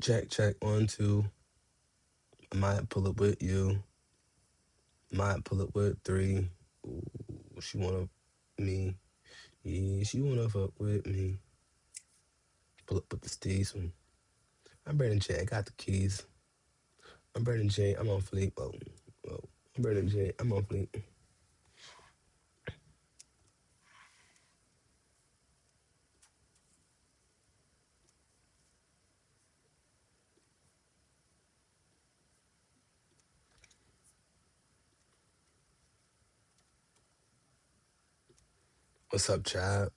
Check, check, 1, 2. I might pull up with you. Might pull up with 3. Ooh, she wanna me. Yeah, she wanna fuck with me. Pull up with the steez one. I'm Brandon J. I got the keys. I'm Brandon J. I'm on fleek. Oh, oh. I'm Brandon J. I'm on fleek. What's up, Chad?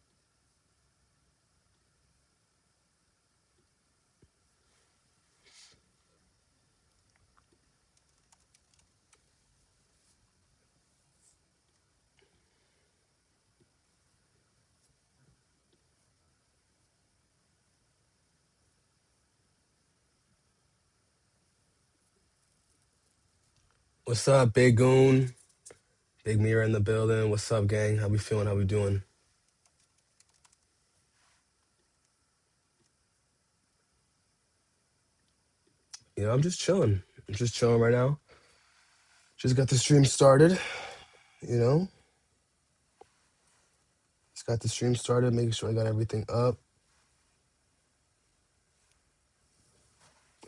What's up, Big Goon? Big Mirror in the building. What's up, gang? How we feeling? How we doing? I'm just chilling. I'm just chilling right now. Just got the stream started. You know, just got the stream started. Making sure I got everything up.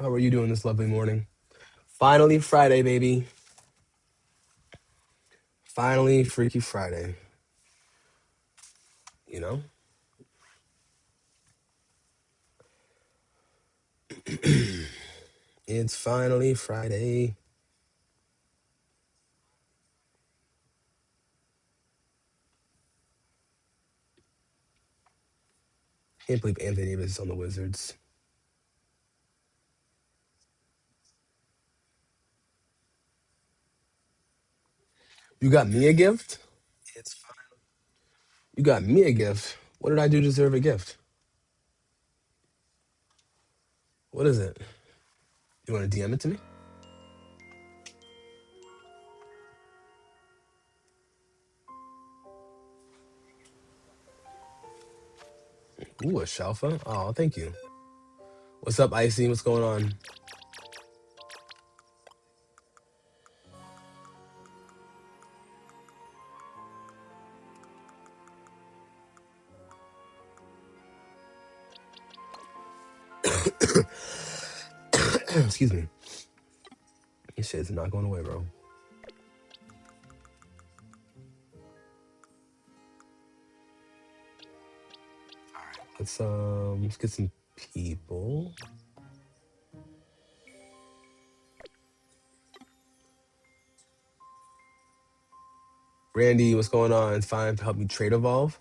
How are you doing this lovely morning? Finally Friday, baby. Finally Freaky Friday. You know? It's finally Friday. Can't believe Anthony Davis is on the Wizards. You got me a gift? It's fine. You got me a gift. What did I do to deserve a gift? What is it? You want to DM it to me? Ooh, a Shalfa? Oh, thank you. What's up, Icy? What's going on? Excuse me. This shit's not going away, bro. Let's get some people. Randy, what's going on? It's fine to help me trade evolve.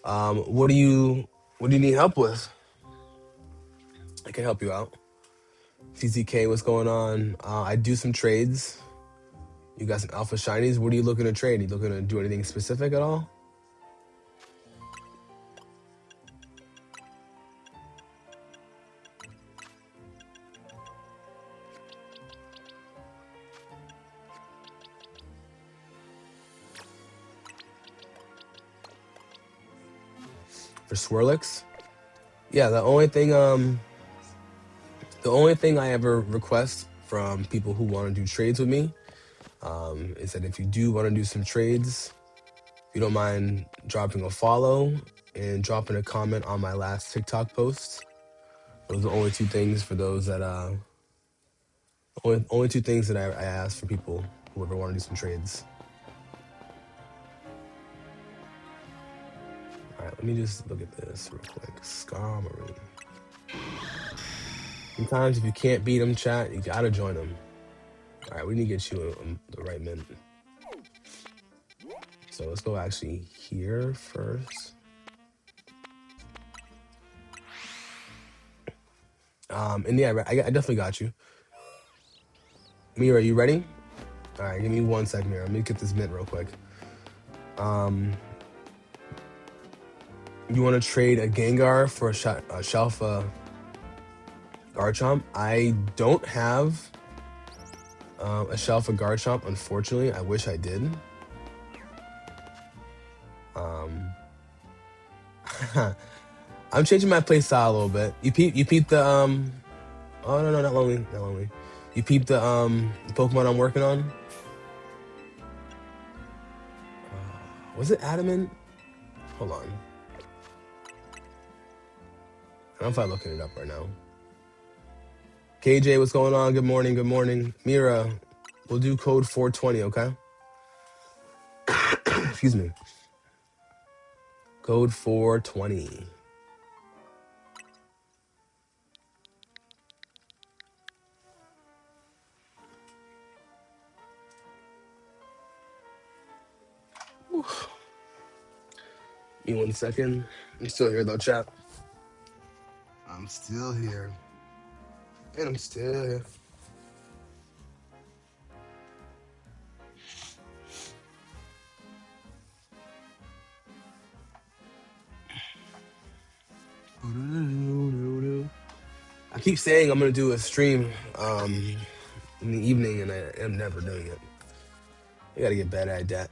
What do you need help with? I can help you out. CCK, what's going on? I do some trades. You got some alpha shinies. What are you looking to trade? Are you looking to do anything specific at all? For Swirlix? Yeah, the only thing I ever request from people who want to do trades with me is that if you do want to do some trades, if you don't mind dropping a follow and dropping a comment on my last TikTok post. Those are the only two things for those that only two things that I ask for people who ever want to do some trades. All right, let me just look at this real quick. Scar Marine. Sometimes if you can't beat them, chat, you gotta join them. All right, we need to get you the right mint. So let's go actually here first. And yeah, I definitely got you. Mira, you ready? All right, give me 1 second here. Let me get this mint real quick. You want to trade a Gengar for a Shalfa Garchomp? I don't have a Shalfa Garchomp, unfortunately. I wish I did. I'm changing my play style a little bit. You peep the Oh no, not lonely, not lonely. You peeped the Pokemon I'm working on? Was it Adamant? Hold on. I don't know if I'm looking it up right now. KJ, what's going on? Good morning, good morning. Mira, we'll do code 420, okay? Excuse me. Code 420. Give me 1 second. I'm still here though, chat. I'm still here. And I'm still here. I keep saying I'm gonna do a stream in the evening, and I am never doing it. I gotta get better at that.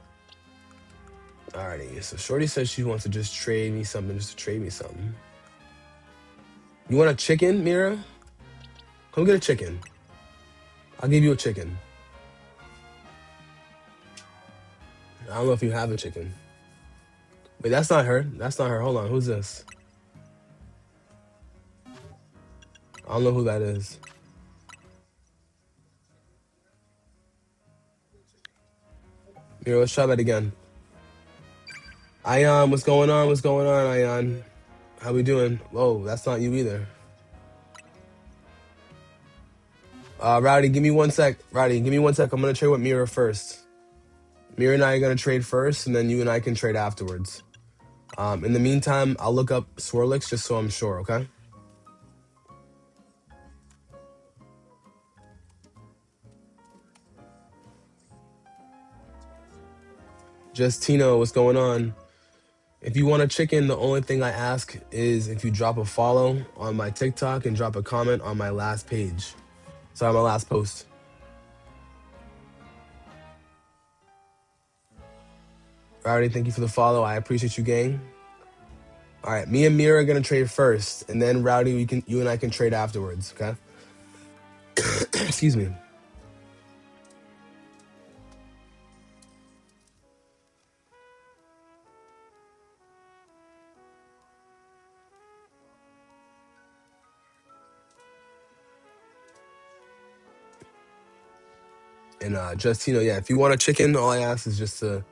Alrighty, so Shorty says she wants to just trade me something, just to trade me something. You want a chicken, Mira? Come get a chicken. I'll give you a chicken. I don't know if you have a chicken. Wait, that's not her. That's not her. Hold on, who's this? I don't know who that is. Mira, let's try that again. Ion, what's going on? What's going on, Ion? How we doing? Whoa, that's not you either. Rowdy, give me 1 sec. Rowdy, give me 1 sec. I'm gonna trade with Mira first. Mira and I are gonna trade first, and then you and I can trade afterwards. In the meantime, I'll look up Swirlix just so I'm sure, okay? Justino, what's going on? If you want a chicken, the only thing I ask is if you drop a follow on my TikTok and drop a comment on my last page. Sorry, my last post. Rowdy, thank you for the follow. I appreciate you, gang. All right, me and Mira are gonna trade first, and then Rowdy, you and I can trade afterwards, okay? Excuse me. And Justino, yeah, if you want a chicken, all I ask is just a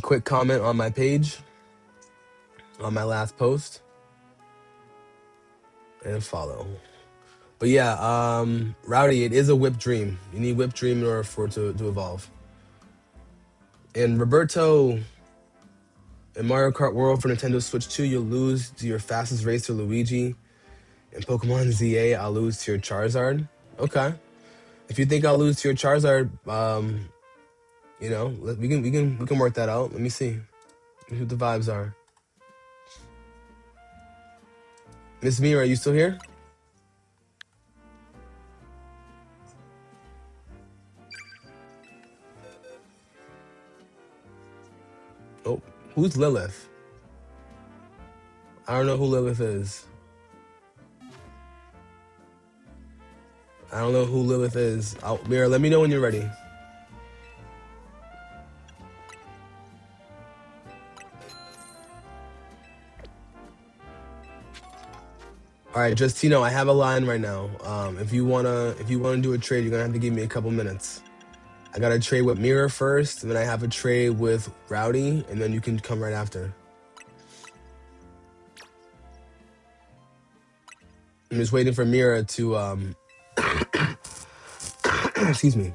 quick comment on my page, on my last post, and a follow. But yeah, Rowdy, it is a whip dream. You need whip dream in order for it to evolve. And Roberto, in Mario Kart World for Nintendo Switch 2, you'll lose to your fastest racer Luigi. In Pokemon ZA, I'll lose to your Charizard. Okay. If you think I'll lose to your Charizard, you know, we can work that out. Let me see. Let me see what the vibes are. Miss Mira, are you still here? Oh, who's Lilith? I don't know who Lilith is. I don't know who Lilith is. Mira, let me know when you're ready. All right, Justino, I have a line right now. If you wanna do a trade, you're gonna have to give me a couple minutes. I got a trade with Mira first, and then I have a trade with Rowdy, and then you can come right after. I'm just waiting for Mira to excuse me.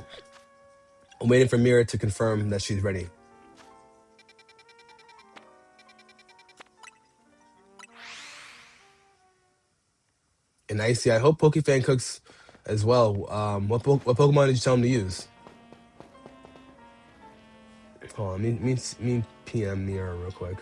I'm waiting for Mira to confirm that she's ready. And Icy, I hope PokeFan cooks as well. What Pokemon did you tell him to use? Hold on, me PM Mira real quick.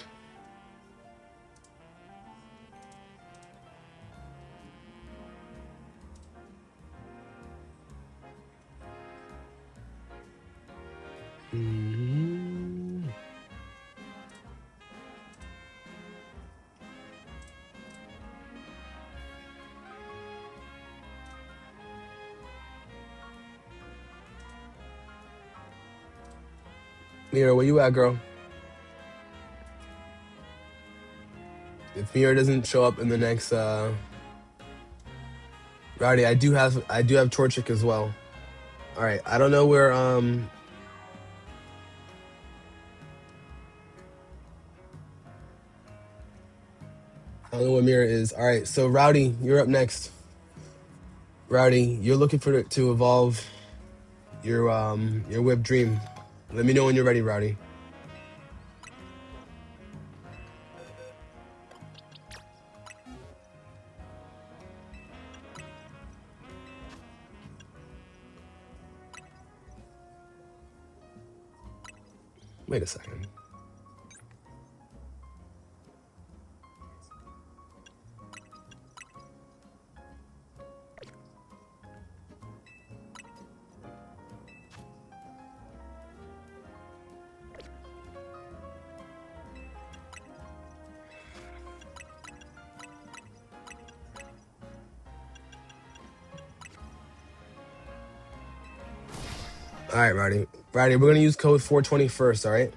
Mira, where you at, girl? If Mira doesn't show up in the next Rowdy, I do have Torchic as well. Alright, I don't know where I don't know what Mira is. Alright, so Rowdy, you're up next. Rowdy, you're looking for to evolve your whip dream. Let me know when you're ready, Rowdy. Wait a second. Alright, Rowdy. Rowdy, we're gonna use code 420 first, alright?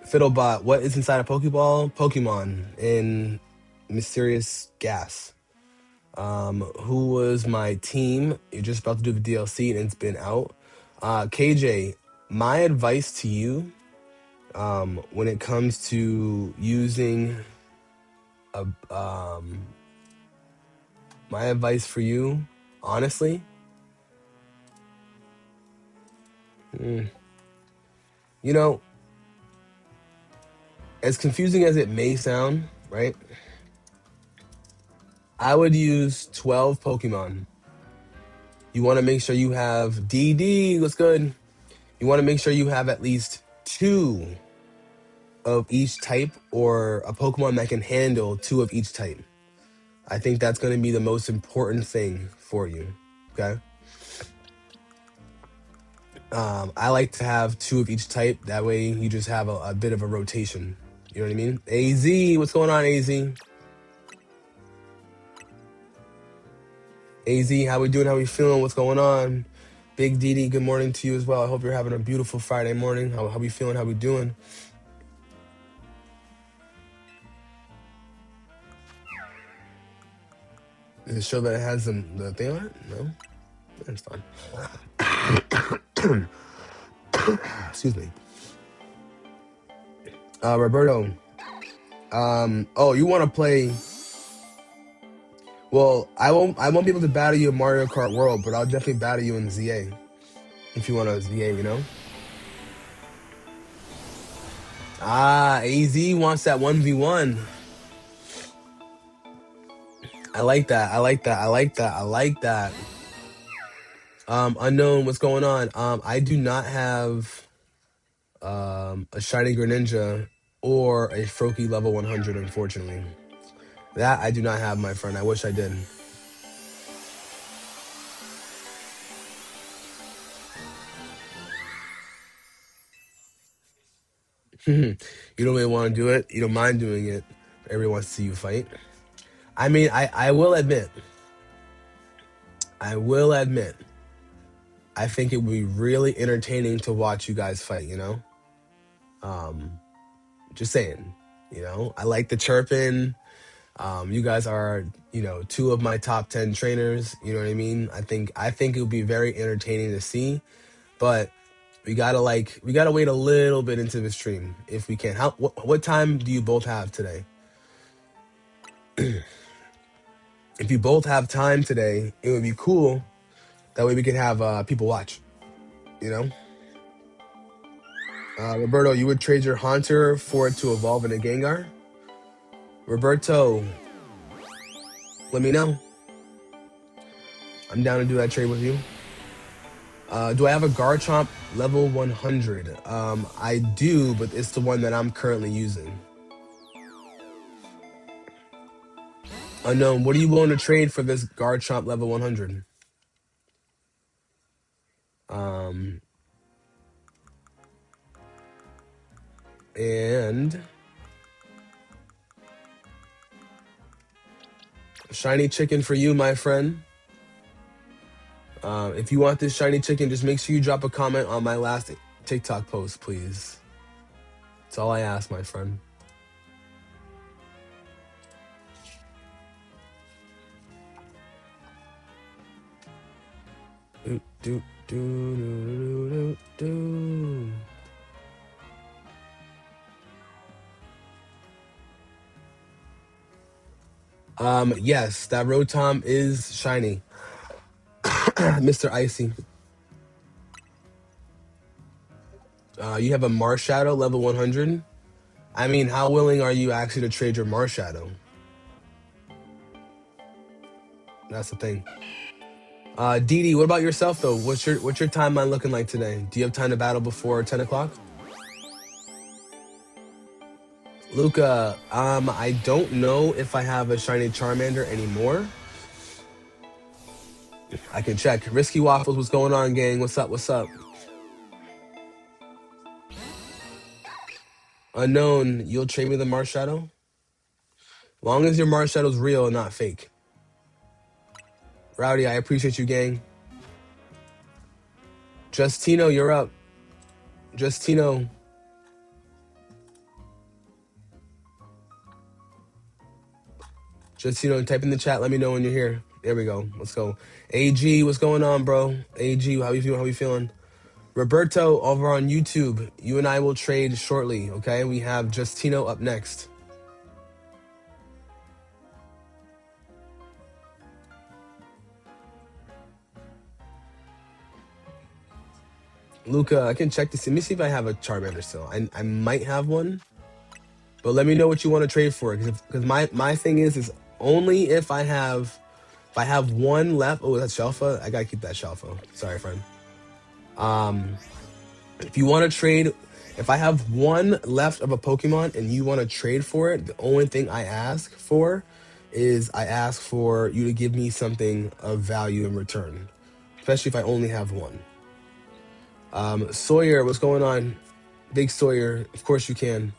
Fiddlebot, what is inside a Pokeball? Pokemon in mysterious gas. Who was my team? You're just about to do the DLC and it's been out. KJ, my advice to you, when it comes to using a, my advice for you, honestly, you know, as confusing as it may sound, right? I would use 12 Pokemon. You want to make sure you have DD, what's good? You want to make sure you have at least 2 of each type or a Pokemon that can handle 2 of each type. I think that's going to be the most important thing for you, okay? I like to have 2 of each type. That way you just have a bit of a rotation. You know what I mean? AZ, what's going on, AZ? AZ, how we doing? How we feeling? What's going on? Big DD, good morning to you as well. I hope you're having a beautiful Friday morning. How we feeling? How we doing? Does it show that it has the thing on it? No? That's fine. Excuse me. Roberto. Oh, you want to play? Well, I won't be able to battle you in Mario Kart World, but I'll definitely battle you in ZA. If you want a ZA, you know? AZ wants that 1v1. I like that. I like that. I like that. I like that. Unknown, what's going on? I do not have a Shiny Greninja or a Froakie level 100, unfortunately. That I do not have, my friend. I wish I did. You don't really want to do it. You don't mind doing it. Everyone wants to see you fight. I mean, I will admit, I think it would be really entertaining to watch you guys fight, you know? Just saying, you know? I like the chirping. You guys are, you know, 2 of my top 10 trainers, you know what I mean? I think it would be very entertaining to see, but we gotta wait a little bit into the stream if we can. What time do you both have today? If you both have time today, it would be cool. That way we can have people watch, you know? Roberto, you would trade your Haunter for it to evolve in a Gengar? Roberto, let me know. I'm down to do that trade with you. Do I have a Garchomp level 100? I do, but it's the one that I'm currently using. Unknown, what are you willing to trade for this Garchomp level 100? And shiny chicken for you, my friend. If you want this shiny chicken, just make sure you drop a comment on my last TikTok post, please. That's all I ask, my friend. Do, do, do, do, do, do. Yes, that Rotom is shiny. Mr. Icy. You have a Marshadow level 100. I mean, how willing are you actually to trade your Marshadow? That's the thing. Didi, what about yourself though? What's your timeline looking like today? Do you have time to battle before 10 o'clock? Luca, I don't know if I have a shiny Charmander anymore. I can check. Risky Waffles, what's going on, gang? What's up? What's up? Unknown, you'll trade me the Marshadow? Long as your Marshadow's real and not fake. Rowdy, I appreciate you, gang. Justino, you're up. Justino. Justino, type in the chat. Let me know when you're here. There we go. Let's go. AG, what's going on, bro? AG, how you feeling? How you feeling? Roberto, over on YouTube. You and I will trade shortly, okay? We have Justino up next. Luca, I can check this. Let me see if I have a Charmander still. I might have one. But let me know what you want to trade for. Because my thing is only if I have one left. Oh, that's Shelfa. I gotta keep that Shelfa. Sorry, friend. If you want to trade, if I have one left of a Pokemon and you want to trade for it, the only thing I ask for is I ask for you to give me something of value in return, especially if I only have one. Sawyer, what's going on? Big Sawyer, of course you can.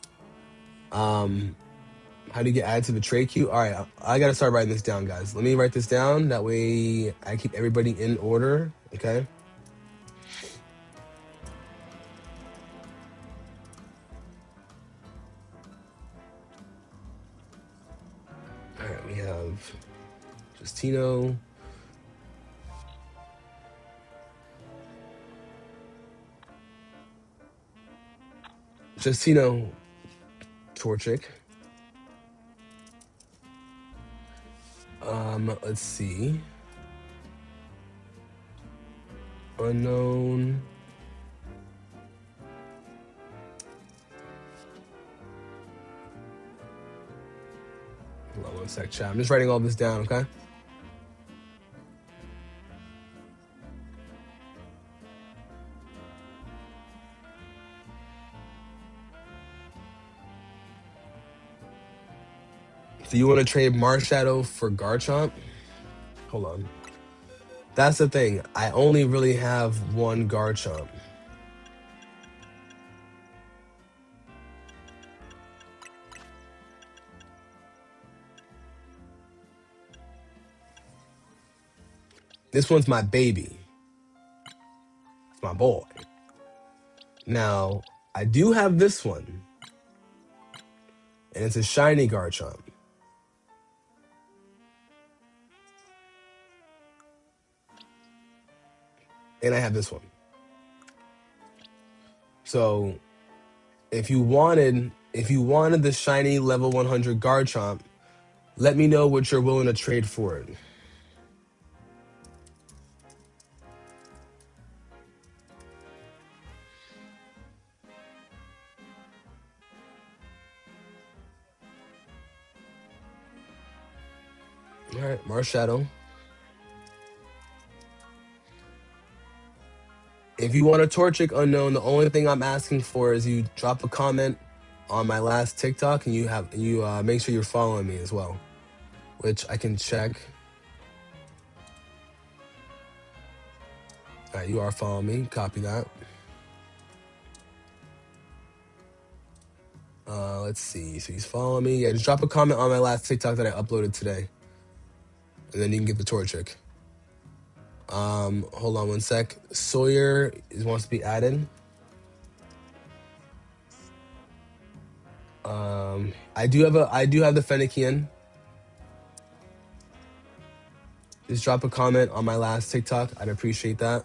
How do you get added to the trade queue? All right, I gotta start writing this down, guys. Let me write this down. That way I keep everybody in order, okay? All right, we have Justino. Justino, Torchic. Let's see. Unknown. Hold on one sec, chat. I'm just writing all this down, okay? So you want to trade Marshadow for Garchomp? Hold on. That's the thing. I only really have one Garchomp. This one's my baby. It's my boy. Now, I do have this one. And it's a shiny Garchomp. And I have this one. So, if you wanted the shiny level 100 Garchomp, let me know what you're willing to trade for it. All right, Marshadow. If you want a Torchic Unknown, the only thing I'm asking for is you drop a comment on my last TikTok and you make sure you're following me as well, which I can check. All right, you are following me. Copy that. Let's see. So he's following me. Yeah, just drop a comment on my last TikTok that I uploaded today. and then you can get the Torchic. Hold on one sec. Sawyer wants to be added. I do have the Fennekian. Just drop a comment on my last TikTok. I'd appreciate that.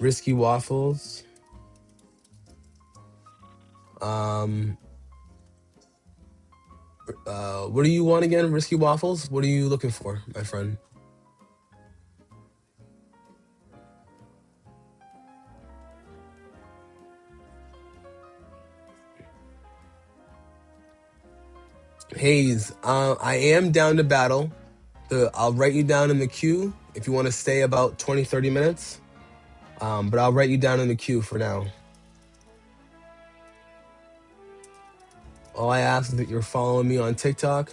Risky Waffles. What do you want again? Risky Waffles? What are you looking for, my friend? Hayes, I am down to battle. I'll write you down in the queue if you want to stay about 20, 30 minutes. But I'll write you down in the queue for now. All I ask is that you're following me on TikTok,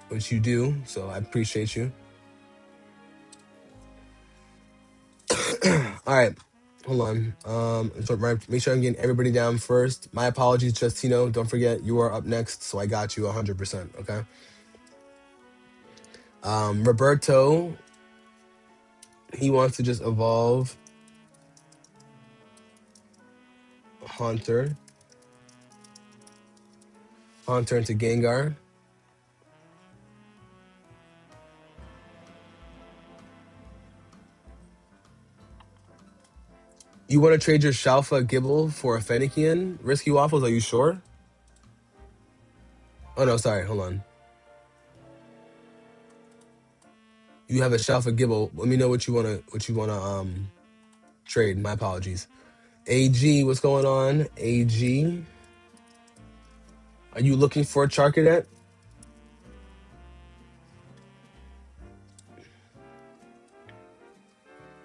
which you do, so I appreciate you. All right, hold on. So make sure I'm getting everybody down first. My apologies, Justino. Don't forget you are up next, so I got you 100%. Okay. Roberto, he wants to just evolve Haunter into Gengar. You want to trade your Shalfa Gibble for a Fennekian? Risky Waffles, are you sure? Oh no, sorry, hold on. You have a Shalfa Gibble. Let me know what you wanna trade. My apologies. AG, what's going on? AG. Are you looking for a Charcadet?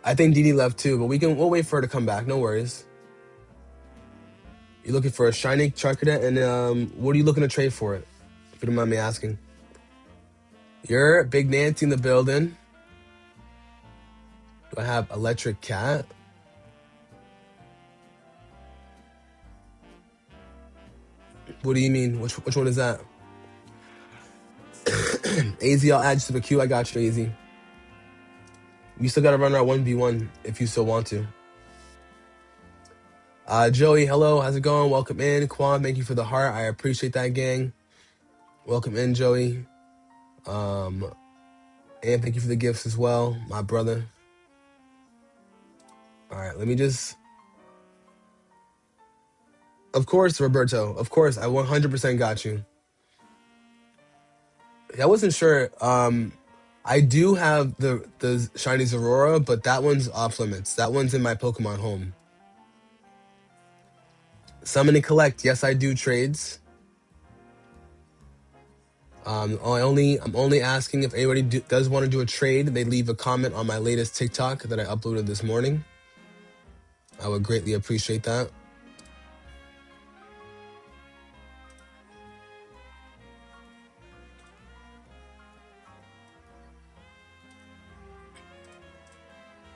I think Didi left too, but we'll wait for her to come back. No worries. You're looking for a shiny Charcadet, and what are you looking to trade for it? If you don't mind me asking. You're Big Nancy in the building. Do I have Electric Cat? What do you mean? Which one is that? AZ, I'll add you to the queue. I got you, AZ. You still got to run our 1v1 if you still want to. Joey, hello. How's it going? Welcome in. Quan, thank you for the heart. I appreciate that, gang. Welcome in, Joey. And thank you for the gifts as well, my brother. All right, let me just... Of course, Roberto. Of course, I 100% got you. I wasn't sure. I do have the Shiny Aurora, but that one's off limits. That one's in my Pokemon home. Summon and collect. Yes, I do trades. I'm only asking if anybody does want to do a trade, they leave a comment on my latest TikTok that I uploaded this morning. I would greatly appreciate that.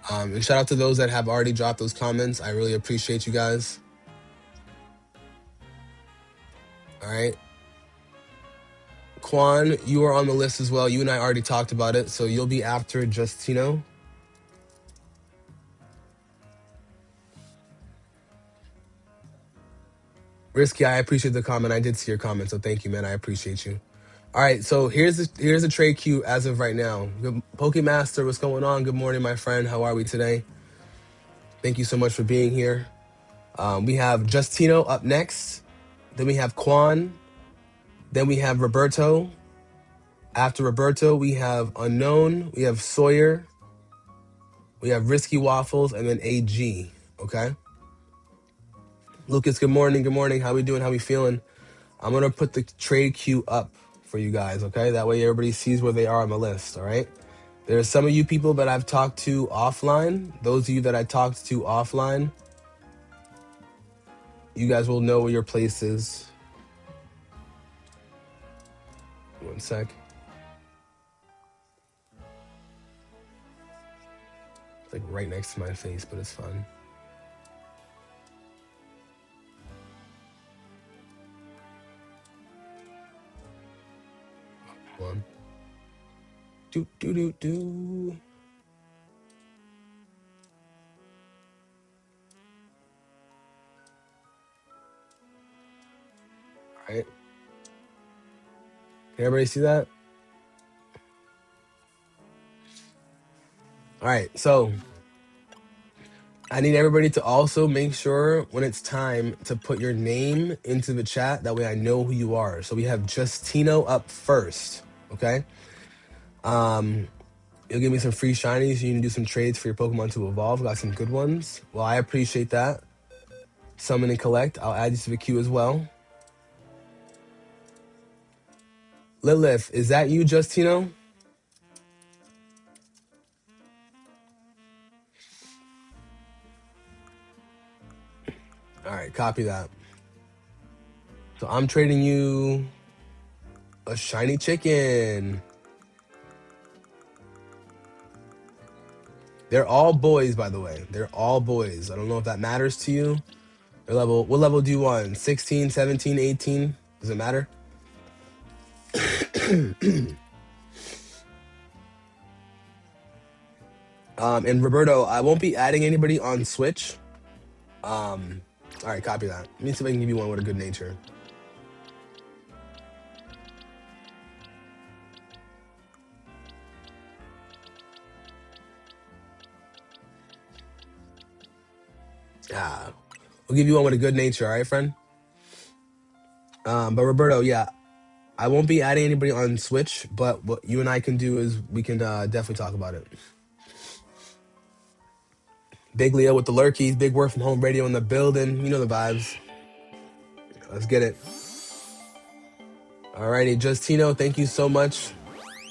And shout out to those that have already dropped those comments. I really appreciate you guys. All right. Quan, you are on the list as well. You and I already talked about it, so you'll be after Justino. Risky, I appreciate the comment. I did see your comment, so thank you, man. I appreciate you. All right, so here's a trade queue as of right now. Pokemaster, what's going on? Good morning, my friend. How are we today? Thank you so much for being here. We have Justino up next. Then we have Quan. Then we have Roberto. After Roberto, we have Unknown. We have Sawyer. We have Risky Waffles, and then AG. Okay. Lucas, good morning. Good morning. How we doing? How we feeling? I'm gonna put the trade queue up for you guys. Okay, that way everybody sees where they are on the list. All right. There's some of you people that I've talked to offline. Those of you that I talked to offline, you guys will know where your place is. One sec. It's like right next to my face, but it's fine. Do do do do. All right. Can everybody see that? All right. So I need everybody to also make sure when it's time to put your name into the chat. That way I know who you are. So we have Justino up first. Okay. You'll give me some free shinies. You can do some trades for your Pokemon to evolve. Got some good ones. Well, I appreciate that. Summon and collect. I'll add you to the queue as well. Lilith, is that you, Justino? All right, copy that. So I'm trading you a shiny chicken. They're all boys, by the way. They're all boys. I don't know if that matters to you. Their level, what level do you want? 16, 17, 18? Does it matter? And Roberto, I won't be adding anybody on Switch. All right, copy that. Let me see if I can give you one with a good nature. Yeah, we'll give you one with a good nature, all right, friend? But Roberto, yeah, I won't be adding anybody on Switch, but what you and I can do is we can definitely talk about it. Big Leo with the lurkies, big work from home radio in the building. You know the vibes. Let's get it. Alrighty, Justino, thank you so much.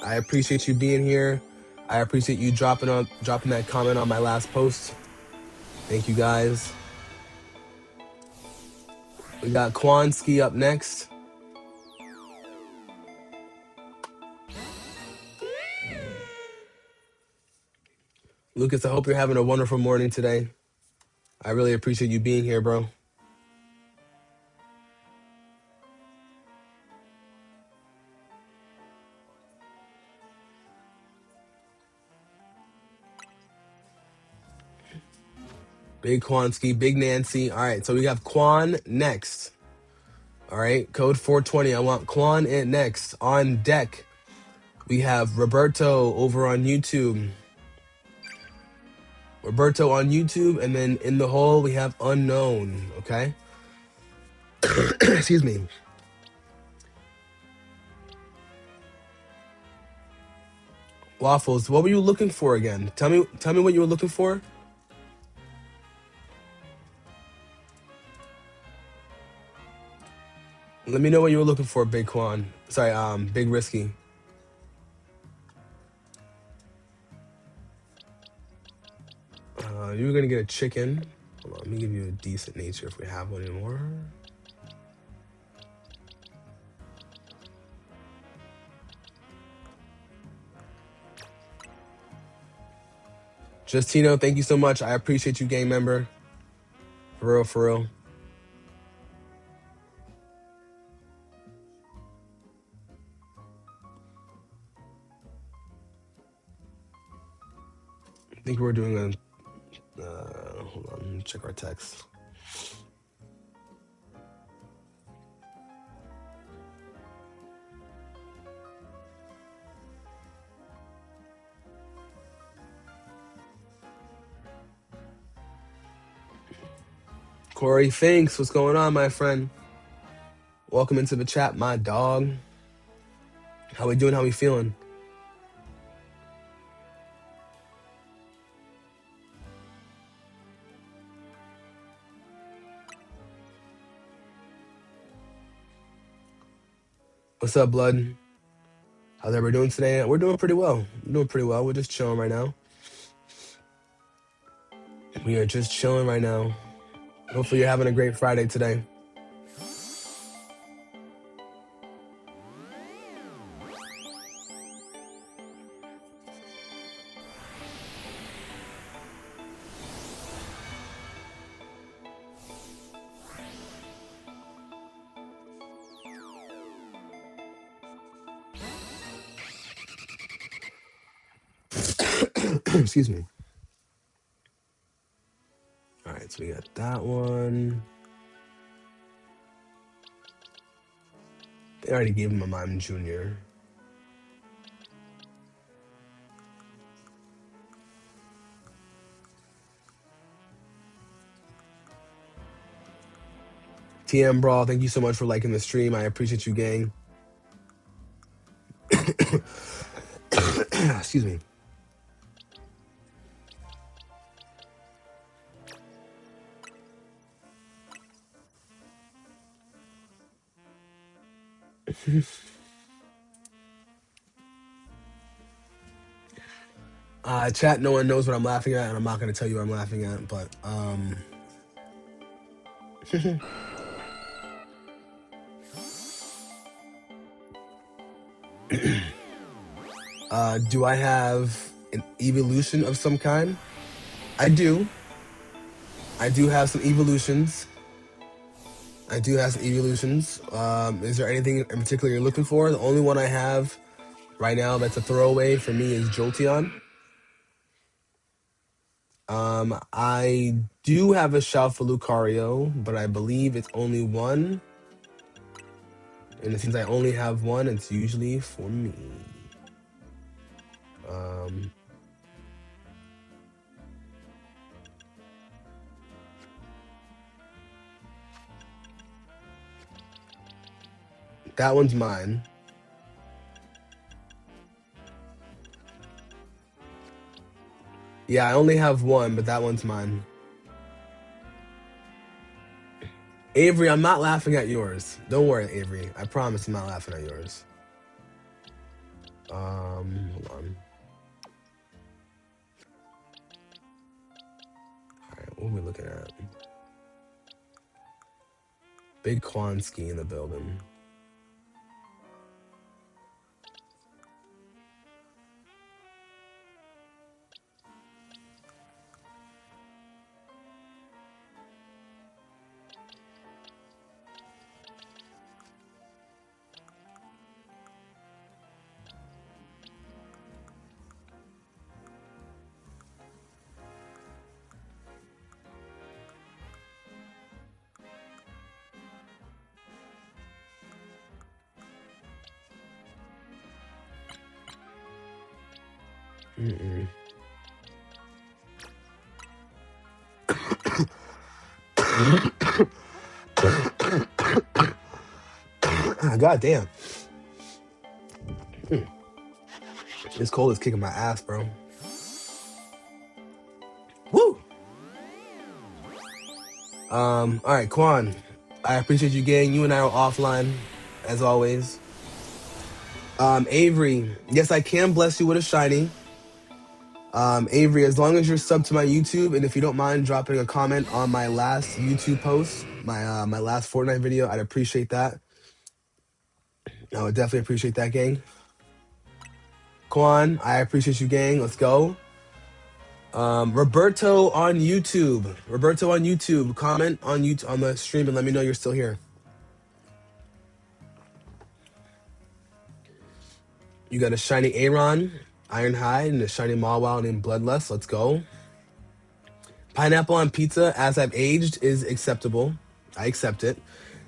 I appreciate you being here. I appreciate you dropping that comment on my last post. Thank you guys. We got Kwanski up next. Lucas, I hope you're having a wonderful morning today. I really appreciate you being here, bro. Big Kwanski, Big Nancy. All right, so we have Quan next. All right, code 420. I want Quan in next. On deck, we have Roberto over on YouTube. Roberto on YouTube, and then in the hole, we have Unknown, okay? Excuse me. Waffles, what were you looking for again? Tell me what you were looking for. Let me know what you were looking for, Big Quan. Sorry, Big Risky. You were gonna get a chicken. Hold on, let me give you a decent nature if we have one anymore. Justino, thank you so much. I appreciate you, gang member. For real, for real. I think we're doing a hold on, let me check our text. Corey Finks, what's going on, my friend? Welcome into the chat, my dog. How we doing? How we feeling? What's up, blood? How's everybody doing today? We're doing pretty well. We're just chilling right now. We are just chilling right now. Hopefully you're having a great Friday today. Excuse me. All right, so we got that one. They already gave him a Mime Jr. TM Brawl, thank you so much for liking the stream. I appreciate you, gang. Excuse me. Chat, no one knows what I'm laughing at, and I'm not going to tell you what I'm laughing at, but do I have an evolution of some kind? I do. I do have some evolutions. Is there anything in particular you're looking for? The only one I have right now that's a throwaway for me is Jolteon. I do have a shout for Lucario, but I believe it's only one. And since I only have one, it's usually for me. That one's mine. Yeah, I only have one, but that one's mine. Avery, I'm not laughing at yours. Don't worry, Avery. I promise I'm not laughing at yours. Hold on. Alright, what are we looking at? Big Quanski in the building. God damn. This cold is kicking my ass, bro. Woo! All right, Quan. I appreciate you, gang. You and I are offline, as always. Avery, yes, I can bless you with a shiny. Avery, as long as you're subbed to my YouTube, and if you don't mind dropping a comment on my last YouTube post, my last Fortnite video, I'd appreciate that. I would definitely appreciate that, gang. Quan, I appreciate you, gang. Let's go. Roberto on YouTube. Comment on YouTube on the stream and let me know you're still here. You got a shiny Aron, Ironhide, and a shiny Mawile named Bloodlust. Let's go. Pineapple on pizza, as I've aged, is acceptable. I accept it.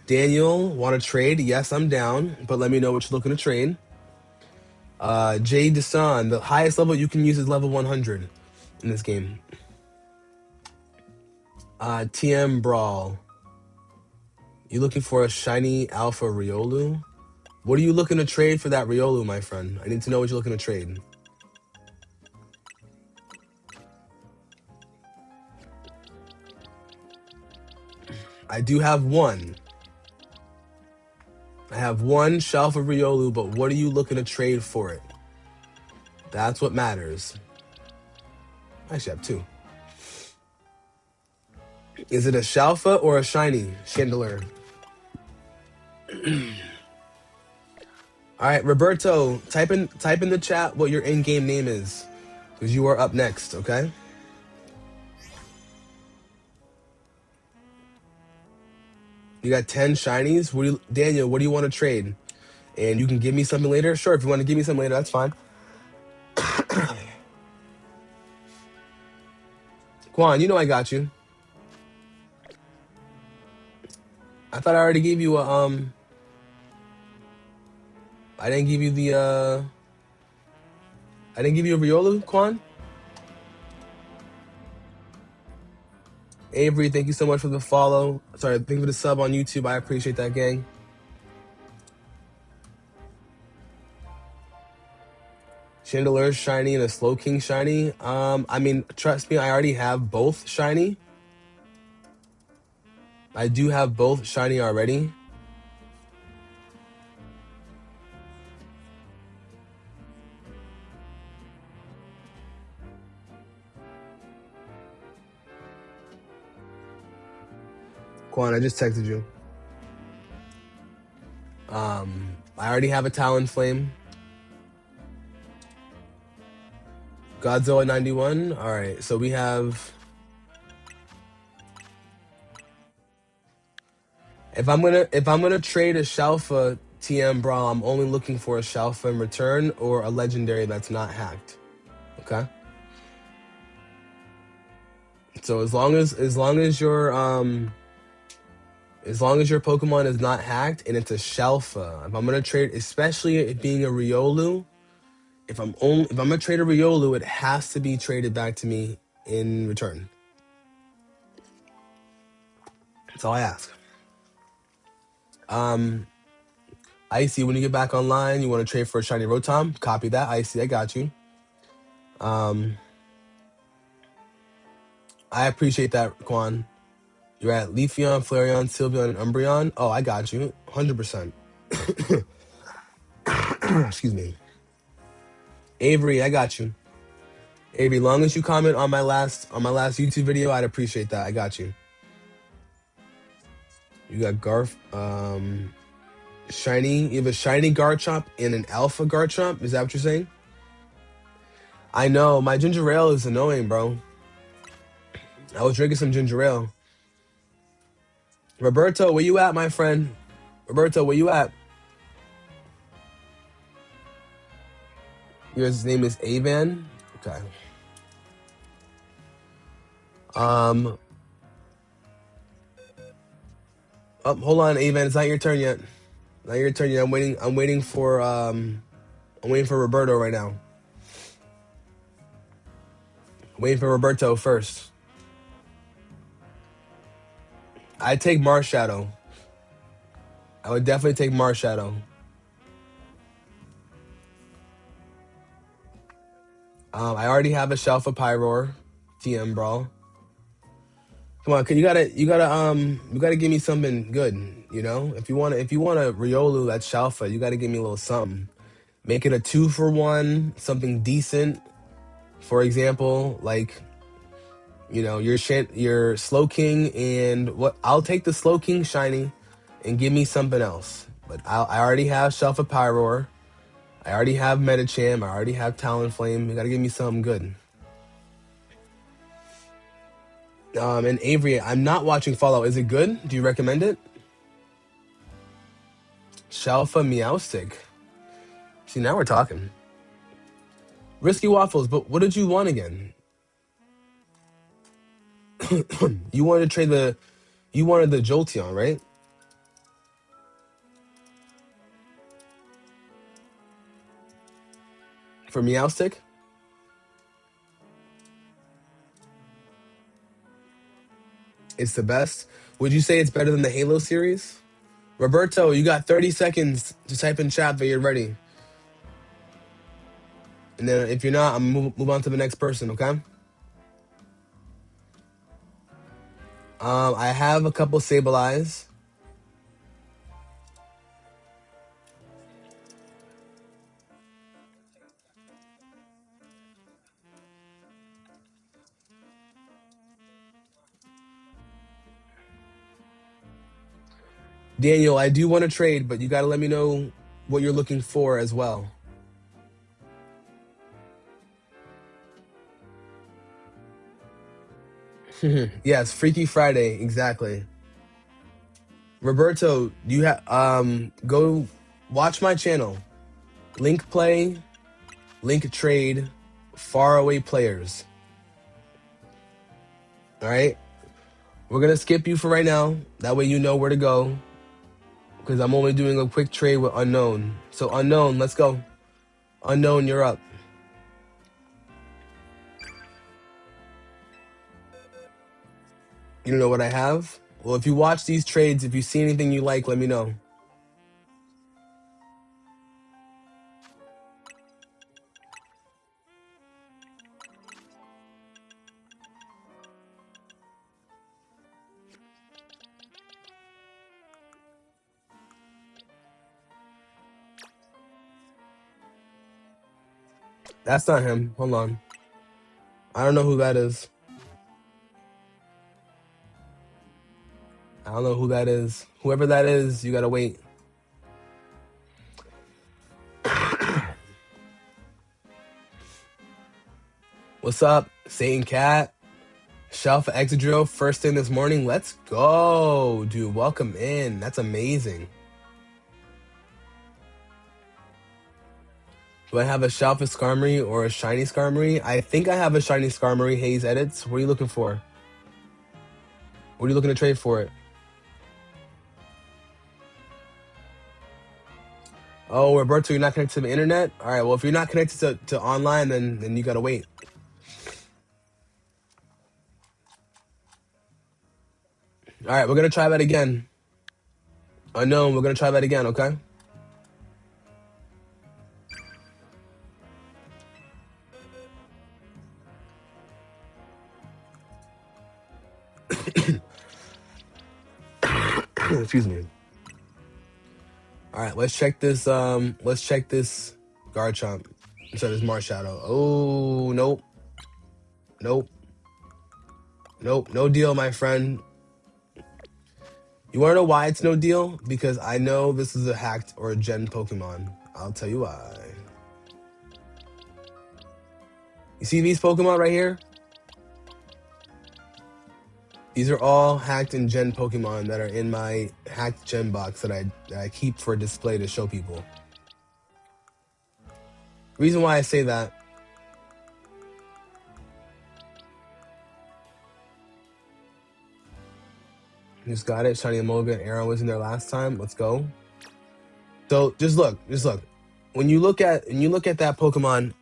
Daniel, want to trade? Yes, I'm down, but let me know what you're looking to trade. Jay Desan, the highest level you can use is level 100 in this game. TM Brawl. You looking for a shiny Alpha Riolu? What are you looking to trade for that Riolu, my friend? I need to know what you're looking to trade. I do have one. I have one shelf of Riolu, but what are you looking to trade for it? That's what matters. I actually have two. Is it a Shalfa or a shiny Chandelier? All right, Roberto, type in the chat what your in-game name is, because you are up next, okay? You got 10 shinies. Daniel, what do you want to trade? And you can give me something later. Sure, if you want to give me something later, that's fine. Quan, you know I got you. I thought I already gave you a I didn't give you the I didn't give you a Riolu, Quan. Avery, thank you so much for the follow. Sorry, thank you for the sub on YouTube. I appreciate that, gang. Chandelier shiny and a Slowking shiny. I mean, trust me, I already have both shiny. I do have both shiny already. Quan, I just texted you. I already have a Talonflame. Godzilla 91. All right, so we have. If I'm gonna trade a Shalfa TM Brawl, I'm only looking for a Shalfa in return or a legendary that's not hacked. Okay. So as long as your Pokemon is not hacked and it's a Shalfa, if I'm gonna trade, especially it being a Riolu, if I'm gonna trade a Riolu, it has to be traded back to me in return. That's all I ask. Icy, when you get back online, you want to trade for a shiny Rotom? Copy that, Icy. I got you. I appreciate that, Quan. You're at Leafeon, Flareon, Sylveon, and Umbreon. Oh, I got you. 100%. Excuse me. Avery, I got you. Avery, long as you comment on my last YouTube video, I'd appreciate that. I got you. You got Garf, shiny. You have a shiny Garchomp and an alpha Garchomp. Is that what you're saying? I know. My ginger ale is annoying, bro. I was drinking some ginger ale. Roberto, where you at, my friend? Roberto, where you at? Your name is Avan? Okay. Oh, hold on, Avan. It's not your turn yet. Not your turn yet. I'm waiting for Roberto right now. I'm waiting for Roberto first. I'd take Marshadow. I would definitely take Marshadow. I already have a Shelfa Pyroar TM Brawl. Come on, you gotta give me something good, you know? If you want a Riolu that's Shelfa, you gotta give me a little something. Make it a 2-for-1, something decent. For example, like, you know, your Slowking and what? I'll take the Slowking shiny and give me something else. But I already have Shelfa Pyroar. I already have Medicham. I already have Talonflame. You gotta give me something good. And Avery, I'm not watching Fallout. Is it good? Do you recommend it? Shelfa Meowstic. See, now we're talking. Risky Waffles, but what did you want again? You wanted to trade you wanted the Jolteon, right? For Meowstic? It's the best. Would you say it's better than the Halo series? Roberto, you got 30 seconds to type in chat that you're ready. And then if you're not, I'm gonna move on to the next person, okay? I have a couple Sableyes. Daniel, I do want to trade, but you got to let me know what you're looking for as well. Yes, Freaky Friday, exactly. Roberto, you have go watch my channel. Link play, link trade, faraway players. All right. We're going to skip you for right now. That way you know where to go. Because I'm only doing a quick trade with Unknown. So Unknown, let's go. Unknown, you're up. You don't know what I have? Well, if you watch these trades, if you see anything you like, let me know. That's not him. Hold on. I don't know who that is. I don't know who that is. Whoever that is, you gotta wait. What's up, Satan Cat? Shelf Exadrill, first thing this morning. Let's go, dude. Welcome in. That's amazing. Do I have a Shelf of Skarmory or a Shiny Skarmory? I think I have a Shiny Skarmory. Haze Edits. What are you looking for? What are you looking to trade for it? Oh, Roberto, you're not connected to the internet? All right, well, if you're not connected to online, then you gotta wait. All right, we're gonna try that again. Unknown, we're gonna try that again, okay? Excuse me. All right, let's check this. Let's check this Garchomp. So this Marshadow. Oh, nope, nope, nope, no deal, my friend. You want to know why it's no deal? Because I know this is a hacked or a gen Pokemon. I'll tell you why. You see these Pokemon right here? These are all hacked and gen Pokemon that are in my hacked gen box that I keep for display to show people. Reason why I say that. Just got it. Shiny Emolga, Arrow was in there last time. Let's go. So just look. When you look at that Pokemon,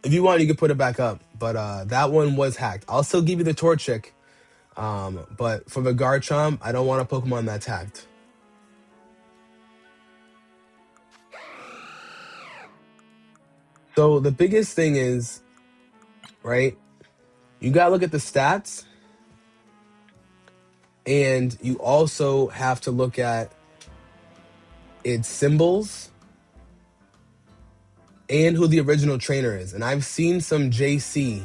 if you want, you can put it back up. But that one was hacked. I'll still give you the Torchic. But for the Garchomp, I don't want a Pokemon that's hacked. So the biggest thing is, right? You gotta look at the stats, and you also have to look at its symbols and who the original trainer is. And I've seen some JC.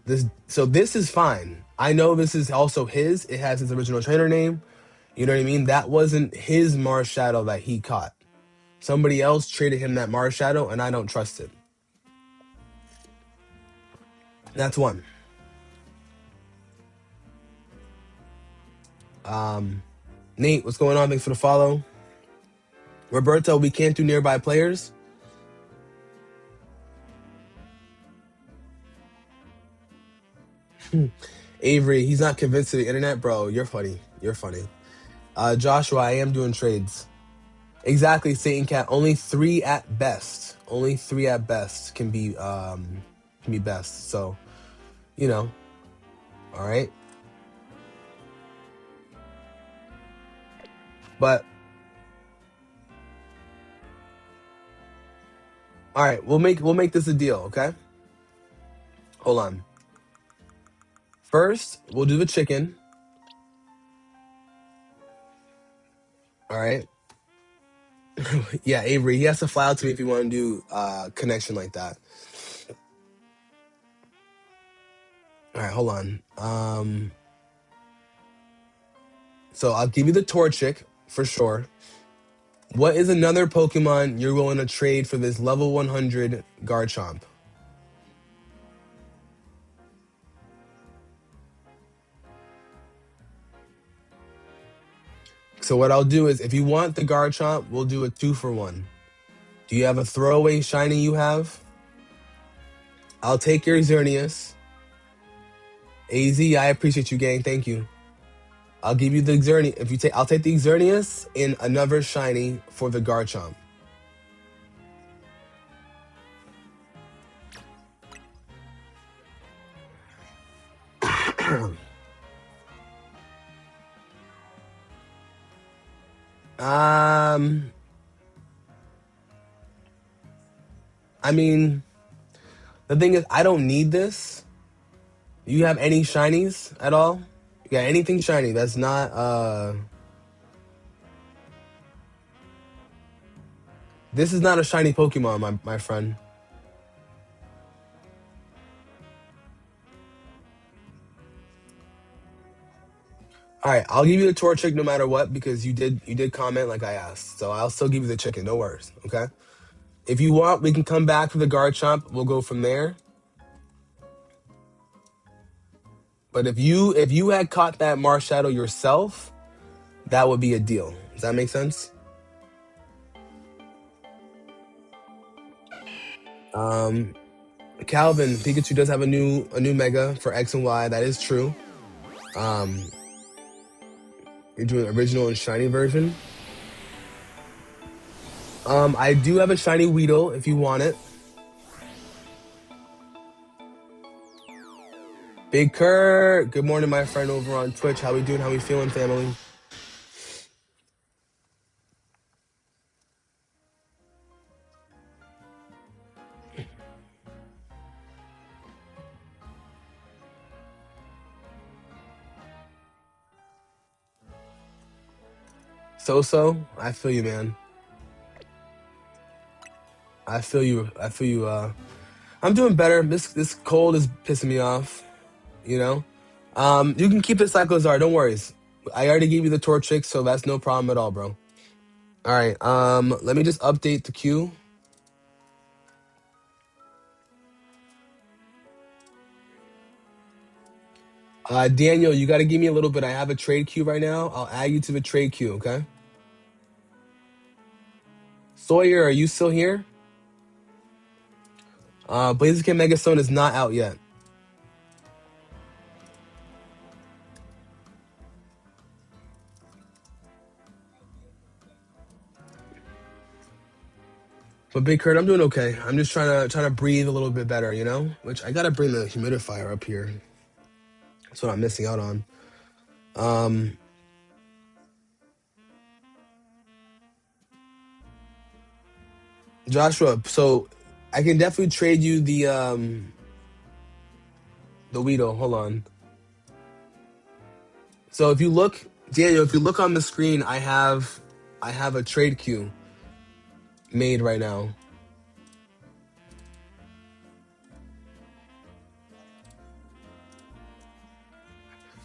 This is fine. I know this is also his. It has his original trainer name. You know what I mean? That wasn't his Marshadow that he caught. Somebody else traded him that Marshadow, and I don't trust it. That's one. Nate, what's going on? Thanks for the follow. Roberto, we can't do nearby players. Avery, he's not convinced of the internet, bro. You're funny. Joshua, I am doing trades. Exactly, Satan Cat. Only 3 at best. Only 3 at best can be best. So, you know. All right. But all right, we'll make this a deal, okay? Hold on. First, we'll do the chicken. All right. Yeah, Avery, he has to fly out to me if you want to do connection like that. All right, hold on. So I'll give you the Torchic for sure. What is another Pokemon you're willing to trade for this level 100 Garchomp? So what I'll do is, if you want the Garchomp, we'll do a 2-for-1. Do you have a throwaway shiny you have? I'll take your Xerneas. AZ, I appreciate you, gang. Thank you. I'll give you the Xerneas. I'll take the Xerneas in another shiny for the Garchomp. I mean, the thing is, I don't need this. You have any shinies at all? You got anything shiny that's not, this is not a shiny Pokemon, my friend. All right, I'll give you the Torchic no matter what because you did comment like I asked. So I'll still give you the chicken. No worries, okay? If you want, we can come back for the Garchomp. We'll go from there. But if you had caught that Marshadow yourself, that would be a deal. Does that make sense? Calvin, Pikachu does have a new Mega for X and Y. That is true. You're doing original and shiny version. I do have a shiny Weedle if you want it. Big Kurt, good morning, my friend over on Twitch. How we doing? How we feeling, family? So, I feel you, man. I feel you. I'm doing better. This cold is pissing me off. You know, you can keep the Cyclozar. Don't worry. I already gave you the Torchic, so that's no problem at all, bro. All right. Let me just update the queue. Daniel, you got to give me a little bit. I have a trade queue right now. I'll add you to the trade queue, okay? Sawyer, are you still here? Blaziken Megastone is not out yet. But Big Kurt, I'm doing okay. I'm just trying to breathe a little bit better, you know? Which I gotta bring the humidifier up here. That's what I'm missing out on. Joshua, so I can definitely trade you the Weedle. Hold on. So if you look, Daniel, if you look on the screen, I have a trade queue made right now.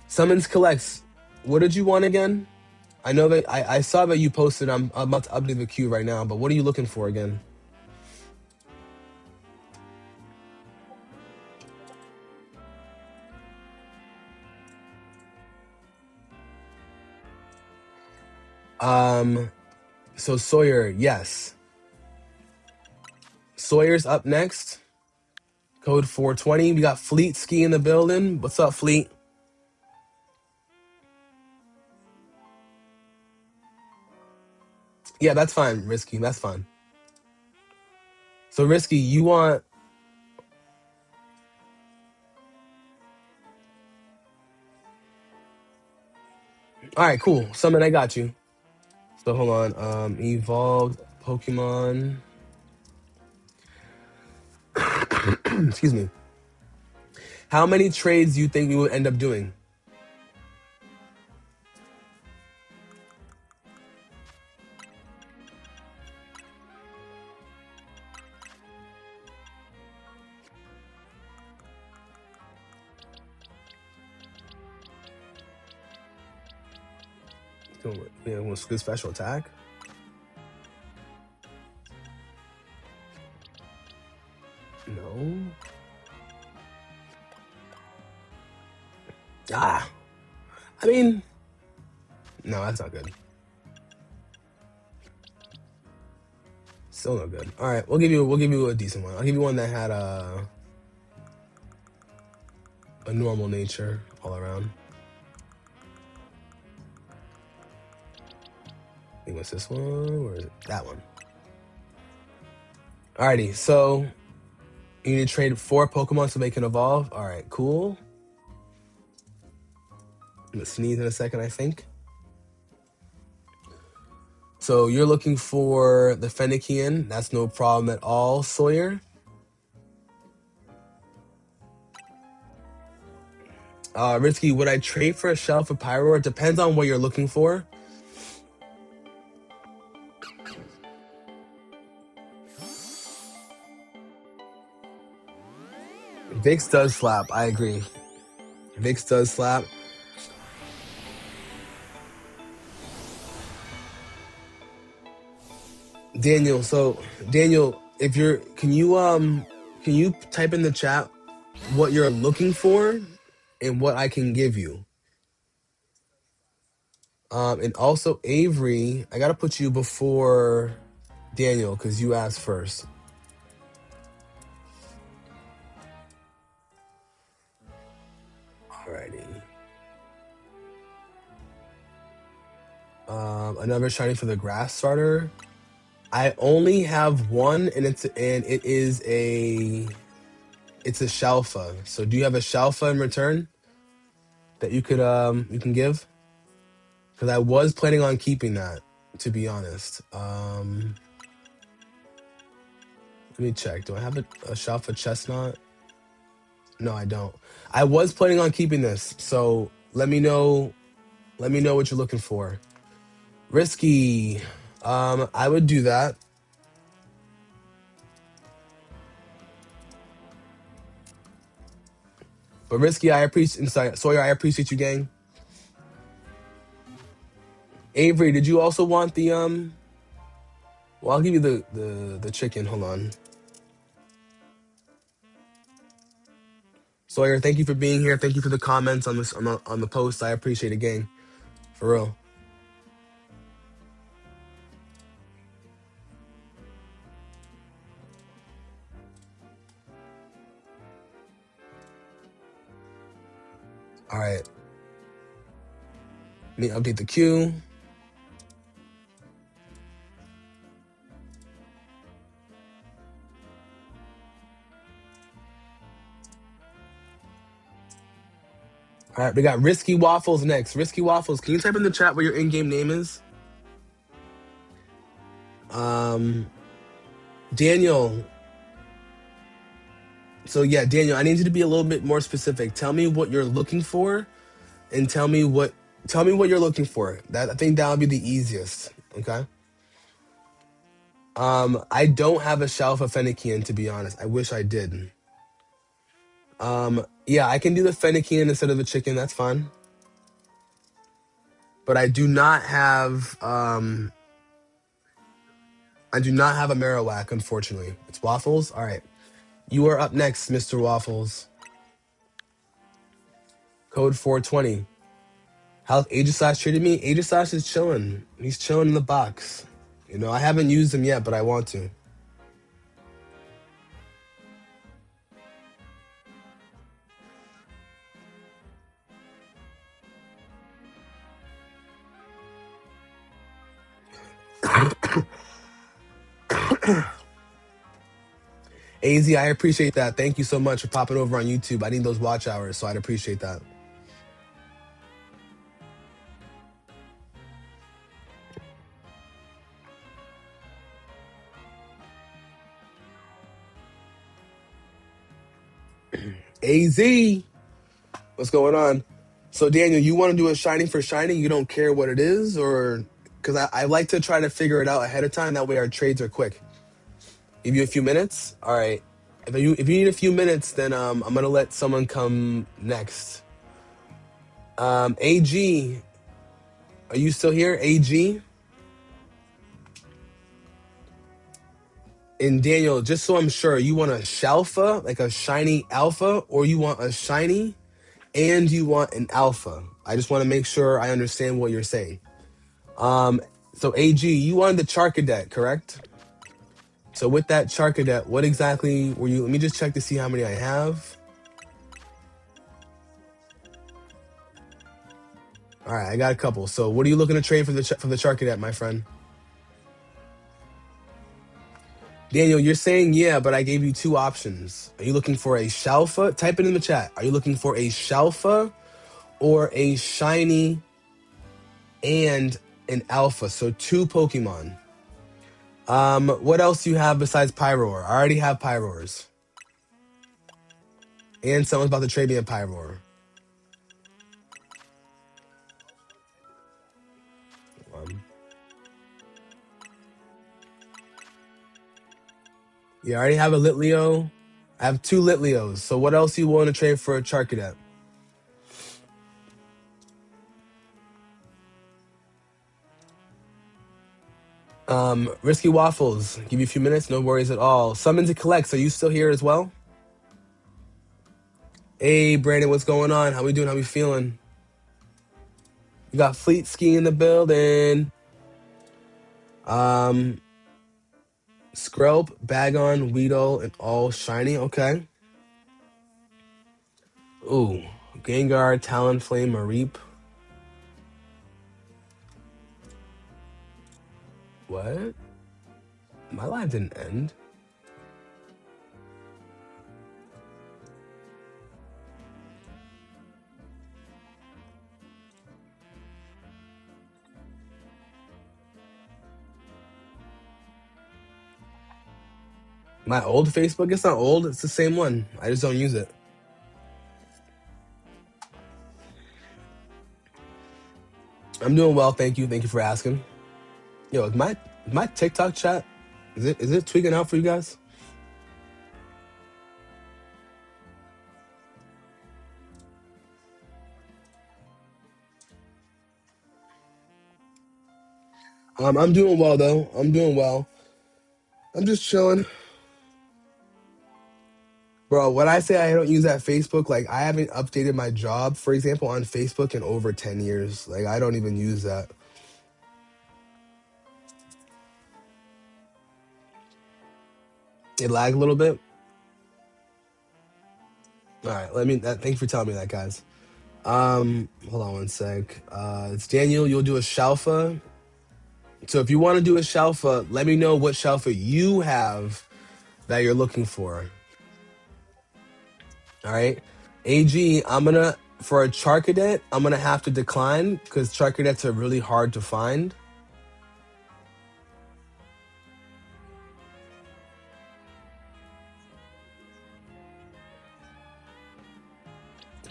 Summons collects. What did you want again? I know that I saw that you posted. I'm about to update the queue right now, but what are you looking for again? So Sawyer, yes. Sawyer's up next. Code 420. We got Fleet Ski in the building. What's up, Fleet? Yeah, that's fine, Risky. That's fine. So Risky, you want... All right, cool. Summon, I got you. So hold on. Evolved Pokemon. Excuse me. How many trades do you think we would end up doing? Yeah, with good special attack. No. I mean, no, that's not good. Still not good. All right, we'll give you a decent one. I'll give you one that had a normal nature all around. I think it's this one or is it that one? Alrighty, so you need to trade 4 Pokemon so they can evolve. All right, cool. I'm gonna sneeze in a second, I think. So you're looking for the Fennekian. That's no problem at all, Sawyer. Risky, would I trade for a shell for Pyro? It depends on what you're looking for. Vix does slap. I agree. Vix does slap. Daniel, so Daniel, if you're can you type in the chat what you're looking for and what I can give you? And also Avery, I gotta put you before Daniel because you asked first. Alrighty. Another shiny for the grass starter. I only have one, and it is a Shalfa. So do you have a Shalfa in return that you can give? Because I was planning on keeping that, to be honest. Let me check. Do I have a Shalfa Chestnut? No, I don't. I was planning on keeping this, so let me know. Let me know what you're looking for. Risky. I would do that. But Risky, I appreciate. Sawyer, I appreciate you, gang. Avery, did you also want the Well, I'll give you the chicken. Hold on. Sawyer, thank you for being here. Thank you for the comments on this on the post. I appreciate it, gang. For real. All right. Let me update the queue. All right, we got Risky Waffles next. Risky Waffles, can you type in the chat what your in-game name is? Daniel. So yeah, Daniel, I need you to be a little bit more specific. Tell me what you're looking for, and tell me what you're looking for. I think that would be the easiest. Okay. I don't have a Shalfa Fennekian, to be honest. I wish I did. Yeah, I can do the Fennekian instead of the chicken. That's fine. But I do not have a Marowak, unfortunately. It's Waffles. All right, you are up next, Mr. Waffles. Code 420. How's Aegislash treated me? Aegislash is chilling. He's chilling in the box. You know, I haven't used him yet, but I want to. AZ, I appreciate that. Thank you so much for popping over on YouTube. I need those watch hours, so I'd appreciate that. AZ, what's going on? So Daniel, you want to do a shiny for shiny? You don't care what it is, or because I like to try to figure it out ahead of time. That way our trades are quick. Give you a few minutes. All right. If you need a few minutes, then I'm gonna let someone come next. AG, are you still here? AG. And Daniel, just so I'm sure, you want a Shalfa, like a shiny alpha, or you want a shiny and you want an alpha? I just want to make sure I understand what you're saying. So AG, you wanted the Charcadet, correct? So with that Charcadet, what exactly were you? Let me just check to see how many I have. All right, I got a couple. So what are you looking to trade for the Charcadet, my friend? Daniel, you're saying yeah, but I gave you two options. Are you looking for a Shalfa? Type it in the chat. Are you looking for a Shalfa or a shiny and an alpha? So two Pokemon. What else do you have besides Pyroar? I already have Pyroars. And someone's about to trade me a Pyroar. Yeah, I already have a Litleo. I have two Litleos. So what else you want to trade for a Charcadet? Risky Waffles. Give you a few minutes. No worries at all. Summon to collect. Are you still here as well? Hey, Brandon, what's going on? How we doing? How we feeling? You got Fleet Ski in the building. Skrelp, Bagon, Weedle, and all shiny. Okay. Ooh, Gengar, Talonflame, Mareep. What? My live didn't end. My old Facebook? It's not old. It's the same one. I just don't use it. I'm doing well, thank you. Thank you for asking. Yo, is my TikTok chat, is it tweaking out for you guys? I'm doing well though. I'm doing well. I'm just chilling. Bro, when I say I don't use that Facebook, like I haven't updated my job, for example, on Facebook in over 10 years. Like I don't even use that. It lagged a little bit. All right, thank you for telling me that, guys. Hold on one sec. It's Daniel. You'll do a Shalfa. So if you want to do a Shalfa, let me know what Shalfa you have that you're looking for. All right. AG, for a Charcadet, I'm going to have to decline because Charcadets are really hard to find.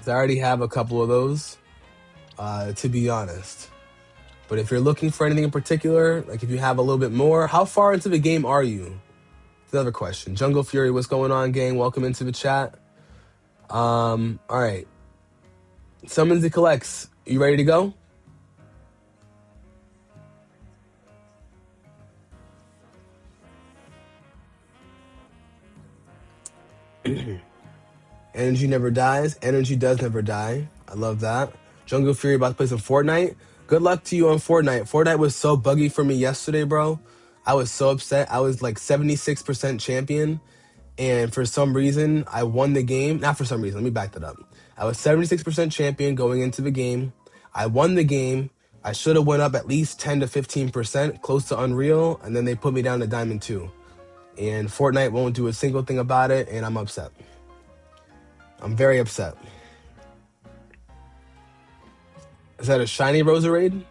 I already have a couple of those, to be honest. But if you're looking for anything in particular, like if you have a little bit more, how far into the game are you? Another question. Jungle Fury, what's going on, gang? Welcome into the chat. All right. Summons and collects. You ready to go? Energy never dies. Energy does never die. I love that. Jungle Fury about to play some Fortnite. Good luck to you on Fortnite. Fortnite was so buggy for me yesterday, bro. I was so upset. I was like 76% champion. And for some reason, I won the game. Not for some reason. Let me back that up. I was 76% champion going into the game. I won the game. I should have went up at least 10 to 15%, close to Unreal. And then they put me down to Diamond 2. And Fortnite won't do a single thing about it. And I'm upset. I'm very upset. Is that a shiny Roserade?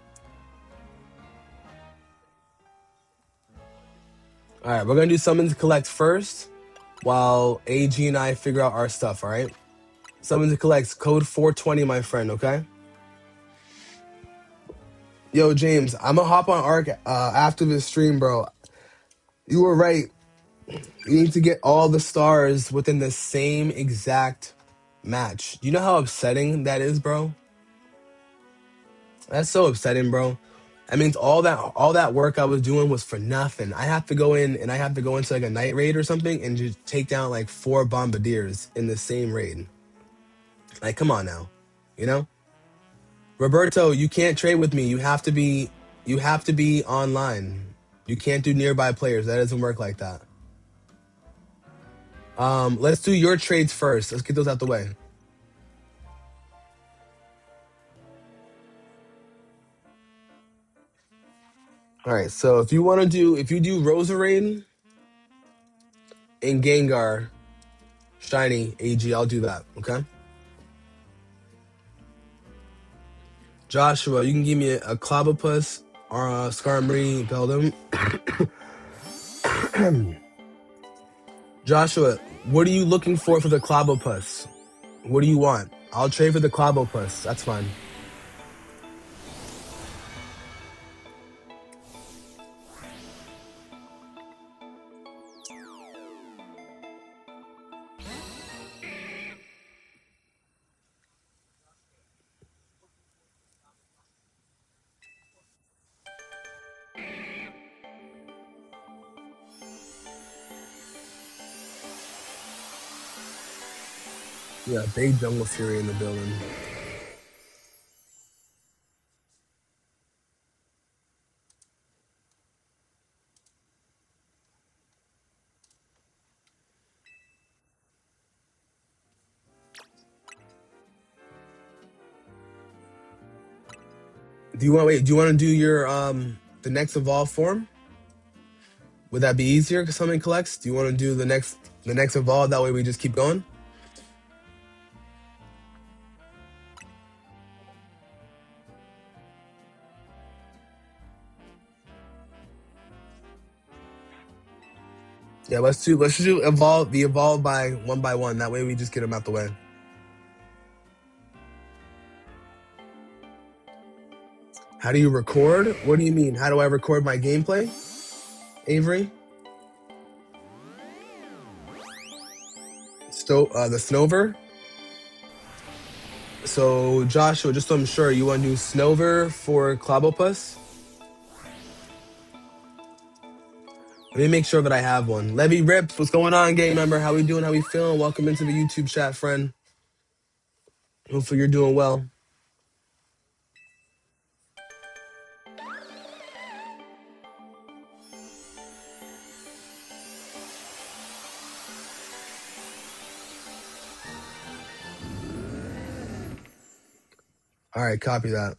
All right, we're going to do Summons Collect first while AG and I figure out our stuff, all right? Summons Collect, code 420, my friend, okay? Yo, James, I'm going to hop on Arc after this stream, bro. You were right. You need to get all the stars within the same exact match. Do you know how upsetting that is, bro? That's so upsetting, bro. That means all that work I was doing was for nothing. I have to go in and I have to go into like a night raid or something and just take down like 4 bombardiers in the same raid. Like, come on now, you know? Roberto, you can't trade with me. You have to be online. You can't do nearby players. That doesn't work like that. Let's do your trades first. Let's get those out the way. All right, so if you do Rosarain and Gengar, Shiny, AG, I'll do that. Okay. Joshua, you can give me a Clobbopus or a Skarmory Beldum. Joshua, what are you looking for the Clobbopus? What do you want? I'll trade for the Clobbopus. That's fine. Yeah, big Jungle Fury in the building. Do you want to do your the next evolve form? Would that be easier because something collects? Do you want to do the next evolve? That way we just keep going. Yeah, let's do evolve by one. That way we just get them out the way. How do you record? What do you mean? How do I record my gameplay, Avery? The Snover. So Joshua, just so I'm sure, you want to do Snover for Clobbopus? Let me make sure that I have one. Levy Rips, what's going on, gang member? How we doing? How we feeling? Welcome into the YouTube chat, friend. Hopefully you're doing well. All right, copy that.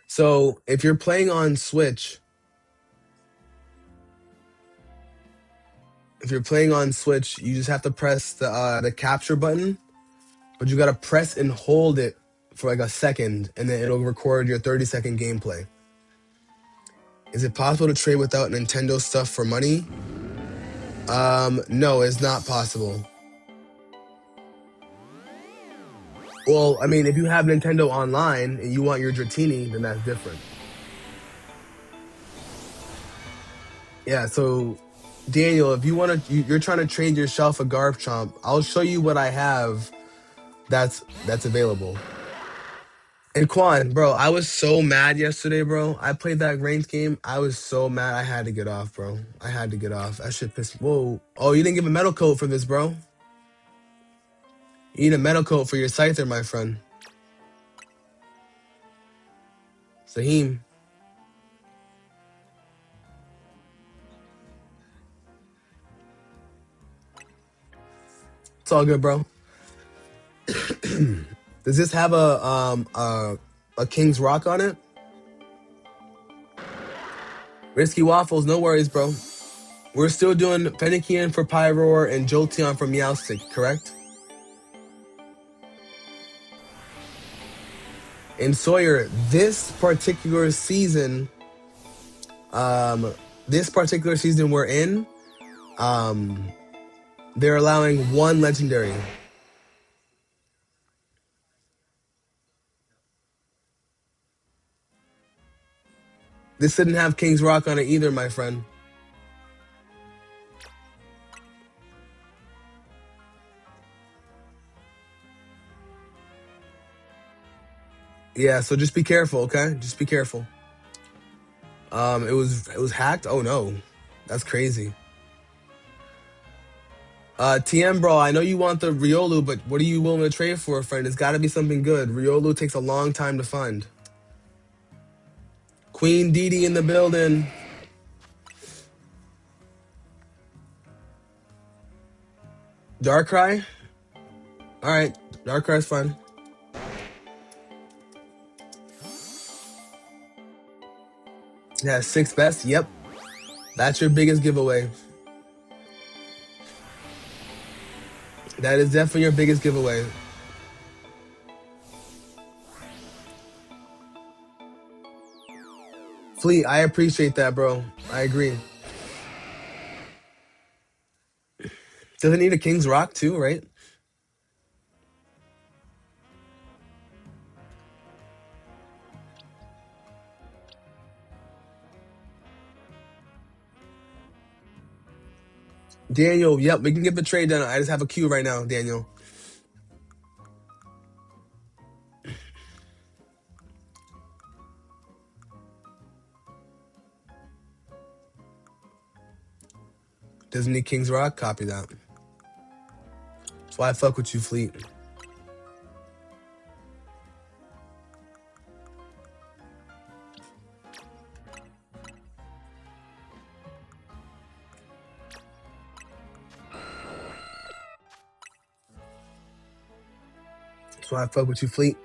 So if you're playing on Switch, you just have to press the capture button, but you gotta press and hold it for like a second, and then it'll record your 30-second gameplay. Is it possible to trade without Nintendo stuff for money? No, it's not possible. Well, I mean, if you have Nintendo Online and you want your Dratini, then that's different. Yeah, so Daniel, if you're trying to trade yourself a Garchomp, I'll show you what I have that's available. And Quan, bro, I was so mad yesterday, bro. I played that Reigns game. I was so mad. I had to get off, bro. I had to get off. That shit pissed me. Whoa. Oh, you didn't give a metal coat for this, bro. You need a metal coat for your Scyther, my friend. Saheem. It's all good, bro. Does this have a King's Rock on it? Risky Waffles, no worries, bro. We're still doing Fennekian for Pyroar and Jolteon for Meowstic, correct? And Sawyer, this particular season we're in, they're allowing one legendary. This didn't have King's Rock on it either, my friend. Yeah, so just be careful, okay? Just be careful. It was hacked? Oh no. That's crazy. TM, bro, I know you want the Riolu, but what are you willing to trade for, friend? It's got to be something good. Riolu takes a long time to find. Queen Didi in the building. Darkrai? All right, Darkrai's fine. Yeah, 6 best. Yep. That's your biggest giveaway. That is definitely your biggest giveaway. Fleet, I appreciate that, bro. I agree. Does it need a King's Rock too, right? Daniel, yep, we can get the trade done. I just have a queue right now, Daniel. Doesn't need King's Rock? Copy that. That's why I fuck with you, Fleet. That's why I fuck with you, Fleet.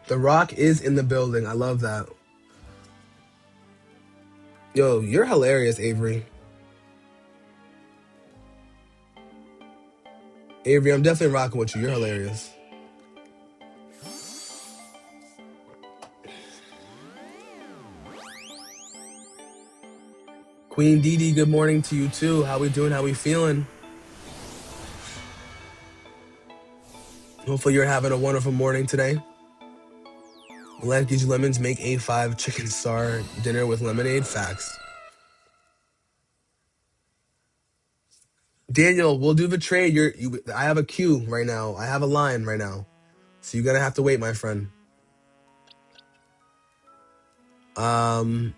The Rock is in the building. I love that. Yo, you're hilarious, Avery. Avery, I'm definitely rocking with you. You're hilarious. Queen Dee, good morning to you too. How we doing? How we feeling? Hopefully you're having a wonderful morning today. Let Gives You Lemons make A5 chicken star dinner with lemonade. Facts. Daniel, we'll do the trade. I have a queue right now. I have a line right now. So you're gonna have to wait, my friend. Summons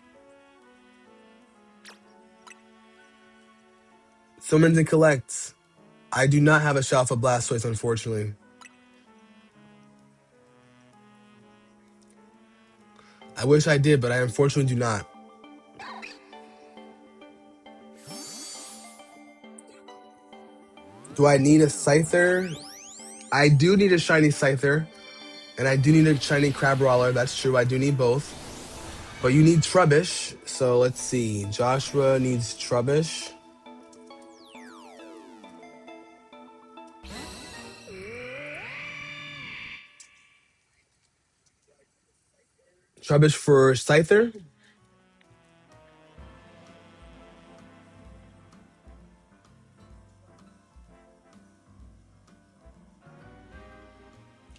and collects. I do not have a shelf of Blastoise, unfortunately. I wish I did, but I unfortunately do not. Do I need a Scyther? I do need a shiny Scyther, and I do need a shiny Crabrawler. That's true. I do need both. But you need Trubbish, so let's see. Joshua needs Trubbish. Trubbish for Scyther.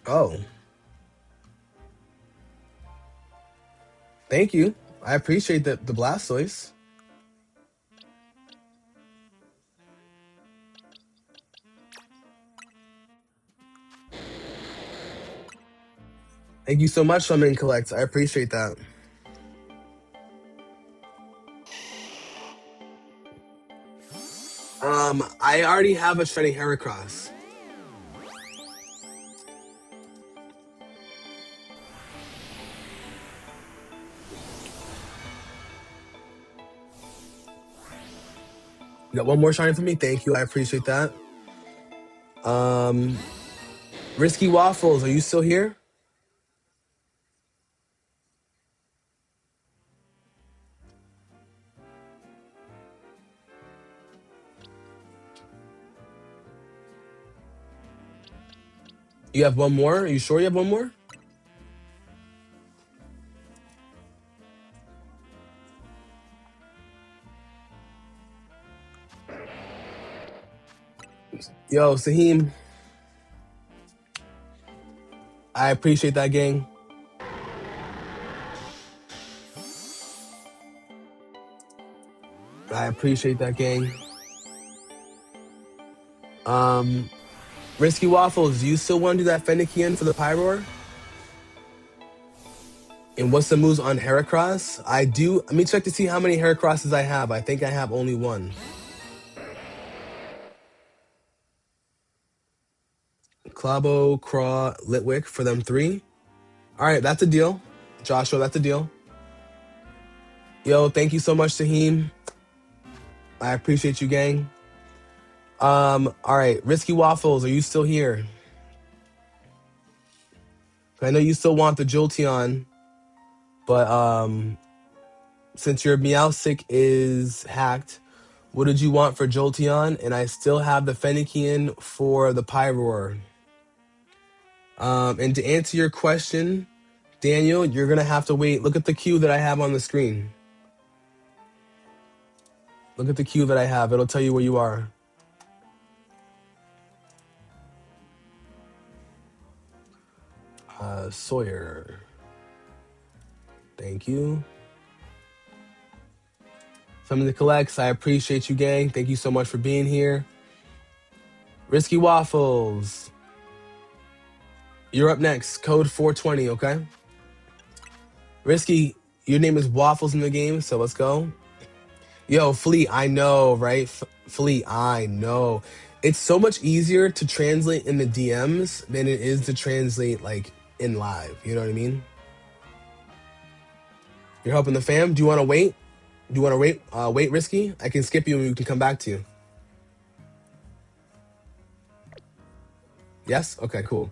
Oh. Thank you. I appreciate the Blastoise. Thank you so much, Summon and Collect. I appreciate that. I already have a shiny Heracross. You got one more shiny for me? Thank you. I appreciate that. Risky Waffles, are you still here? You have one more? Are you sure you have one more? Yo, Saheem. I appreciate that, gang. I appreciate that, gang. Risky Waffles, do you still want to do that Fennekian for the Pyroar? And what's the moves on Heracross? I do. Let me check to see how many Heracrosses I have. I think I have only one. Klabo, Craw, Litwick for them 3. All right, that's a deal. Joshua, that's a deal. Yo, thank you so much, Saheem. I appreciate you, gang. All right, Risky Waffles, are you still here? I know you still want the Jolteon, but since your Meowstic is hacked, what did you want for Jolteon? And I still have the Fennekian for the Pyroar. And to answer your question, Daniel, you're going to have to wait. Look at the queue that I have on the screen. Look at the queue that I have. It'll tell you where you are. Sawyer. Thank you. Something to collects. I appreciate you, gang. Thank you so much for being here. Risky Waffles. You're up next. Code 420, okay? Risky, your name is Waffles in the game, so let's go. Yo, Fleet, I know, right? Fleet, I know. It's so much easier to translate in the DMs than it is to translate, like, in live. You know what I mean? You're helping the fam. Do you want to wait? Do you want to wait, Risky? I can skip you and we can come back to you. Yes? Okay, cool.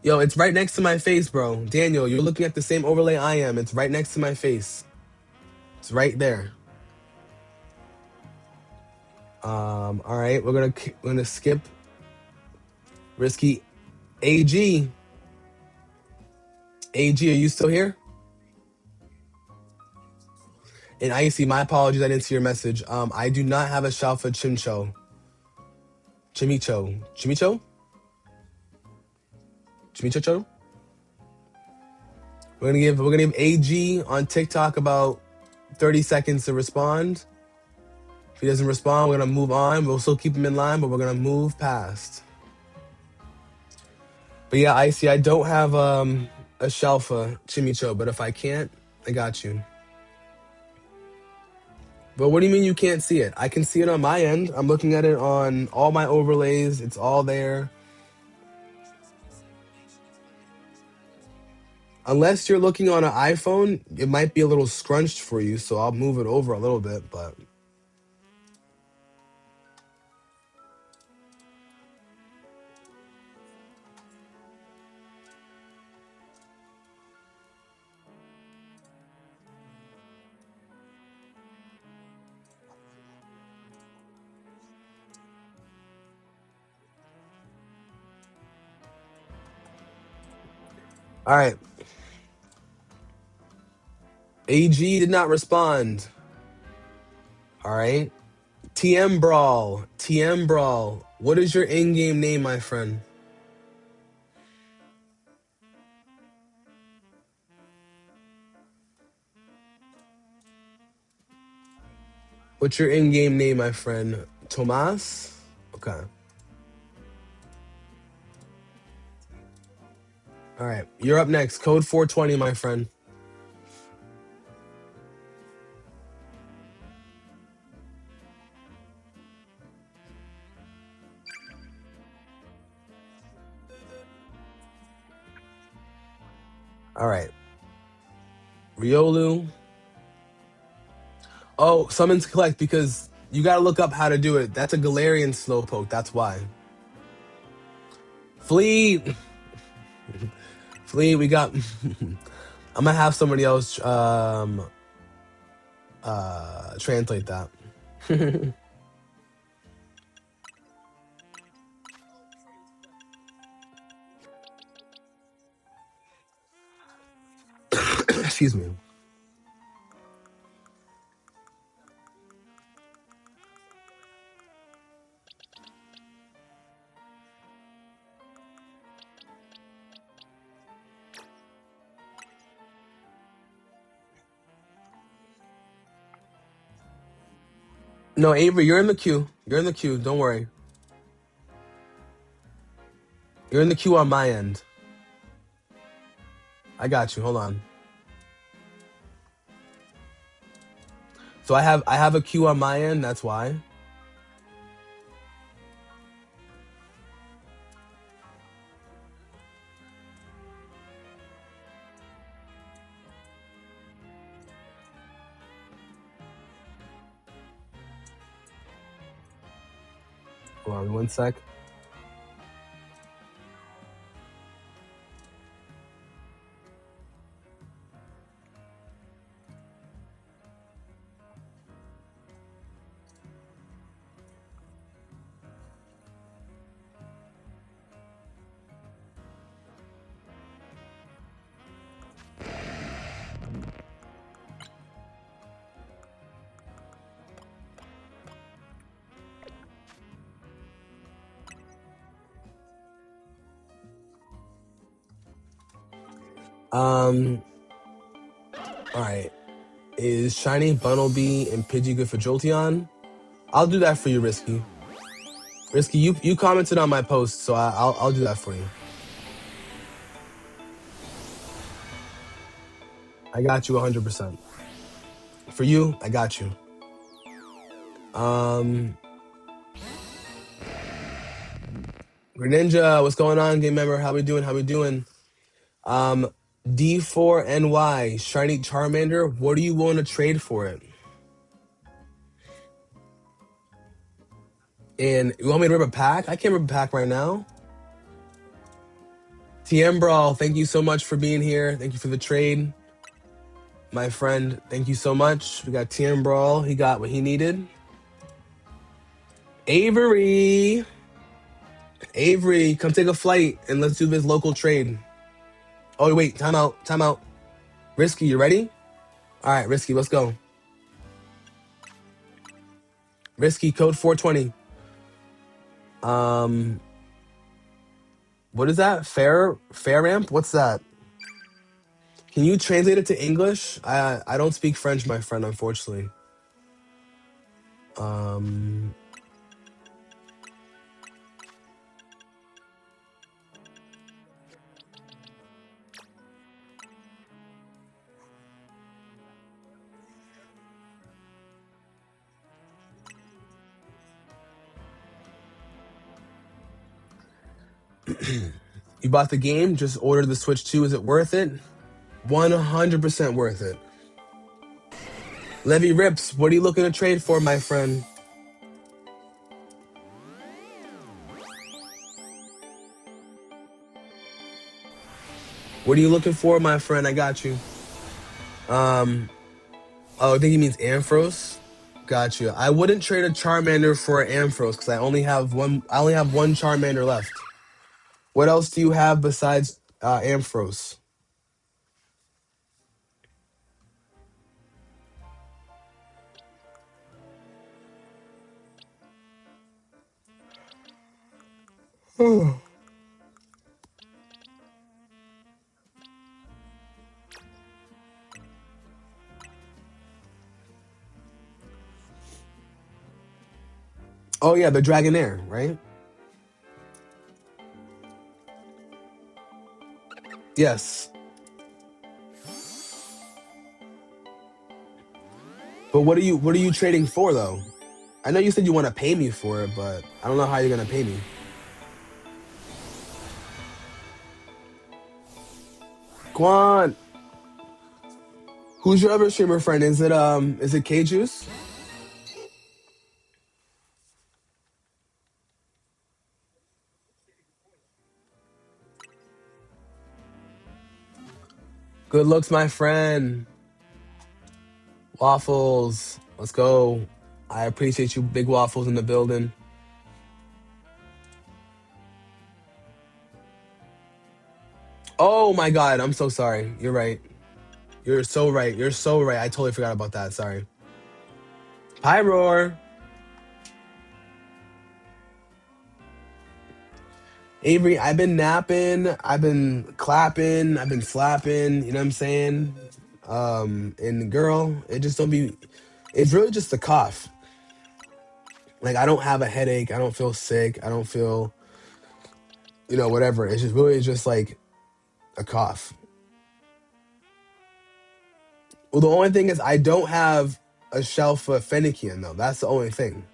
Yo, it's right next to my face, bro. Daniel, you're looking at the same overlay I am. It's right next to my face. It's right there. All right, we're gonna skip Risky. AG. AG, are you still here? And Icy, my apologies, I didn't see your message. I do not have a shelf for Chimicho. Chimicho? We're gonna give AG on TikTok about 30 seconds to respond. If he doesn't respond, we're gonna move on. We'll still keep him in line, but we're gonna move past. But yeah, Icy, I don't have a shelf for Chimicho, but if I can't, I got you. But what do you mean you can't see it? I can see it on my end. I'm looking at it on all my overlays. It's all there. Unless you're looking on an iPhone, it might be a little scrunched for you, so I'll move it over a little bit, but... All right. AG did not respond. All right. TM Brawl. TM Brawl. What is your in-game name, my friend? What's your in-game name, my friend? Tomas? Okay. All right. You're up next. Code 420, my friend. All right. Riolu. Oh, summons collect because you got to look up how to do it. That's a Galarian Slowpoke. That's why. Fleet. Fleet, we got... I'm going to have somebody else translate that. Excuse me. No, Avery, you're in the queue. You're in the queue. Don't worry. You're in the queue on my end. I got you. Hold on. So I have a queue on my end. That's why. Hold on 1 sec. All right. Is Shiny, Bunnelby, and Pidgey good for Jolteon? I'll do that for you, Risky. Risky, you commented on my post, so I'll do that for you. I got you 100%. For you, I got you. Greninja, what's going on, game member? How we doing? How we doing? D4NY, Shiny Charmander. What do you want to trade for it? And you want me to rip a pack? I can't rip a pack right now. TM Brawl, thank you so much for being here. Thank you for the trade. My friend, thank you so much. We got TM Brawl. He got what he needed. Avery, come take a flight and let's do this local trade. Oh, wait, time out. Risky, you ready? All right, Risky, let's go. Risky, code 420. What is that? Fair ramp? What's that? Can you translate it to English? I don't speak French, my friend, unfortunately. You bought the game, just ordered the Switch 2. Is it worth it? 100% worth it. Levy Rips, what are you looking to trade for, my friend? What are you looking for, my friend? I got you. Oh, I think he means Ampharos. Got you. I wouldn't trade a Charmander for an Ampharos because I only have one Charmander left. What else do you have besides Ampharos? Oh yeah, the Dragonair, right? Yes. But what are you trading for though? I know you said you want to pay me for it, but I don't know how you're gonna pay me. Quan, who's your other streamer friend? Is it K Juice? Good looks, my friend. Waffles, let's go. I appreciate you, Big Waffles in the building. Oh my God, I'm so sorry. You're right. You're so right. I totally forgot about that. Sorry. Hi, Roar. Avery, I've been napping, I've been clapping, I've been slapping, you know what I'm saying? And girl, it just don't be, it's really just a cough. Like, I don't have a headache, I don't feel sick, I don't feel, whatever. It's just really just like a cough. Well, the only thing is I don't have a shelf of Fennekin though. That's the only thing.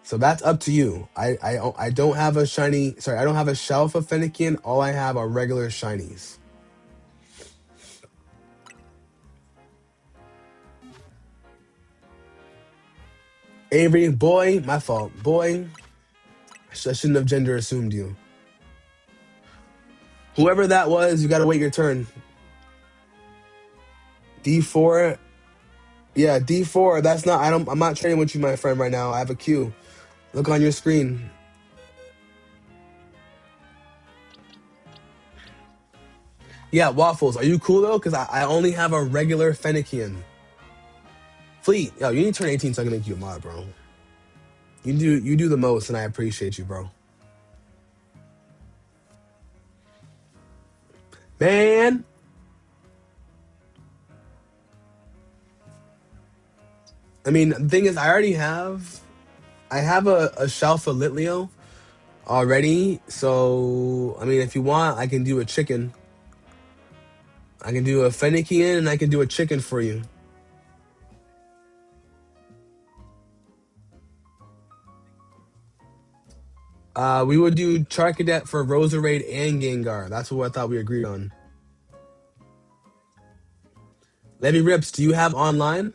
So that's up to you. I don't have a shiny. Sorry, I don't have a shelf of Fennekin. All I have are regular shinies. Avery, boy, my fault. Boy, I shouldn't have gender assumed you. Whoever that was, you gotta wait your turn. D4. Yeah, D4. That's not. I'm not trading with you, my friend, right now. I have a queue. Look on your screen. Yeah, Waffles. Are you cool though? Because I only have a regular Fennekin. Fleet, yo, you need to turn 18 so I can make you a mod, bro. You do the most, and I appreciate you, bro. Man, I mean, the thing is, I have a shelf of Litleo already. So, I mean, if you want, I can do a chicken. I can do a Fennekian and I can do a chicken for you. We would do Charcadet for Roserade and Gengar. That's what I thought we agreed on. Levy Rips, do you have online?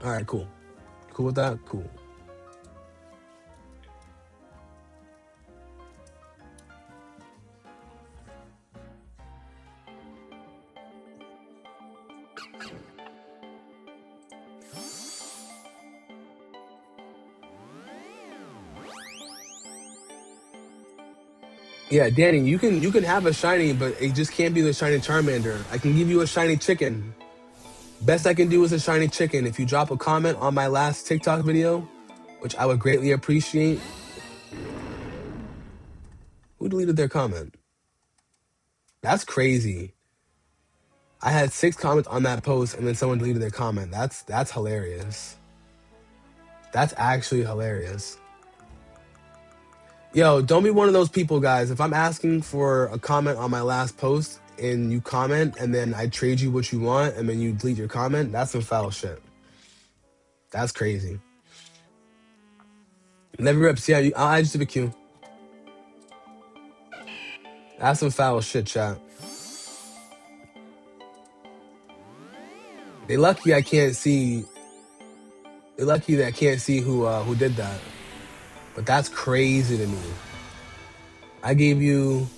All right, cool. Cool with that? Cool. Yeah, Danny, you can have a shiny, but it just can't be the shiny Charmander. I can give you a shiny chicken. Best I can do is a shiny chicken. If you drop a comment on my last TikTok video, which I would greatly appreciate. Who deleted their comment? That's crazy. I had 6 comments on that post and then someone deleted their comment. That's hilarious. That's actually hilarious. Yo, don't be one of those people, guys. If I'm asking for a comment on my last post and you comment and then I trade you what you want and then you delete your comment, that's some foul shit. That's crazy. Never rips. Yeah, I'll add you to the queue. That's some foul shit, chat. They lucky I can't see. They're lucky that I can't see who did that. But that's crazy to me. I gave you.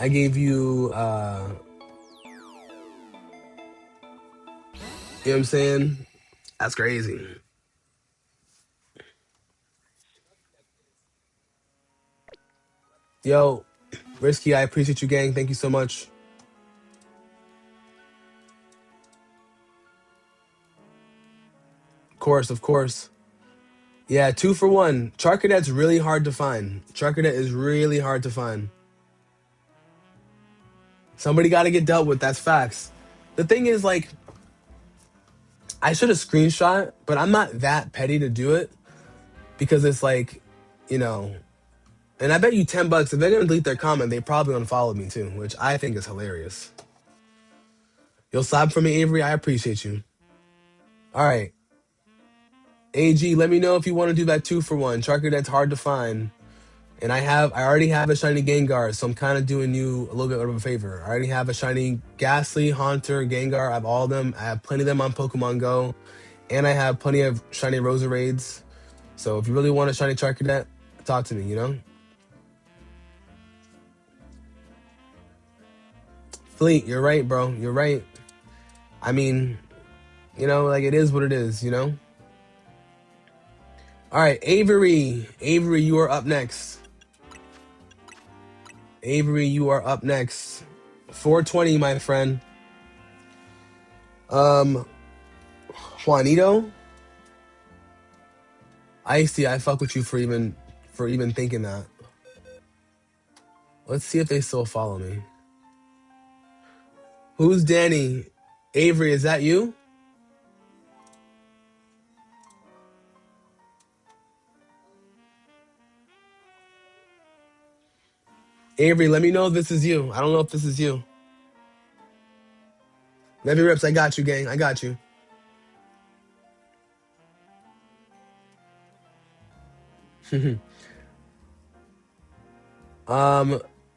You know what I'm saying? That's crazy. Yo, Risky, I appreciate you, gang. Thank you so much. Of course, of course. Yeah, 2 for 1. Charcadet's really hard to find. Charcadet is really hard to find. Somebody got to get dealt with. That's facts. The thing is, like, I should have screenshot, but I'm not that petty to do it because it's like, you know, and I bet you $10 if they're gonna delete their comment, they probably unfollowed me too, which I think is hilarious. You'll slap for me, Avery. I appreciate you. All right, AG, let me know if you want to do that 2 for 1. Charker that's hard to find, and I already have a shiny Gengar, so I'm kind of doing you a little bit of a favor. I already have a shiny Ghastly, Haunter, Gengar. I have all of them. I have plenty of them on Pokemon Go, and I have plenty of shiny Roserades. So if you really want a shiny Charcadet, talk to me, you know? Fleet, you're right, bro. You're right. I mean, you know, like it is what it is, you know? All right, Avery. Avery, you are up next. Avery, you are up next. 420, my friend. Juanito? Icy, I fuck with you for even thinking that. Let's see if they still follow me. Who's Danny? Avery, is that you? Avery, let me know if this is you. I don't know if this is you. Levy Rips, I got you, gang. I got you.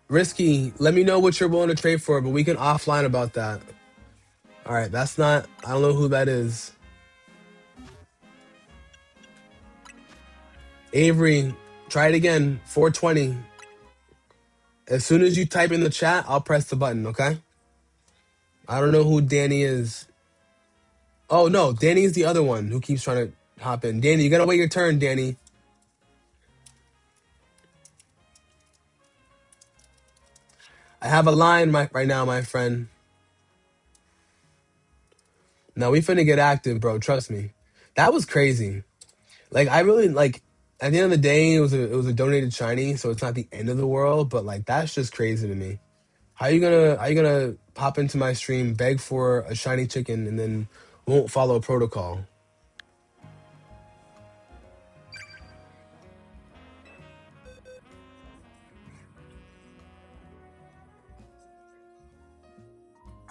Risky, let me know what you're willing to trade for, but we can offline about that. All right, that's not. I don't know who that is. Avery, try it again. 420. As soon as you type in the chat, I'll press the button, okay? I don't know who Danny is. Oh, no, Danny's the other one who keeps trying to hop in. Danny, you gotta wait your turn, Danny. I have a line right now, my friend. No, we finna get active, bro. Trust me. That was crazy. Like, I really, like, at the end of the day, it was a donated shiny, so it's not the end of the world, but, like, that's just crazy to me. How you gonna pop into my stream, beg for a shiny chicken, and then won't follow protocol?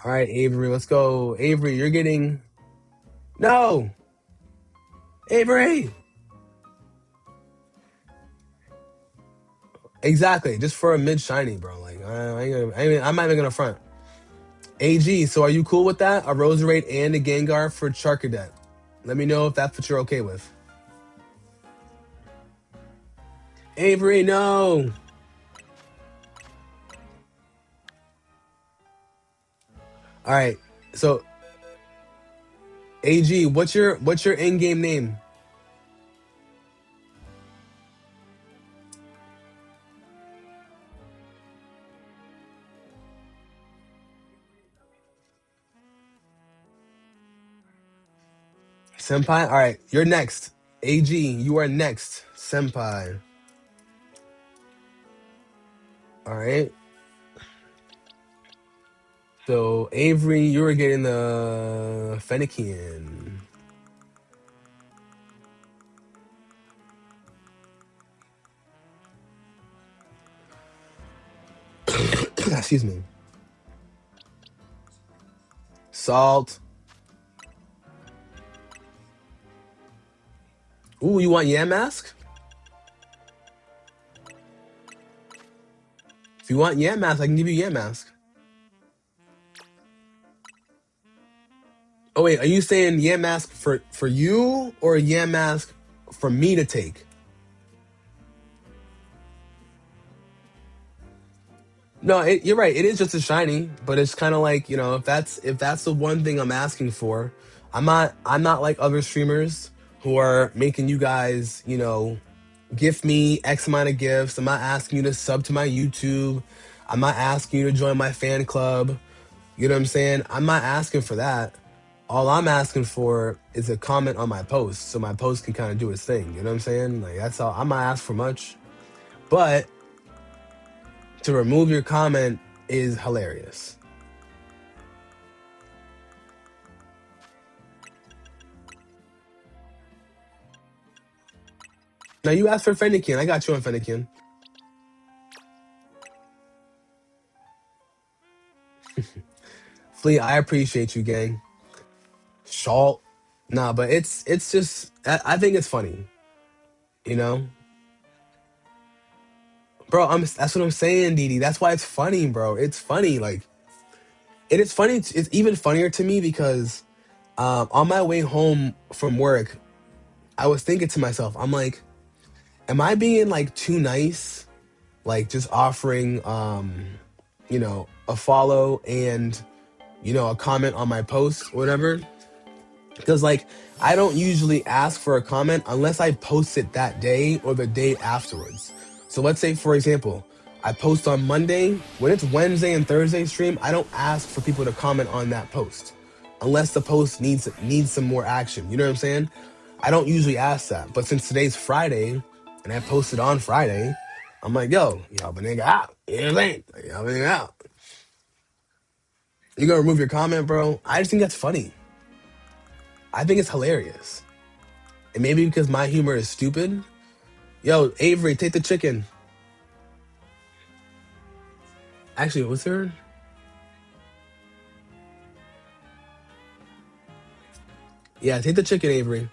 All right, Avery, let's go. Avery, you're getting no. Avery. Exactly, just for a mid shiny, bro. Like I'm not even gonna front. AG, so are you cool with that? A Roserade and a Gengar for Charcadet. Let me know if that's what you're okay with. Avery, no. All right, so AG, what's your in-game name? Senpai? All right, you're next. AG, you are next. Senpai. All right. So Avery, you were getting the Fennekin. Excuse me. Salt. Ooh, you want Yamask? If you want Yamask, I can give you Yamask. Oh wait, are you saying Yamask for you or Yamask for me to take? No, you're right. It is just a shiny, but it's kind of like, if that's the one thing I'm asking for. I'm not like other streamers who are making you guys, gift me X amount of gifts. I'm not asking you to sub to my YouTube. I'm not asking you to join my fan club. You know what I'm saying? I'm not asking for that. All I'm asking for is a comment on my post so my post can kind of do its thing. You know what I'm saying? Like, that's all. I'm not asking for much. But to remove your comment is hilarious. Now, you asked for Fennekin. I got you on Fennekin. Flea, I appreciate you, gang. Shalt. Nah, but it's just I think it's funny. You know? Bro, that's what I'm saying, Didi. That's why it's funny, bro. It's funny. Like, it is funny. It's even funnier to me because on my way home from work, I was thinking to myself, I'm like, am I being like too nice? Like, just offering a follow and a comment on my post, whatever. Because, like, I don't usually ask for a comment unless I post it that day or the day afterwards. So let's say, for example, I post on Monday. When it's Wednesday and Thursday stream, I don't ask for people to comment on that post unless the post needs some more action. You know what I'm saying? I don't usually ask that. But since today's Friday and I posted on Friday, I'm like, yo, y'all been nigga out. You know what I'm saying? Like, y'all been nigga out. You gonna remove your comment, bro? I just think that's funny. I think it's hilarious. And maybe because my humor is stupid. Yo, Avery, take the chicken. Actually, what's her? Yeah, take the chicken, Avery.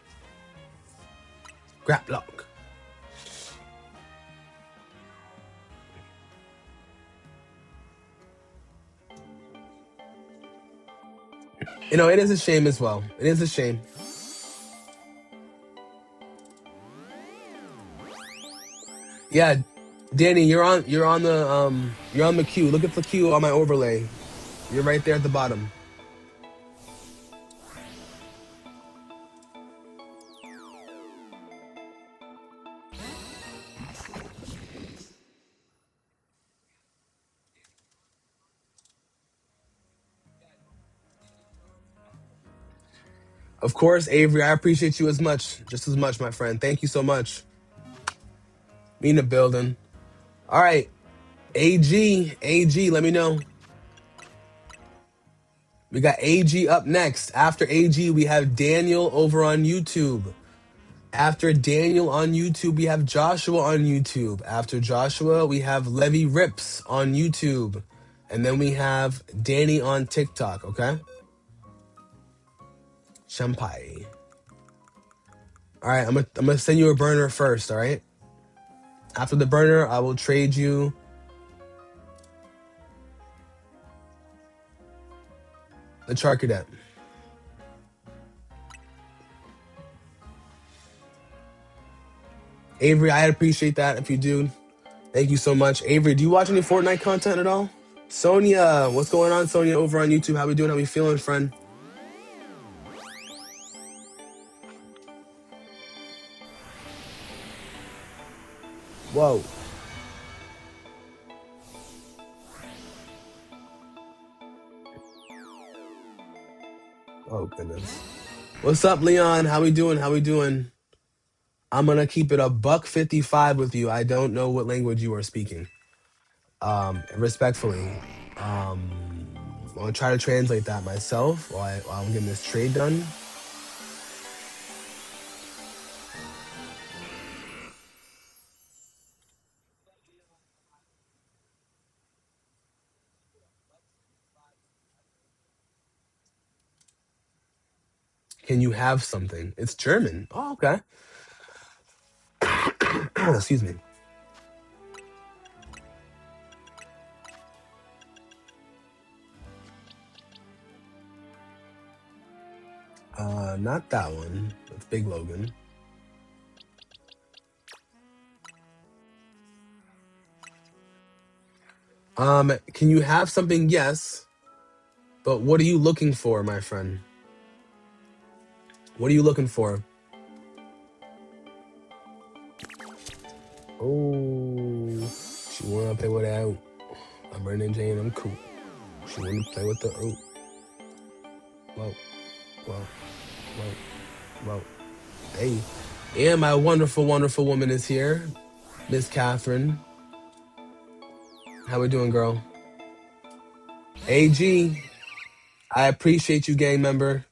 Grab block. It is a shame as well. It is a shame. Yeah, Danny, you're on the queue. Look at the queue on my overlay. You're right there at the bottom. Of course, Avery, I appreciate you just as much, my friend. Thank you so much. Me in the building. All right, AG, let me know. We got AG up next. After AG, we have Daniel over on YouTube. After Daniel on YouTube, we have Joshua on YouTube. After Joshua, we have Levy Rips on YouTube. And then we have Danny on TikTok, okay? Shampai. All right, I'm gonna send you a burner first, all right? After the burner, I will trade you the Charcadet. Avery, I'd appreciate that if you do. Thank you so much. Avery, do you watch any Fortnite content at all? Sonia, what's going on, Sonia, over on YouTube? How we doing? How we feeling, friend? Whoa. Oh, goodness. What's up, Leon? How we doing? How we doing? I'm gonna keep it a $1.55 with you. I don't know what language you are speaking. Respectfully. I'm gonna try to translate that myself while I'm getting this trade done. Can you have something? It's German. Oh, okay. Excuse me. Not that one. That's Big Logan. Can you have something? Yes. But what are you looking for, my friend? What are you looking for? Oh, she wanna play with that. I'm Brandon Jane. I'm cool. She wanna play with the oat. Whoa, whoa, whoa, whoa. Hey, and my wonderful, wonderful woman is here, Miss Catherine. How we doing, girl? AG, I appreciate you, gang member.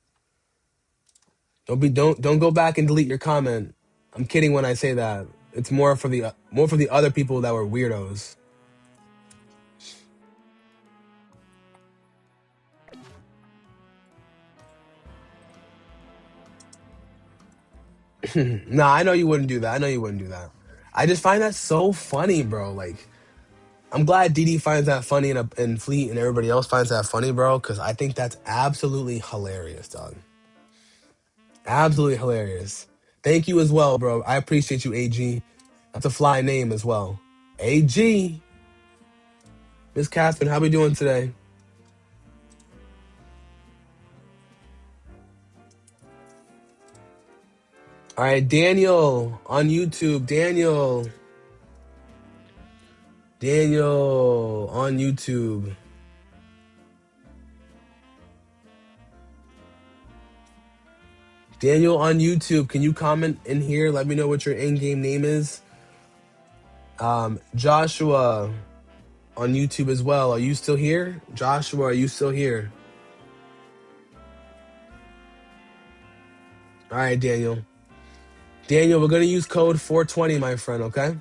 Don't go back and delete your comment. I'm kidding when I say that. It's more for the other people that were weirdos. Nah, I know you wouldn't do that. I know you wouldn't do that. I just find that so funny, bro. Like, I'm glad Didi finds that funny and Fleet and everybody else finds that funny, bro, because I think that's absolutely hilarious, dog. Absolutely hilarious. Thank you as well, bro. I appreciate you, AG. That's a fly name as well. AG. Miss Catherine, how we doing today? All right, Daniel on YouTube. Daniel on YouTube. Daniel on YouTube. Can you comment in here? Let me know what your in-game name is. Joshua on YouTube as well. Are you still here? Joshua, are you still here? All right, Daniel. Daniel, we're going to use code 420, my friend, okay?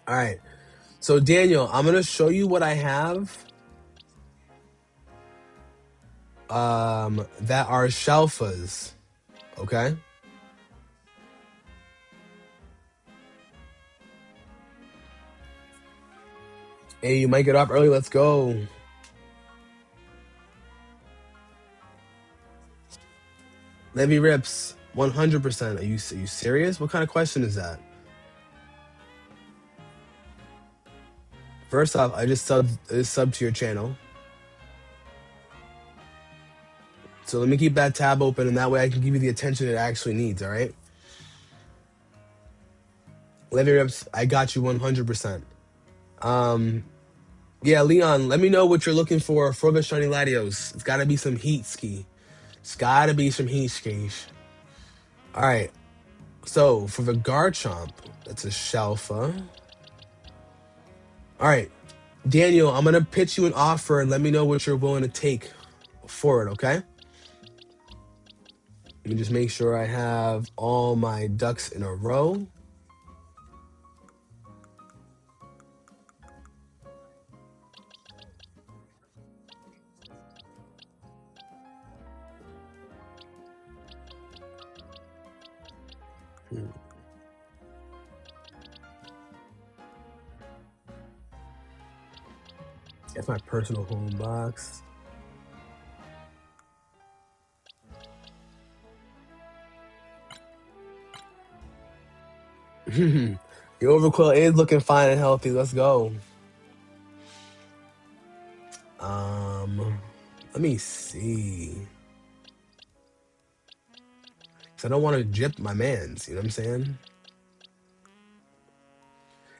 All right. So, Daniel, I'm going to show you what I have that are shelfas, okay? Hey, you might get up early. Let's go. Levy Rips, 100%. Are you serious? What kind of question is that? First off, I just subbed to your channel. So let me keep that tab open, and that way I can give you the attention it actually needs, all right? Levy Reps, I got you 100%. Yeah, Leon, let me know what you're looking for the Shiny Latios. It's got to be some heat ski. It's got to be some heat skis. All right. So for the Garchomp, that's a Shalfa. All right. Daniel, I'm going to pitch you an offer and let me know what you're willing to take for it, okay? Let me just make sure I have all my ducks in a row. That's my personal home box. Your Overquill is looking fine and healthy. Let's go. Let me see. So I don't want to jip my mans, you know what I'm saying?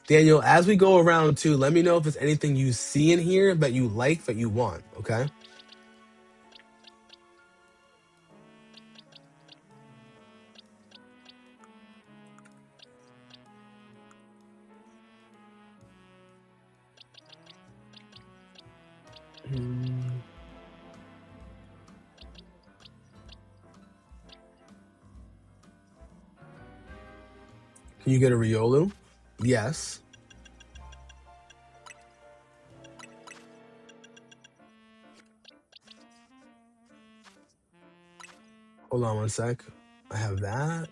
Daniel, as we go around too, let me know if there's anything you see in here that you like, that you want, okay? Can you get a Riolu? Yes. Hold on one sec. I have that.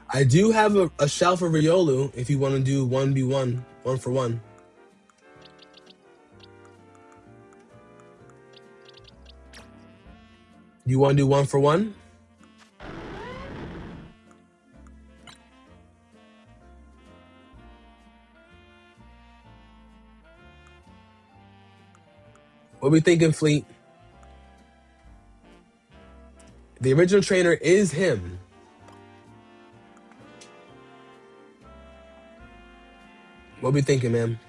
I do have a shelf of Riolu if you want to do 1v1, 1-for-1. You want to do 1-for-1? What we thinking, Fleet? The original trainer is him. What we thinking, man?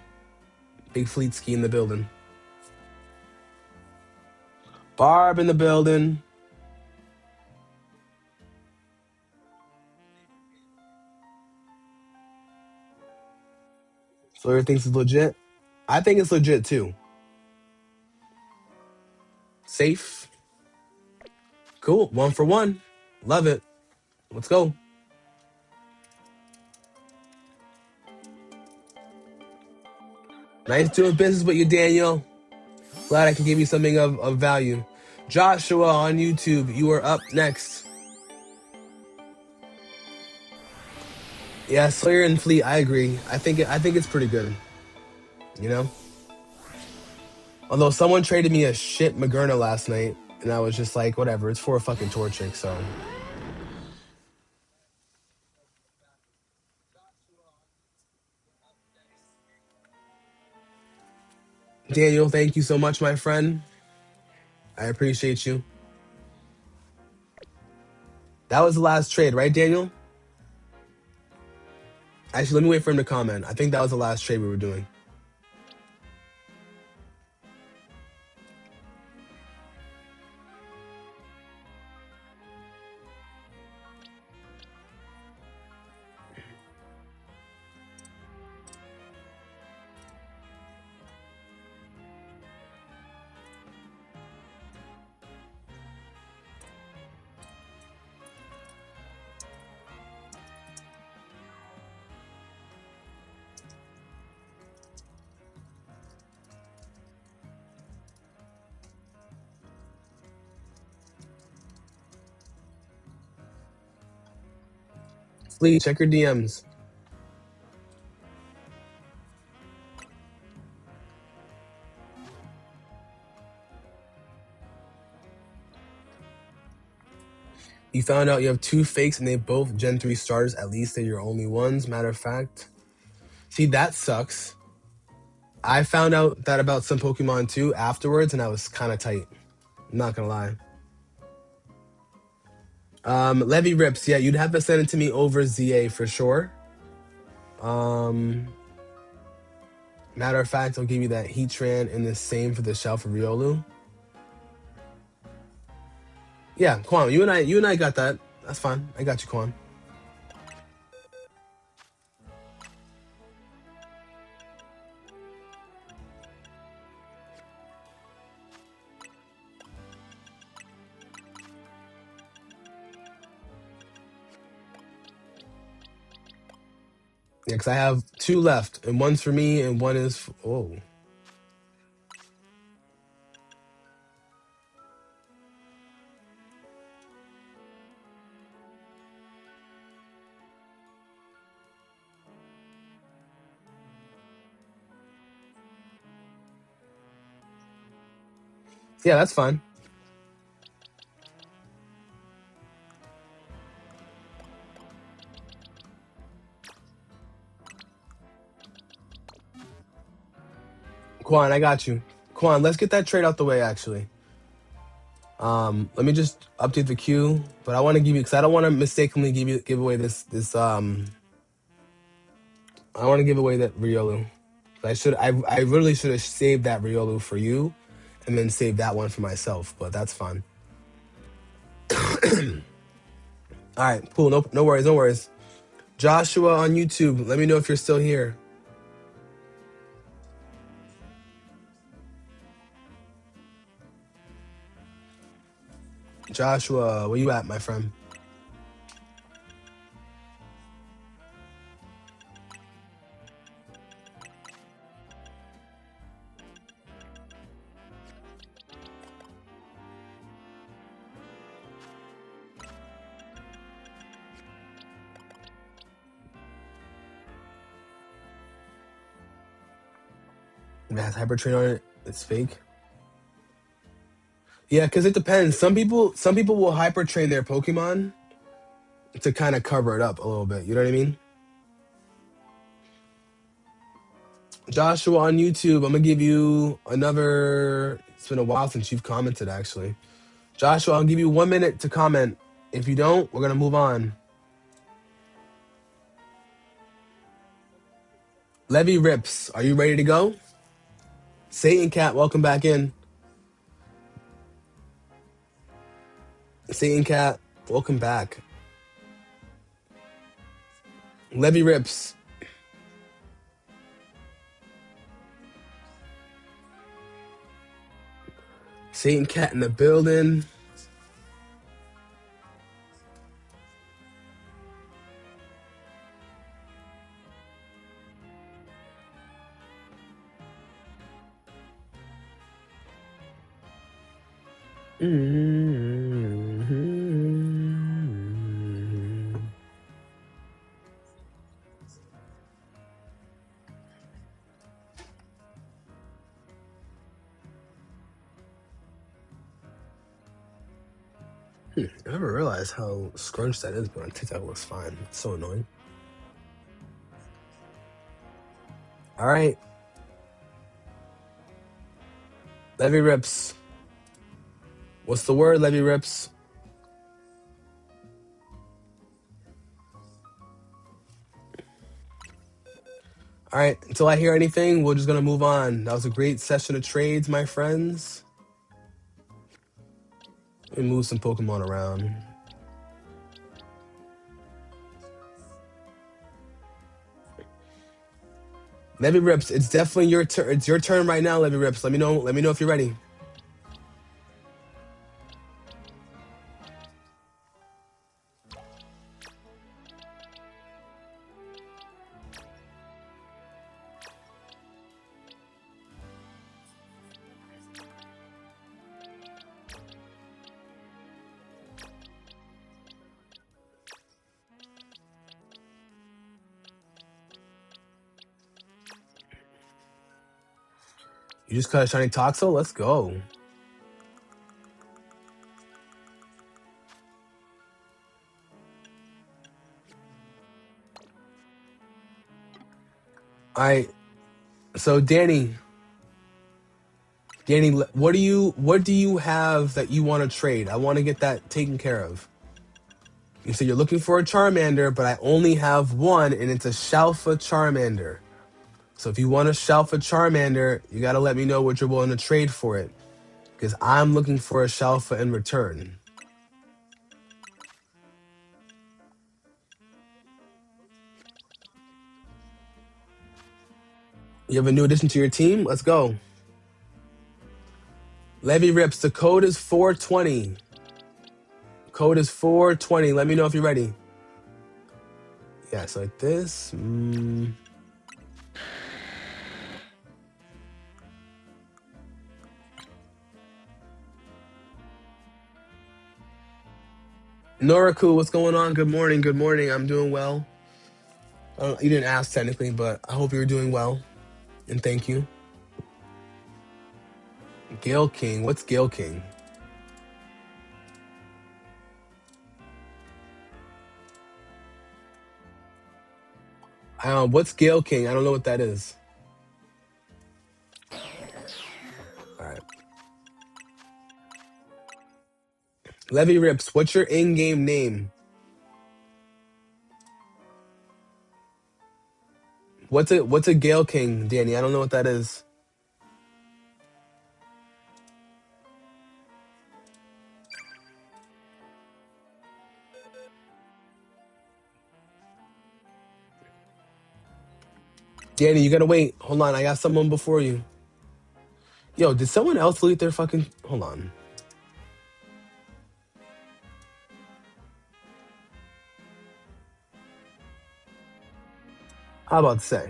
Big Fleet Ski in the building. Barb in the building. Sawyer thinks it's legit. I think it's legit too. Safe. Cool. 1-for-1. Love it. Let's go. Nice doing business with you, Daniel. Glad I can give you something of value. Joshua on YouTube, you are up next. Yeah, Slayer and Fleet, I agree. I think it's pretty good. You know? Although someone traded me a shit Magerna last night, and I was just like, whatever, it's for a fucking Torchic, so. Daniel, thank you so much, my friend. I appreciate you. That was the last trade, right, Daniel? Actually, let me wait for him to comment. I think that was the last trade we were doing. Please check your DMs. You found out you have 2 fakes and they both Gen 3 starters. At least they're your only ones. Matter of fact. See, that sucks. I found out that about some Pokemon too afterwards, and I was kind of tight. I'm not gonna lie. Levy Rips, yeah, you'd have to send it to me over ZA for sure. Matter of fact, I'll give you that Heatran and the same for the shell for Riolu. Yeah, Quan, you and I got that. That's fine. I got you, Quan. Yeah, because I have 2 left, and one's for me, and one is oh. Yeah, that's fine. Quan, I got you. Quan, let's get that trade out the way. Actually, let me just update the queue, but I want to give you because I don't want to mistakenly give away this. I want to give away that Riolu. I really should have saved that Riolu for you, and then saved that one for myself. But that's fine. All right, cool. No worries, no worries. Joshua on YouTube, let me know if you're still here. Joshua, where you at, my friend? It has Hyper Train on it. It's fake. Yeah, because it depends. Some people will hyper train their Pokemon to kind of cover it up a little bit. You know what I mean? Joshua on YouTube, I'm gonna give you another. It's been a while since you've commented, actually. Joshua, I'll give you 1 minute to comment. If you don't, we're gonna move on. Levy Rips, are you ready to go? Satan Cat, welcome back in. Satan Cat, welcome back. Levy Rips. Satan Cat in the building. I never realized how scrunched that is, but on TikTok it looks fine. It's so annoying. All right. Levy Rips. What's the word, Levy Rips? All right. Until I hear anything, we're just going to move on. That was a great session of trades, my friends. Let me move some Pokemon around. Levy Rips, it's definitely your turn. It's your turn right now, Levy Rips. Let me know. Let me know if you're ready. You just cut a shiny Toxel? Let's go. All right. So Danny, what do you have that you want to trade? I want to get that taken care of. You said you're looking for a Charmander, but I only have one, and it's a Shalfa Charmander. So if you want a Shalfa Charmander, you got to let me know what you're willing to trade for it, because I'm looking for a Shalfa in return. You have a new addition to your team? Let's go. Levy Rips, the code is 420. Code is 420. Let me know if you're ready. Yeah, so like this. Noraku, what's going on? Good morning. Good morning. I'm doing well. You didn't ask technically, but I hope you're doing well. And thank you. Gale King. What's Gale King? What's Gale King? I don't know what that is. All right. Levy Rips, what's your in-game name? What's a Gale King, Danny? I don't know what that is. Danny, you gotta wait. Hold on, I got someone before you. Yo, did someone else delete their fucking... Hold on. How about to say?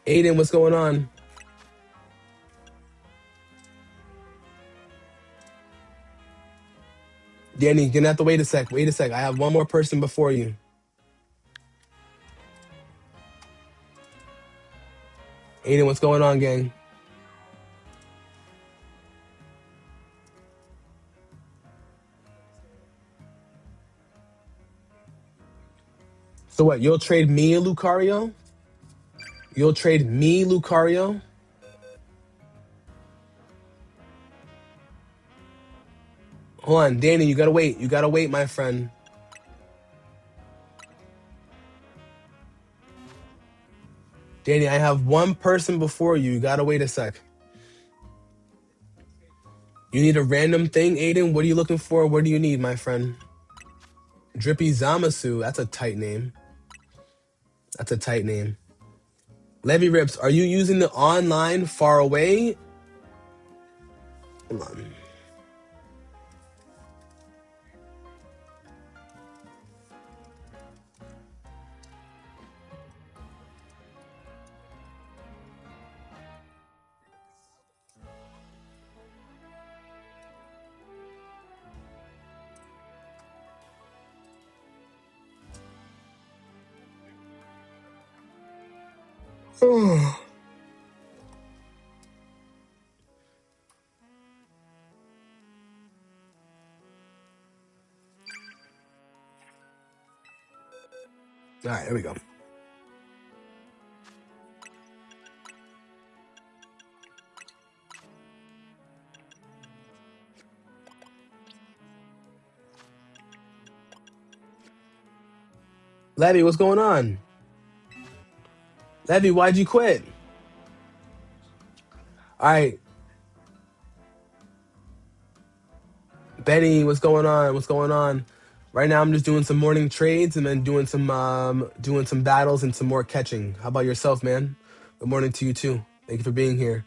Aiden, what's going on? Danny, you're gonna have to wait a sec. Wait a sec. I have one more person before you. Aiden, what's going on, gang? So what, you'll trade me and Lucario? You'll trade me, Lucario? Hold on, Danny, you gotta wait. You gotta wait, my friend. Danny, I have one person before you. You gotta wait a sec. You need a random thing, Aiden? What are you looking for? What do you need, my friend? Drippy Zamasu. That's a tight name. That's a tight name. Levy Rips, are you using the online far away? Hold on. Oh. All right, here we go. Levy, what's going on? Levy, why'd you quit? All right. Benny, what's going on? What's going on? Right now, I'm just doing some morning trades and then doing some battles and some more catching. How about yourself, man? Good morning to you too. Thank you for being here.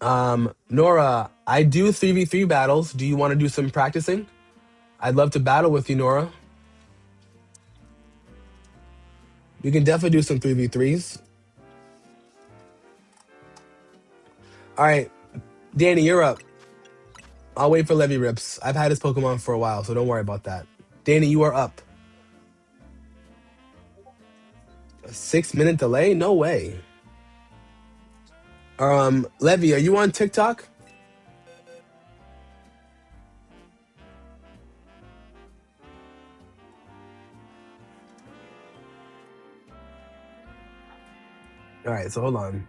Nora, I do 3v3 battles. Do you want to do some practicing? I'd love to battle with you, Nora. We can definitely do some 3v3s. All right, Danny, you're up. I'll wait for Levy Rips. I've had his Pokemon for a while, so don't worry about that. Danny, you are up. A 6-minute delay? No way. Levy, are you on TikTok? All right, so hold on.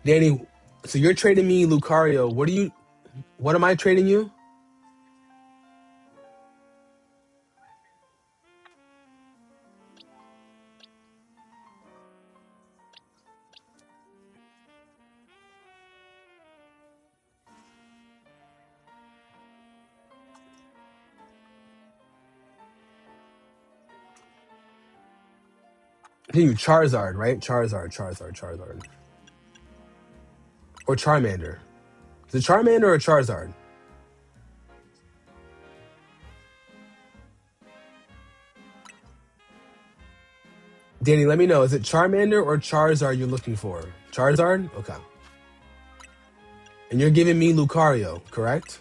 Danny, so you're trading me Lucario. What am I trading you? I think you Charizard, right? Charizard. Or Charmander. Is it Charmander or Charizard? Danny, let me know. Is it Charmander or Charizard you're looking for? Charizard? Okay. And you're giving me Lucario, correct?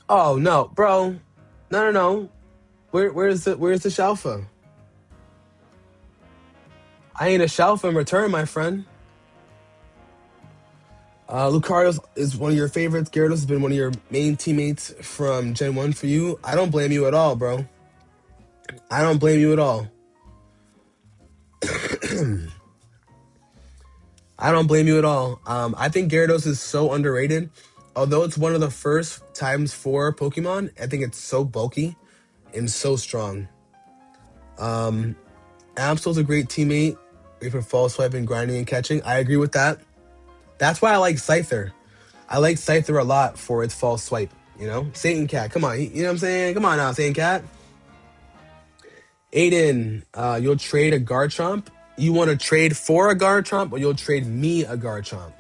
Oh no, bro. No. Where's the Shalfa? I ain't a Shalfa in return, my friend. Lucario is one of your favorites. Gyarados has been one of your main teammates from Gen 1 for you. I don't blame you at all, bro. I don't blame you at all. I don't blame you at all. I think Gyarados is so underrated. Although it's one of the first times for Pokemon, I think it's so bulky and so strong. Absol's a great teammate. Great for false swiping, grinding, and catching. I agree with that. That's why I like Scyther. I like Scyther a lot for its false swipe. You know, Satan Cat. Come on, you know what I'm saying? Come on now, Satan Cat. Aiden, you'll trade a Garchomp. You want to trade for a Garchomp, or you'll trade me a Garchomp?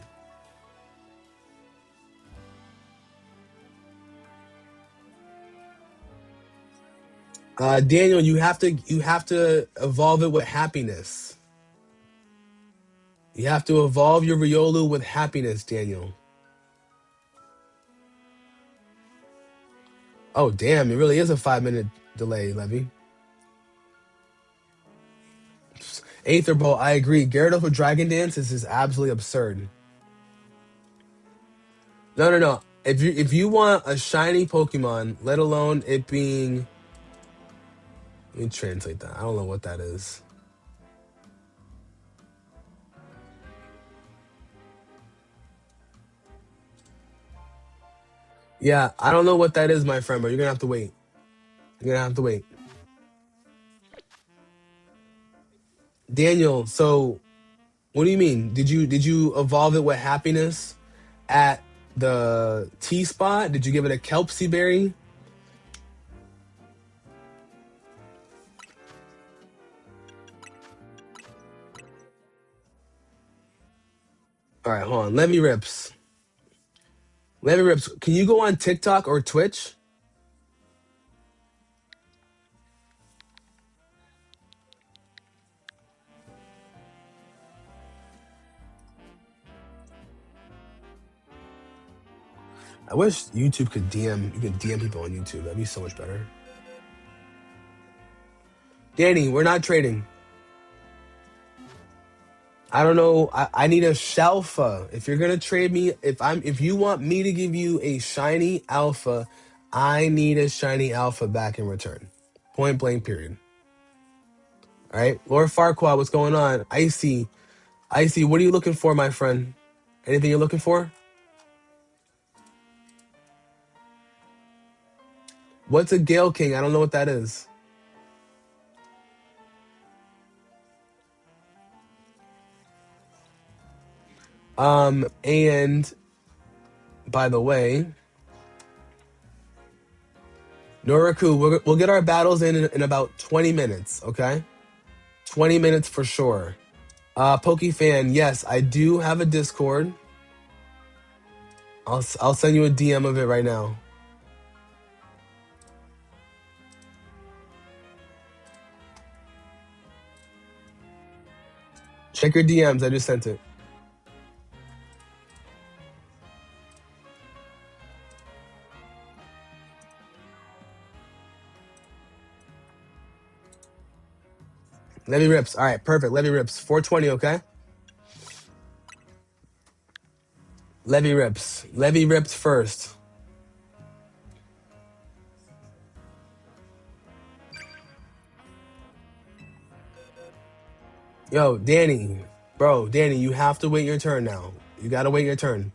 Daniel, you have to evolve it with happiness. You have to evolve your Riolu with happiness, Daniel. Oh damn, it really is a 5 minute delay, Levy. Aether Ball, I agree. Gyarados with Dragon Dance is absolutely absurd. No. If you want a shiny Pokemon, let alone it being, let me translate that. I don't know what that is. Yeah, I don't know what that is, my friend, but you're gonna have to wait. You're gonna have to wait. Daniel, so what do you mean? Did you evolve it with happiness at the T spot? Did you give it a Kelpsy berry? All right, hold on. Let me rips. Let me rips. Can you go on TikTok or Twitch? I wish YouTube could DM. You can DM people on YouTube. That'd be so much better. Danny, we're not trading. I don't know. I need a Shalfa. If you're gonna trade me, if you want me to give you a shiny alpha, I need a shiny alpha back in return. Point blank. Period. All right, Lord Farquaad, what's going on? Icy. What are you looking for, my friend? Anything you're looking for? What's a Gale King? I don't know what that is. And by the way, Noriku, we'll get our battles in about 20 minutes, okay? 20 minutes for sure. Pokefan, yes, I do have a Discord. I'll send you a DM of it right now. Check your DMs. I just sent it. Levy Rips. All right, perfect. Levy Rips. 420, okay? Levy Rips. Levy Rips first. Yo, Danny. Bro, Danny, you have to wait your turn now. You got to wait your turn.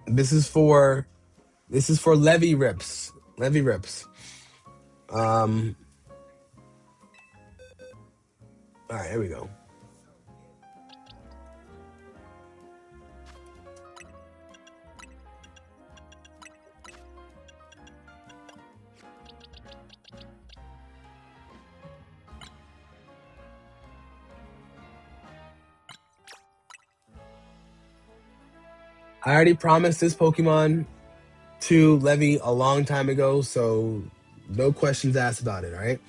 This is for Levy Rips. Levy Rips. All right, here we go. I already promised this Pokemon to Levy a long time ago, so no questions asked about it, all right?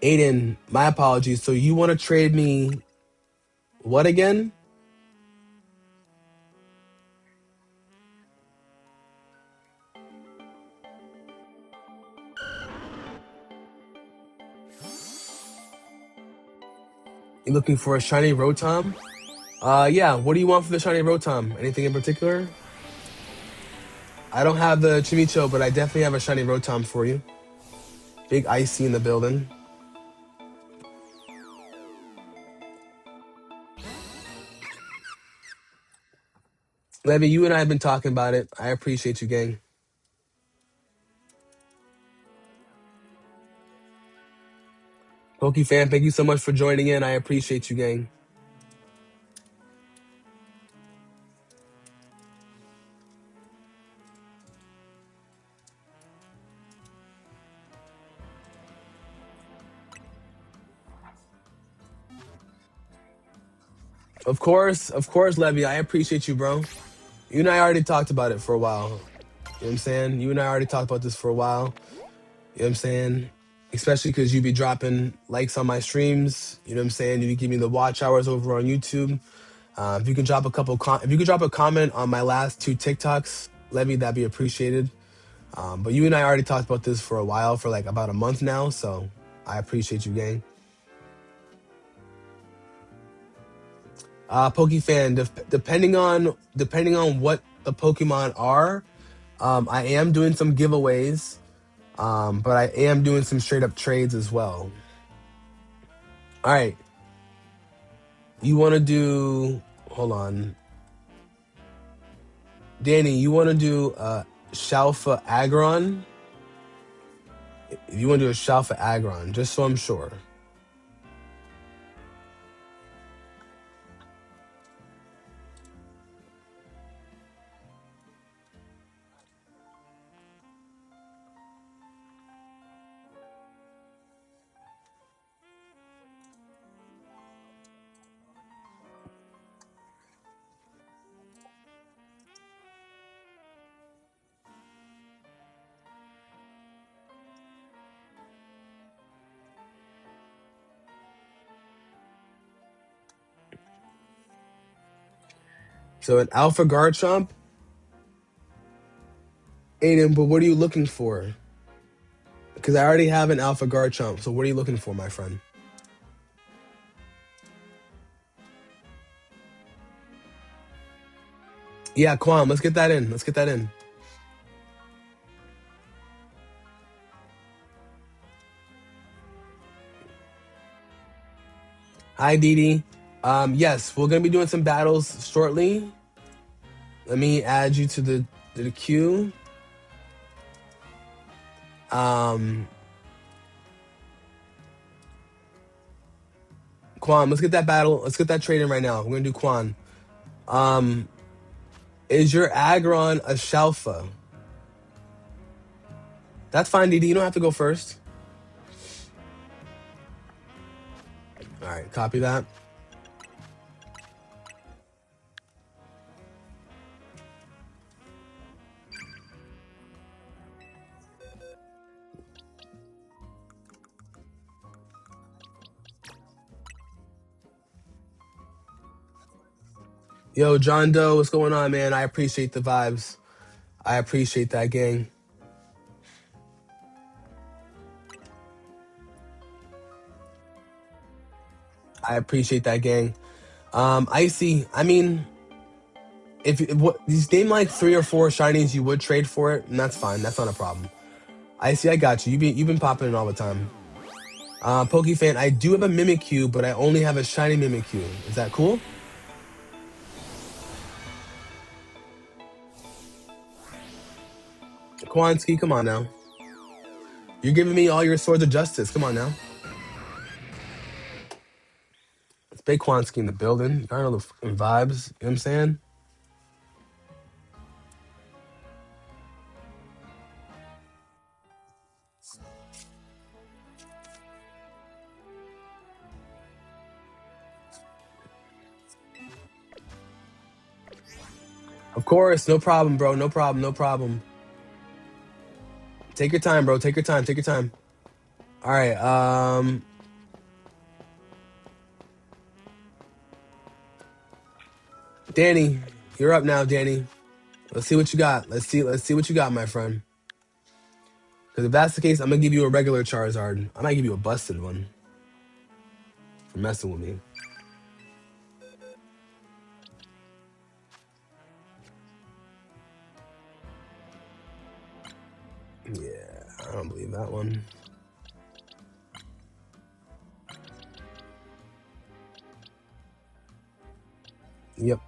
Aiden, my apologies. So you want to trade me what again? You looking for a shiny Rotom? Yeah. What do you want for the shiny Rotom? Anything in particular? I don't have the Chimicho, but I definitely have a shiny Rotom for you. Big Icy in the building. Levy, you and I have been talking about it. I appreciate you, gang. Pokefan, thank you so much for joining in. I appreciate you, gang. Of course, Levy. I appreciate you, bro. You and I already talked about it for a while. You know what I'm saying? You and I already talked about this for a while. You know what I'm saying? Especially because you be dropping likes on my streams. You know what I'm saying? You give me the watch hours over on YouTube. If you can drop a comment on my last 2 TikToks, Levy, that'd be appreciated. But you and I already talked about this for a while, for like about a month now. So I appreciate you, gang. Pokefan, depending on what the Pokemon are, I am doing some giveaways. But I am doing some straight up trades as well. All right. You want to do, hold on. Danny, you want to do Shalfa Aggron? If you want to do a Shalfa Aggron, just so I'm sure. So an Alpha Garchomp? Aiden, but what are you looking for? Because I already have an Alpha Garchomp, so what are you looking for, my friend? Yeah, Kwam, let's get that in. Hi, Didi. Yes, we're gonna be doing some battles shortly. Let me add you to the queue. Kwam, let's get that battle. Let's get that trade in right now. We're gonna do Quan. Is your Aggron a Shalfa? That's fine, Didi. You don't have to go first. All right, copy that. Yo, John Doe, what's going on, man? I appreciate the vibes. I appreciate that, gang. I appreciate that, gang. Icy, I mean, if what these name like 3 or 4 shinies you would trade for it, and that's fine. That's not a problem. Icy, I got you. You've been popping in all the time. Pokefan, I do have a Mimikyu, but I only have a shiny Mimikyu. Is that cool? Kwanski, come on now. You're giving me all your swords of justice. Come on now. It's Big Kwanski in the building. Got all the vibes. You know what I'm saying? Of course, no problem, bro. No problem, no problem. Take your time, bro. Take your time. Take your time. All right. Danny, you're up now, Danny. Let's see what you got. Let's see what you got, my friend. Because if that's the case, I'm gonna give you a regular Charizard. I might give you a busted one for messing with me. Yeah, I don't believe that one. Yep.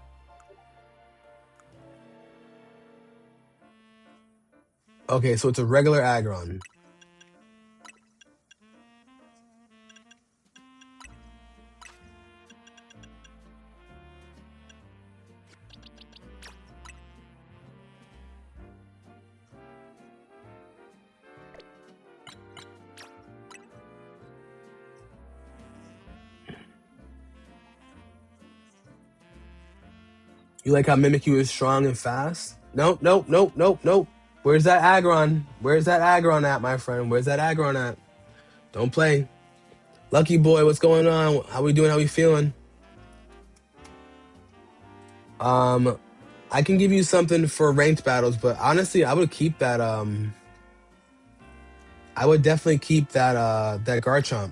Okay, so it's a regular Aggron. You like how Mimikyu is strong and fast? Nope, nope, nope, nope, nope. Where's that Aggron? Where's that Aggron at, my friend? Where's that Aggron at? Don't play. Lucky boy, what's going on? How we doing? How we feeling? I can give you something for ranked battles, but honestly, I would keep that. I would definitely keep that. That Garchomp.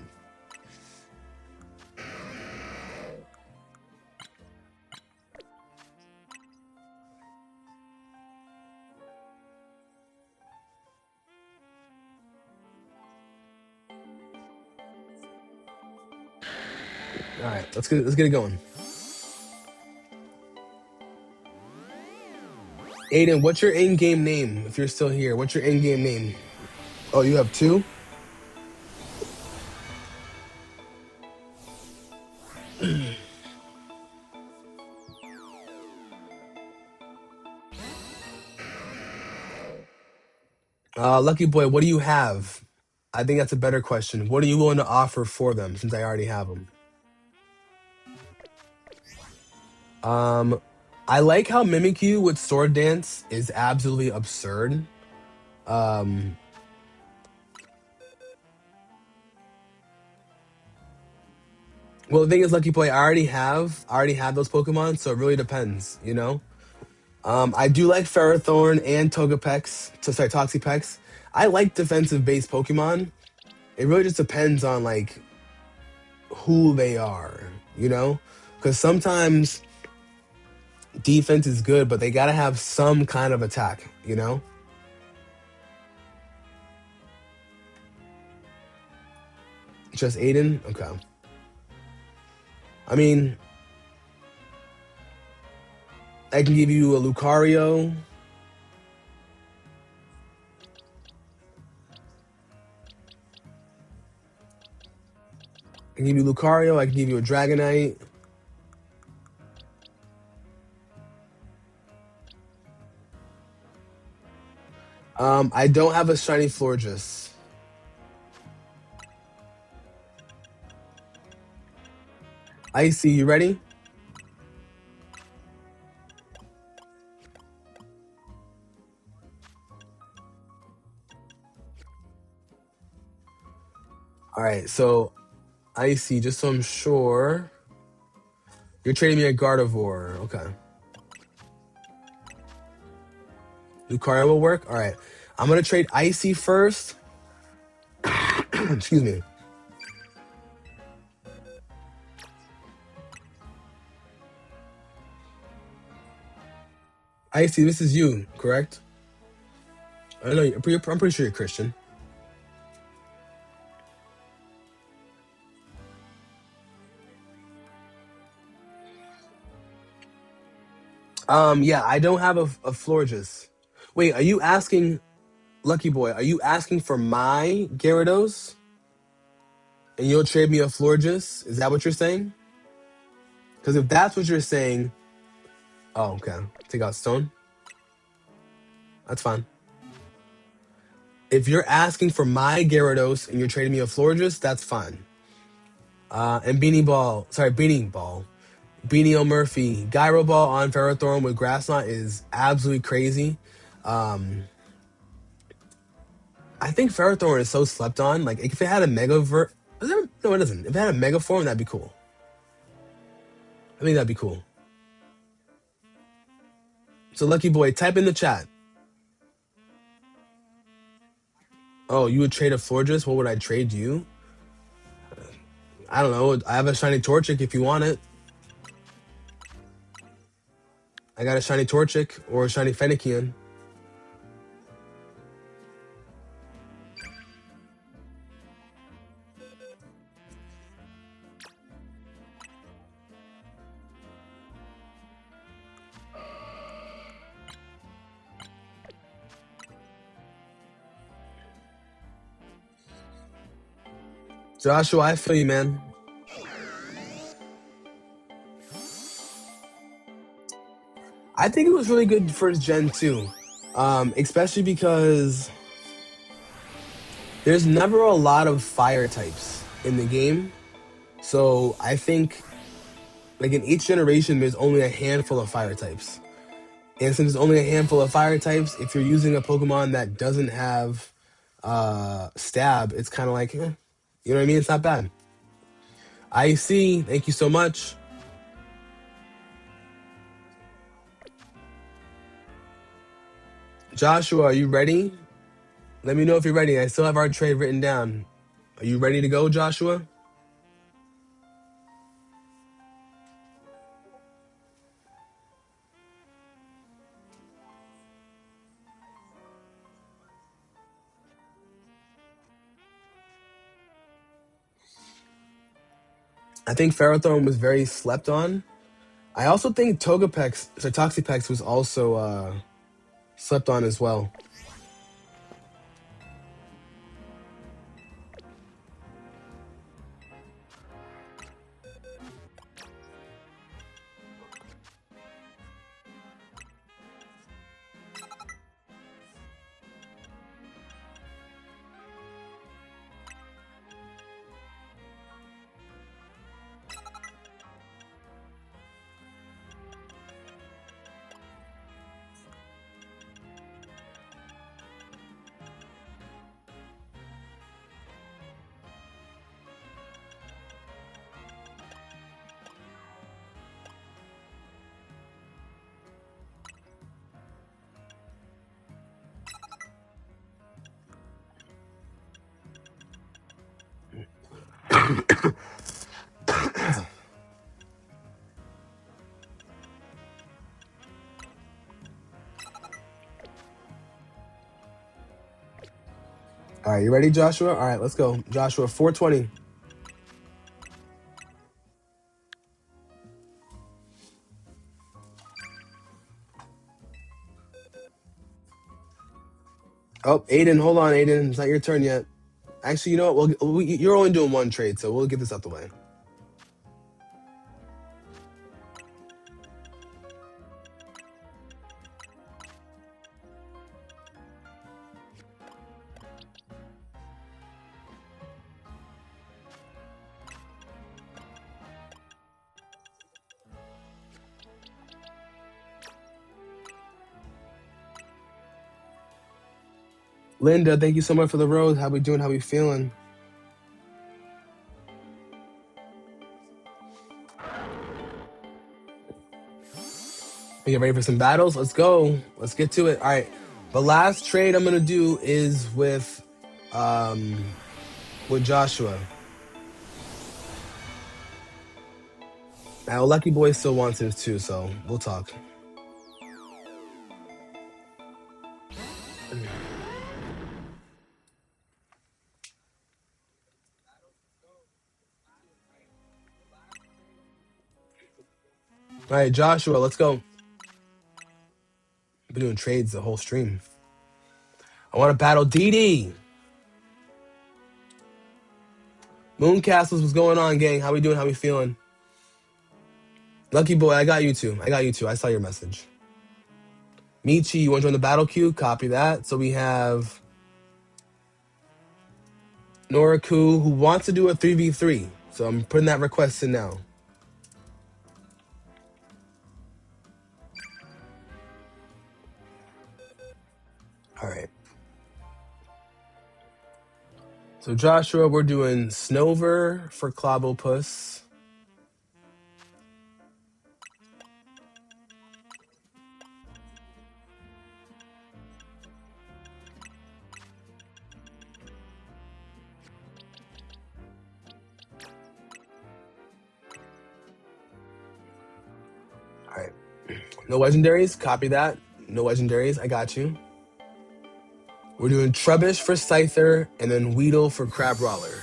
All right, let's get it going. Aiden, what's your in-game name? If you're still here, what's your in-game name? Oh, you have 2. Lucky boy, what do you have? I think that's a better question. What are you willing to offer for them since I already have them? I like how Mimikyu with Sword Dance is absolutely absurd. Well, the thing is, Lucky Boy, I already have those Pokemon, so it really depends, you know. I do like Ferrothorn and Toxapex. I like defensive-based Pokemon. It really just depends on like who they are, you know, because sometimes defense is good, but they gotta have some kind of attack, you know. Just Aiden, okay. I mean, I can give you a Lucario. I can give you Lucario. I can give you a Dragonite. I don't have a shiny Florges. Icy, you ready? All right, so Icy, just so I'm sure, you're trading me a Gardevoir. Okay. Lucario will work. All right. I'm gonna trade Icy first. Excuse me. Icy, this is you, correct? I know. I'm pretty sure you're Christian. Yeah, I don't have a Florges. Wait, are you asking, Lucky Boy? Are you asking for my Gyarados, and you'll trade me a Florges? Is that what you're saying? Because if that's what you're saying, oh, okay. Take out Stone. That's fine. If you're asking for my Gyarados and you're trading me a Florges, that's fine. And Beanie Ball. Beanie O'Murphy. Gyro Ball on Ferrothorn with Grass Knot is absolutely crazy. I think Ferrothorn is so slept on. Like, if it had a no, it doesn't. If it had a Mega Form, that'd be cool. I think that'd be cool. So, Lucky Boy, type in the chat. Oh, you would trade a Florges? What would I trade you? I don't know. I have a shiny Torchic if you want it. I got a shiny Torchic or a shiny Fennekian. Joshua, I feel you, man. I think it was really good first gen too, especially because there's never a lot of fire types in the game. So I think, like, in each generation, there's only a handful of fire types. And since there's only a handful of fire types, if you're using a Pokemon that doesn't have stab, it's kind of like, you know what I mean? It's not bad. I see. Thank you so much. Joshua, are you ready? Let me know if you're ready. I still have our trade written down. Are you ready to go, Joshua? I think Ferrothorn was very slept on. I also think Toxapex was also slept on as well. All right, you ready, Joshua? All right, let's go. Joshua, 420. Oh, Aiden, hold on, Aiden. It's not your turn yet. Actually, you know what? You're only doing one trade, so we'll get this out the way. Linda, thank you so much for the rose. How we doing? How we feeling? We get ready for some battles. Let's go. Let's get to it. All right. The last trade I'm gonna do is with Joshua. Now Lucky Boy still wants his too, so we'll talk. All right, Joshua, let's go. I've been doing trades the whole stream. I want to battle DD. Mooncastles, what's going on, gang? How we doing? How we feeling? Lucky Boy, I got you too. I saw your message. Michi, you want to join the battle queue? Copy that. So we have Noraku, who wants to do a 3v3. So I'm putting that request in now. All right. So Joshua, we're doing Snover for Clobbopus. All right. No legendaries. Copy that. No legendaries. I got you. We're doing Trubbish for Scyther and then Weedle for Crabrawler.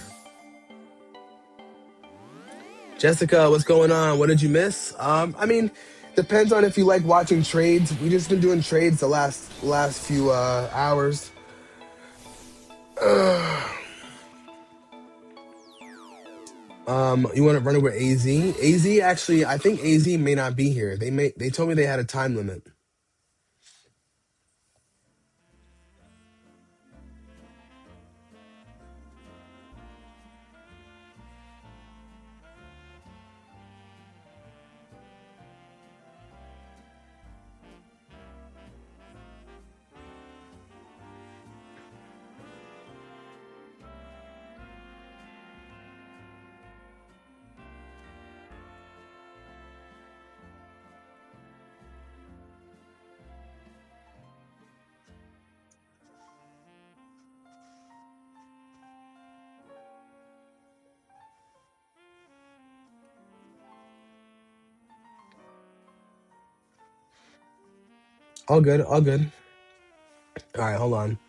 Jessica, what's going on? What did you miss? I mean, depends on if you like watching trades. We just been doing trades the last few hours. You want to run over AZ? AZ actually, I think AZ may not be here. They told me they had a time limit. All good, all good. All right, hold on.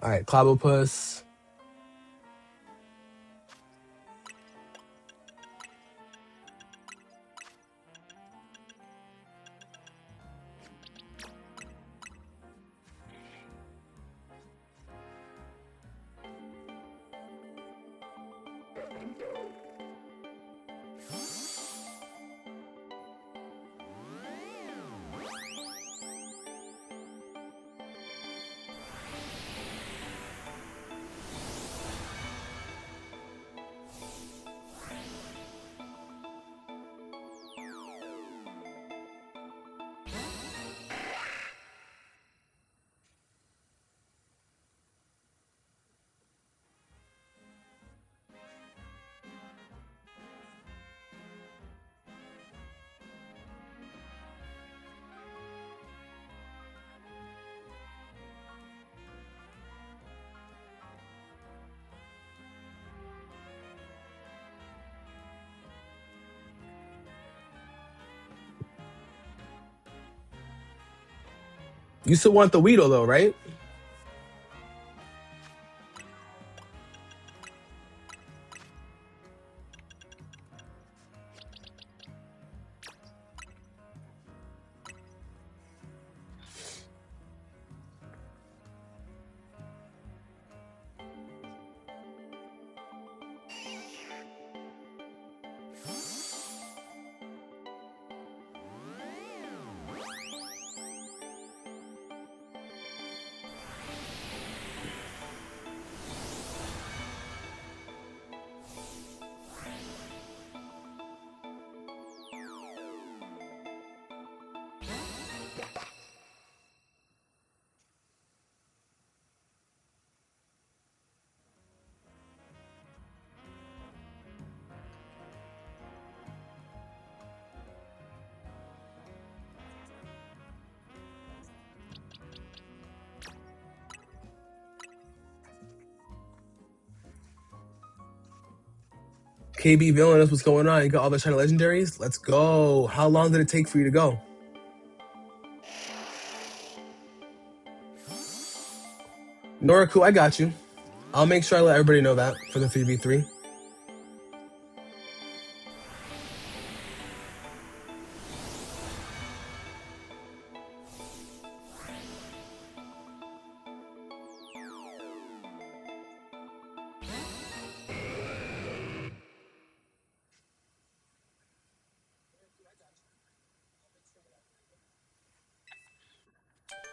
All right, Clobbopus. You still want the Weedle though, right? KB Villainous, what's going on? You got all the China legendaries? Let's go. How long did it take for you to go? Noraku, I got you. I'll make sure I let everybody know that for the 3v3.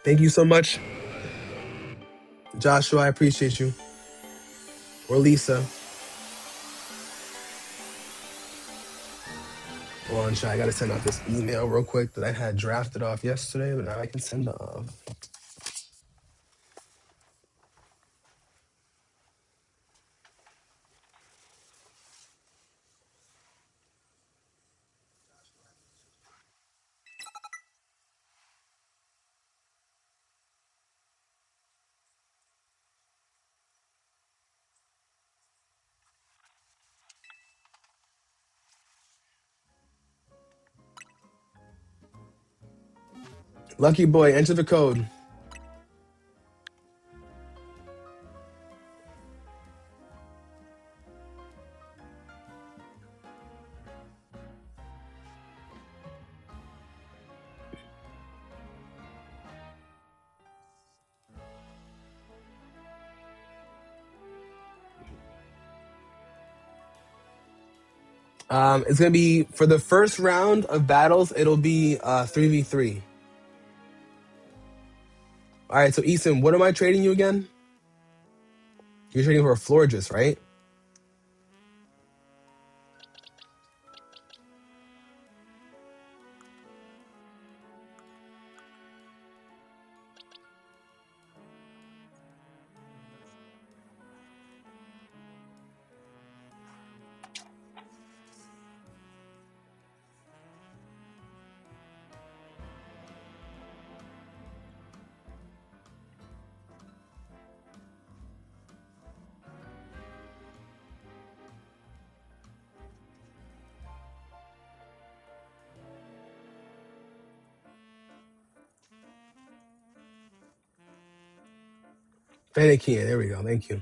Thank you so much, Joshua. I appreciate you. Or Lisa. Hold on, chat. I gotta send out this email real quick that I had drafted off yesterday, but now I can send it off. Lucky boy, enter the code. It's gonna be for the first round of battles. It'll be 3v3. All right. So Eason, what am I trading you again? You're trading for a Florges, right? Fennekin. There we go. Thank you.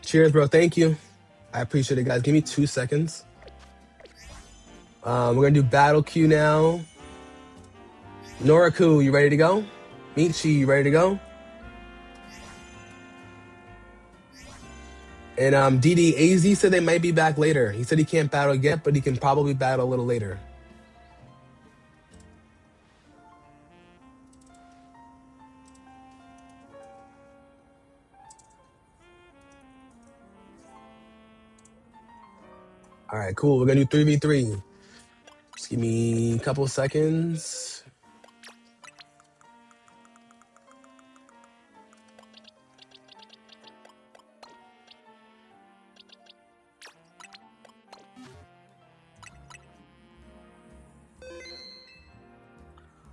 Cheers, bro. Thank you. I appreciate it, guys. Give me 2 seconds. We're gonna do battle queue now. Noraku, you ready to go? Michi, you ready to go? And DD AZ said they might be back later. He said he can't battle yet, but he can probably battle a little later. All right, cool. We're gonna do 3v3. Just give me a couple seconds.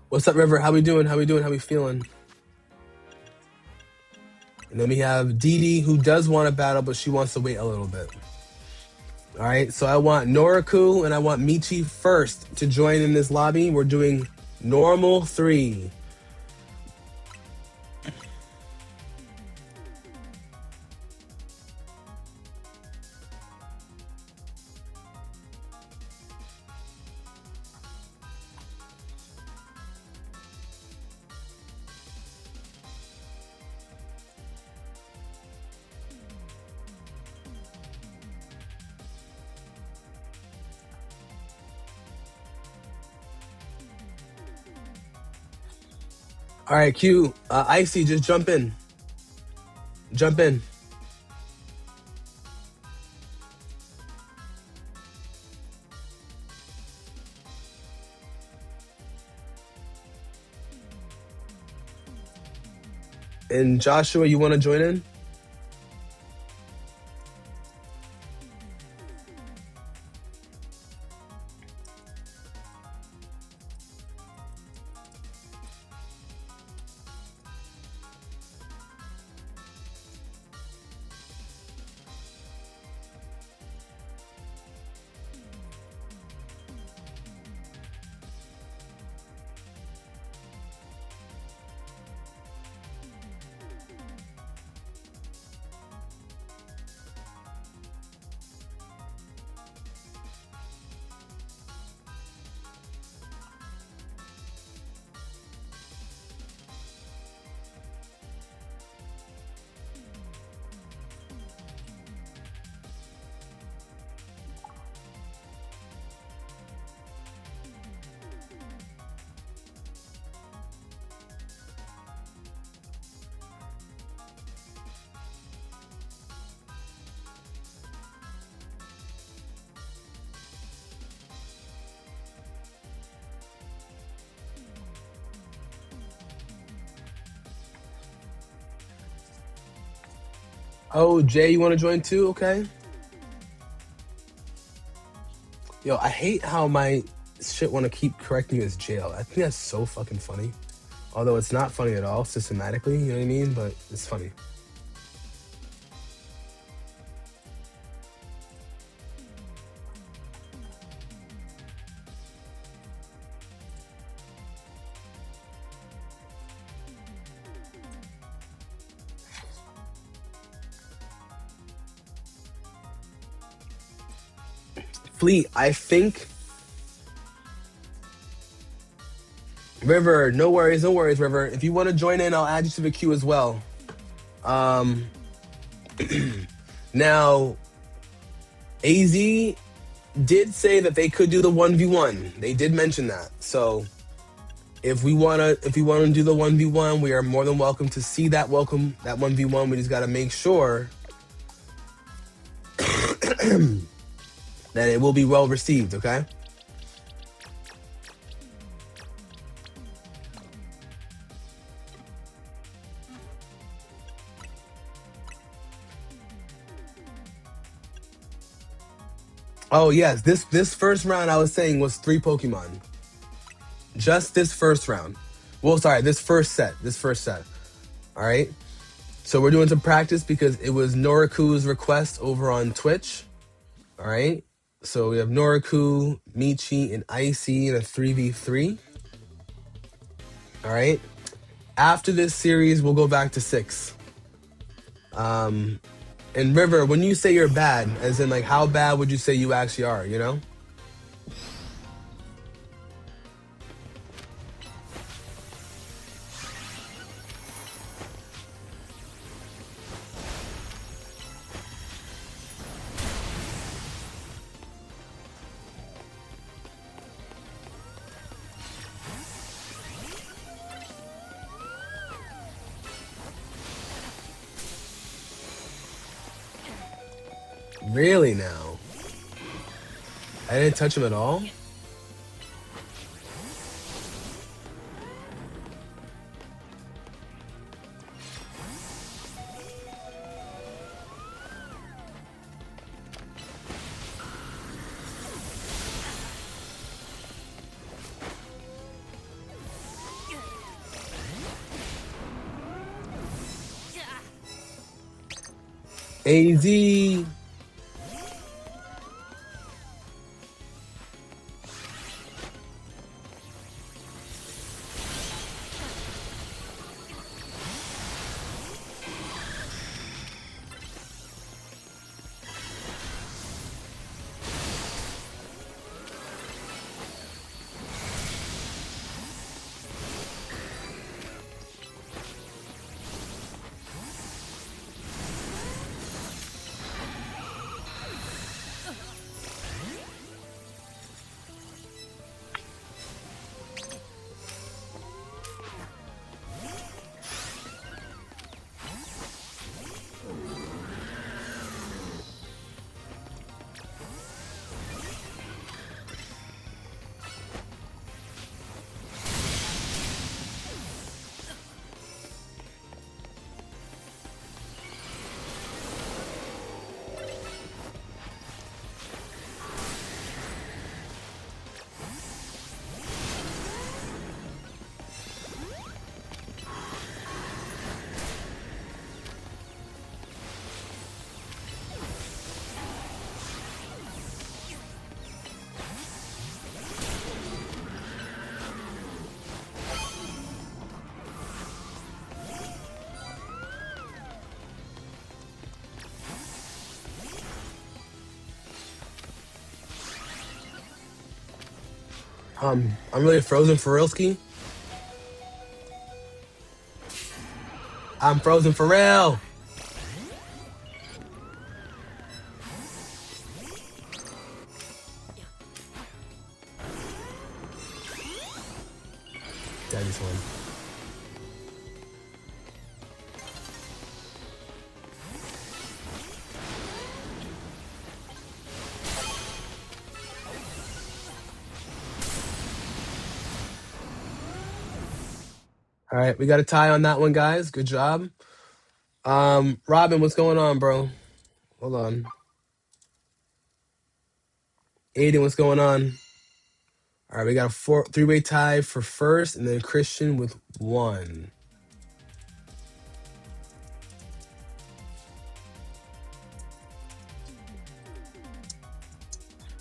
What's up, River? How we doing? How we doing? How we feeling? And then we have Dee who does want to battle, but she wants to wait a little bit. All right, so I want Noraku and I want Michi first to join in this lobby. We're doing normal 3. All right, Q. Icy, just jump in. Jump in. And Joshua, you want to join in? Oh, Jay, you want to join too? Okay. Yo, I hate how my shit want to keep correcting you as jail. I think that's so fucking funny. Although it's not funny at all systematically, you know what I mean? But it's funny. Fleet, I think. River, no worries, River. If you want to join in, I'll add you to the queue as well. Now, AZ did say that they could do the 1v1. They did mention that. So if we wanna do the 1v1, we are more than welcome to see that 1v1. We just gotta make sure that it will be well received, okay? Oh yes, this first round I was saying was 3 Pokemon. Just this first round. Well, sorry, this first set. All right. So we're doing some practice because it was Noriku's request over on Twitch. All right. So we have Noriku, Michi, and Icy in a 3v3. All right. After this series, we'll go back to 6. And River, when you say you're bad, as in like how bad would you say you actually are, you know? Really now? I didn't touch him at all? AZ. I'm really frozen for real, Ski. I'm frozen for real. Daddy's one. All right, we got a tie on that one, guys. Good job. Robin, what's going on, bro? Hold on. Aiden, what's going on? All right, we got a three-way tie for first, and then Christian with one.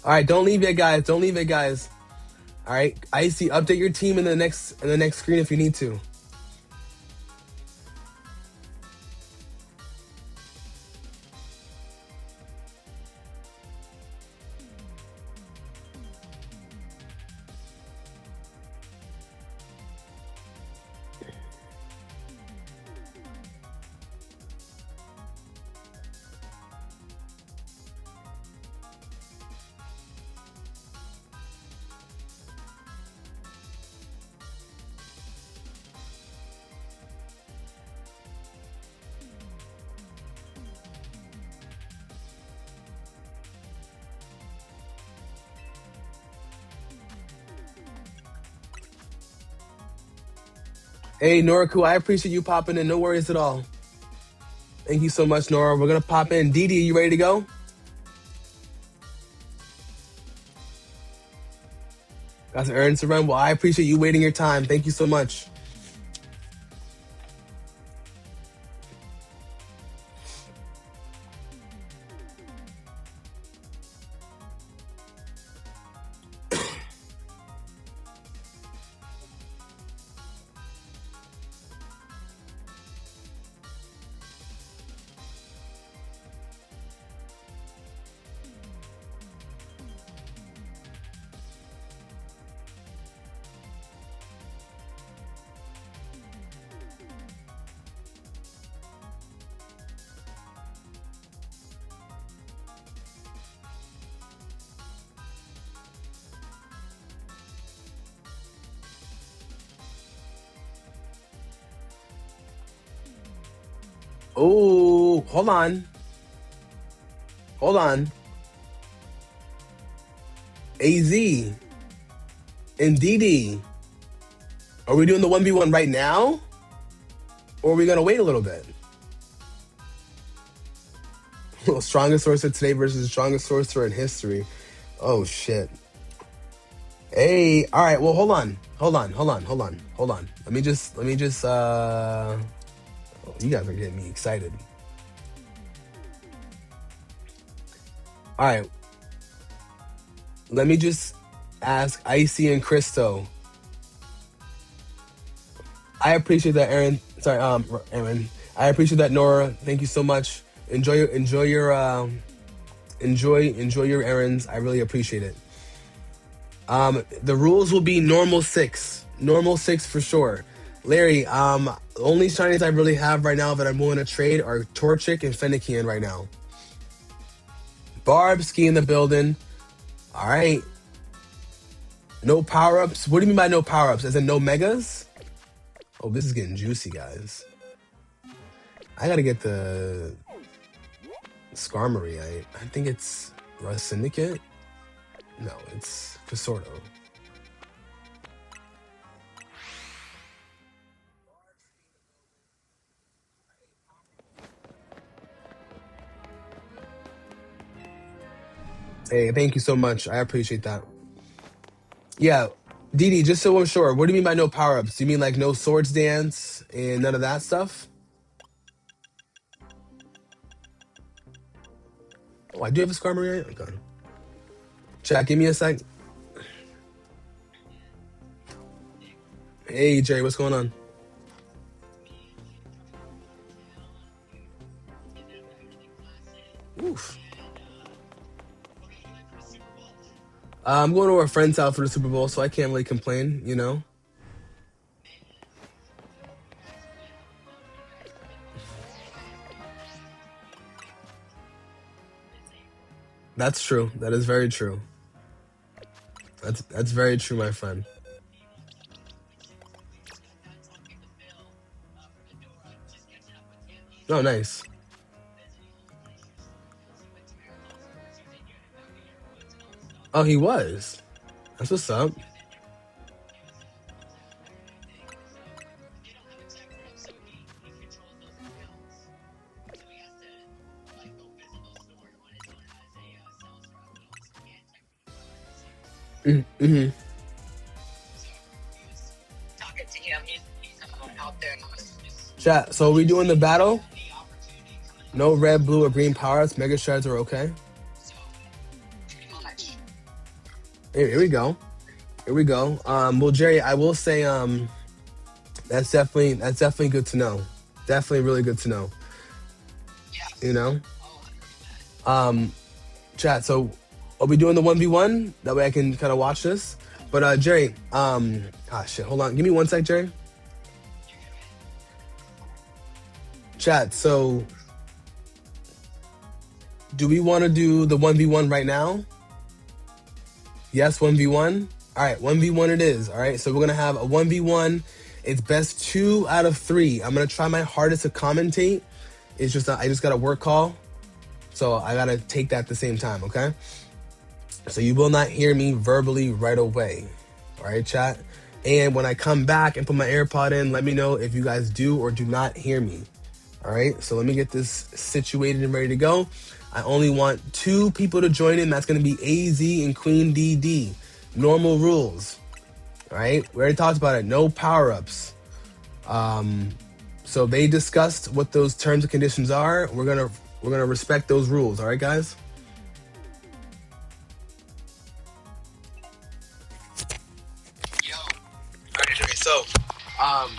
All right, don't leave yet, guys. Don't leave yet, guys. All right, Icy, update your team in the next screen if you need to. Hey, Noriku, I appreciate you popping in. No worries at all. Thank you so much, Nora. We're going to pop in. Didi, you ready to go? Got some errands to run. Well, I appreciate you waiting your time. Thank you so much. Oh, hold on. Hold on. AZ and DD. Are we doing the 1v1 right now? Or are we going to wait a little bit? Strongest sorcerer today versus strongest sorcerer in history. Oh, shit. Hey, all right. Well, hold on. Let me just, oh, you guys are getting me excited. All right. Let me just ask Icy and Christo. I appreciate that, Aaron. Sorry, Aaron. I appreciate that, Nora. Thank you so much. Enjoy your errands. I really appreciate it. The rules will be normal 6 for sure. Larry, only shinies I really have right now that I'm willing to trade are Torchic and Fennekian right now. Barb, Ski in the building. All right. No power-ups? What do you mean by no power-ups? As in no megas? Oh, this is getting juicy, guys. I gotta get the Skarmory. I think it's Rust Syndicate. No, it's Casordo. Hey, thank you so much. I appreciate that. Yeah, Didi, just so I'm sure, what do you mean by no power-ups? Do you mean like no Swords Dance and none of that stuff? Oh, I do have a Skarmory. Okay. Chat, give me a sec. Hey, Jerry, what's going on? Oof. I'm going to a friend's house for the Super Bowl, so I can't really complain, you know? That's true. That is very true. That's very true, my friend. Oh, nice. Oh, he was. That's what's up. Mm-hmm. Chat. So are we doing the battle? No red, blue, or green power-ups. Mega shards are okay. Here we go. Here we go. Well, Jerry, I will say, that's definitely good to know. Definitely really good to know. You know, um, chat. So, are we doing the 1v1? That way I can kind of watch this. But Jerry, shit. Hold on. Give me one sec, Jerry. Chat. So, do we want to do the 1v1 right now? Yes, 1v1. All right, 1v1 it is. All right, so we're gonna have a 1v1. It's best 2 out of 3. I'm gonna try my hardest to commentate. It's just I just got a work call, so I gotta take that at the same time. Okay, so you will not hear me verbally right away. All right, chat. And when I come back and put my AirPod in, let me know if you guys do or do not hear me. All right, so let me get this situated and ready to go. I only want 2 people to join in. That's going to be AZ and Queen DD. Normal rules. All right, we already talked about it. No power-ups. So they discussed what those terms and conditions are. We're gonna respect those rules. All right, guys. Okay, so um,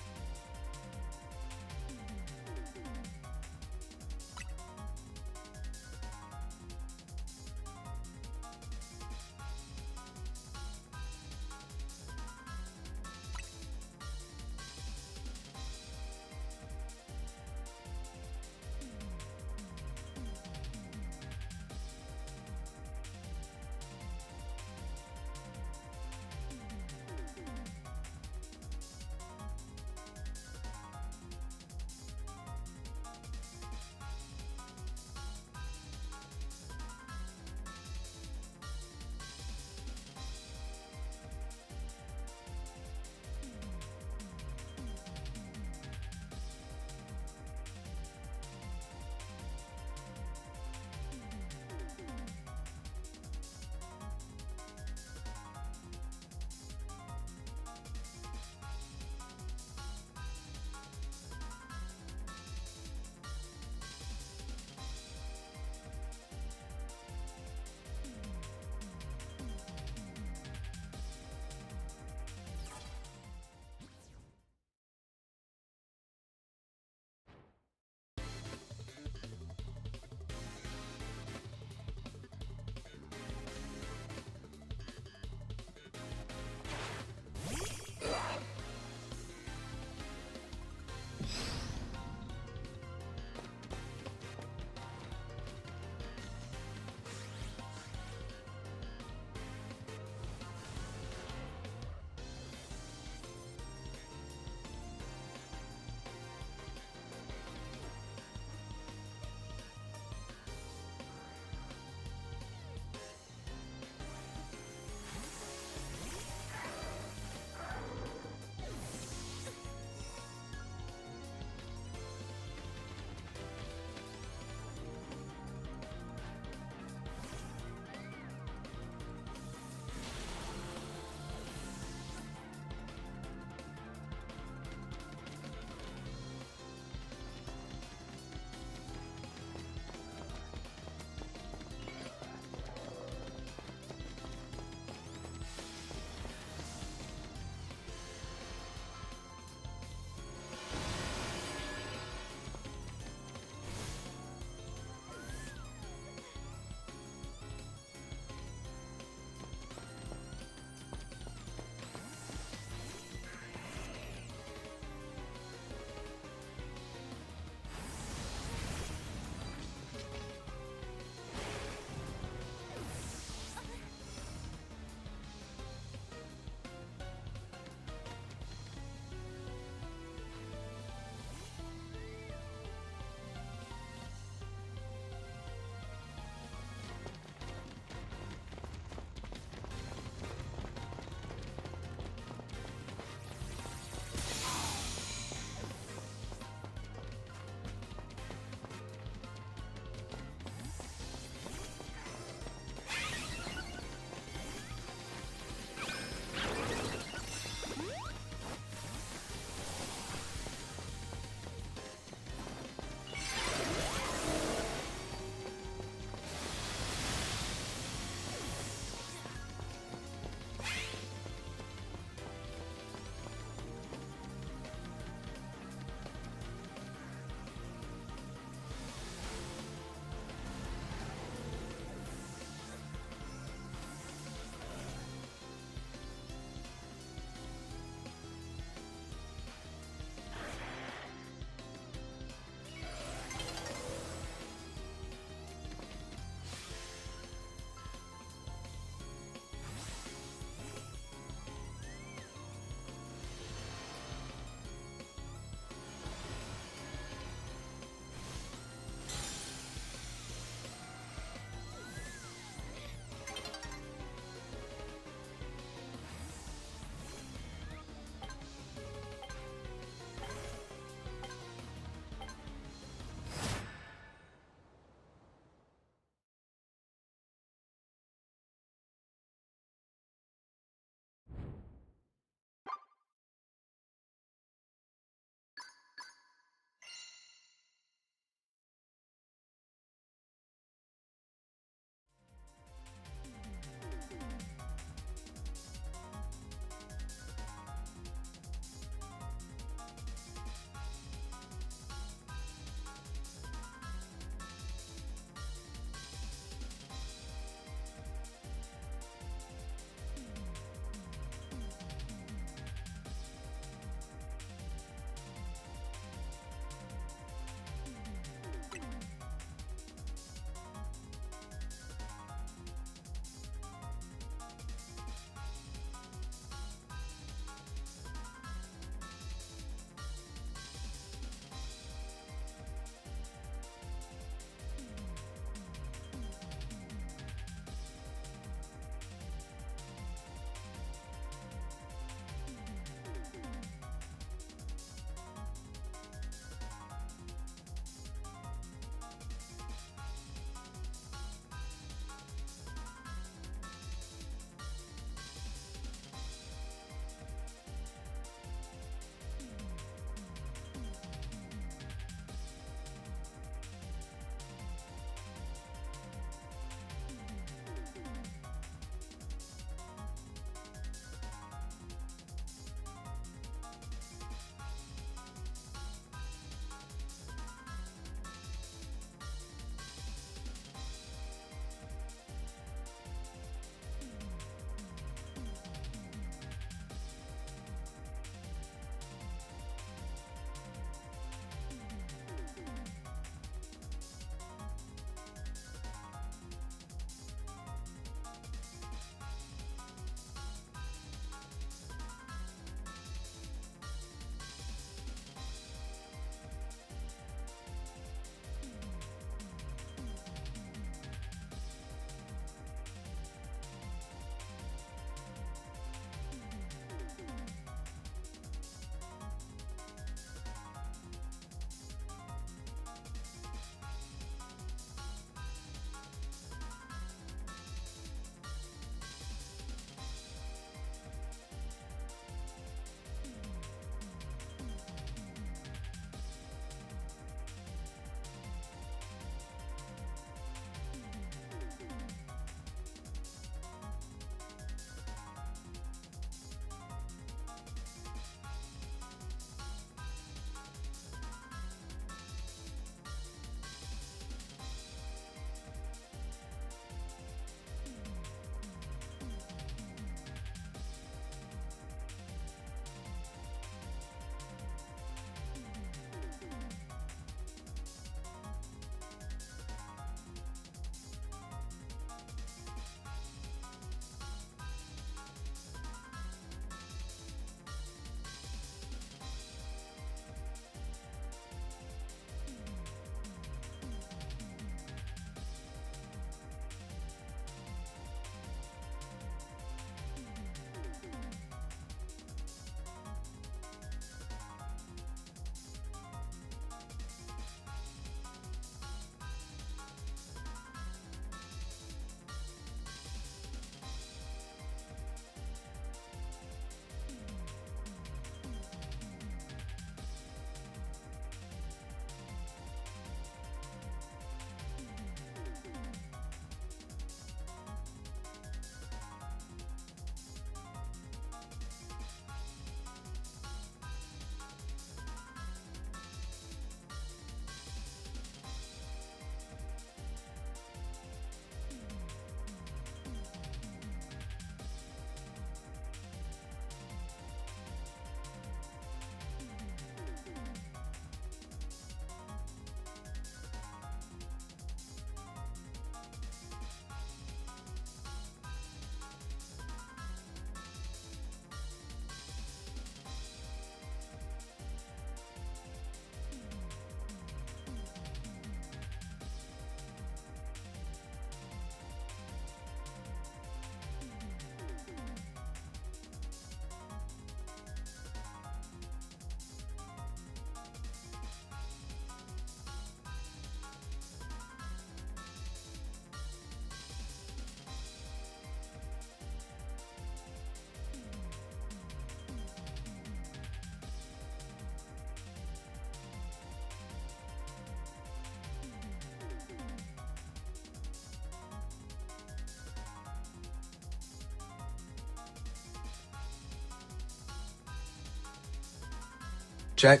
Check.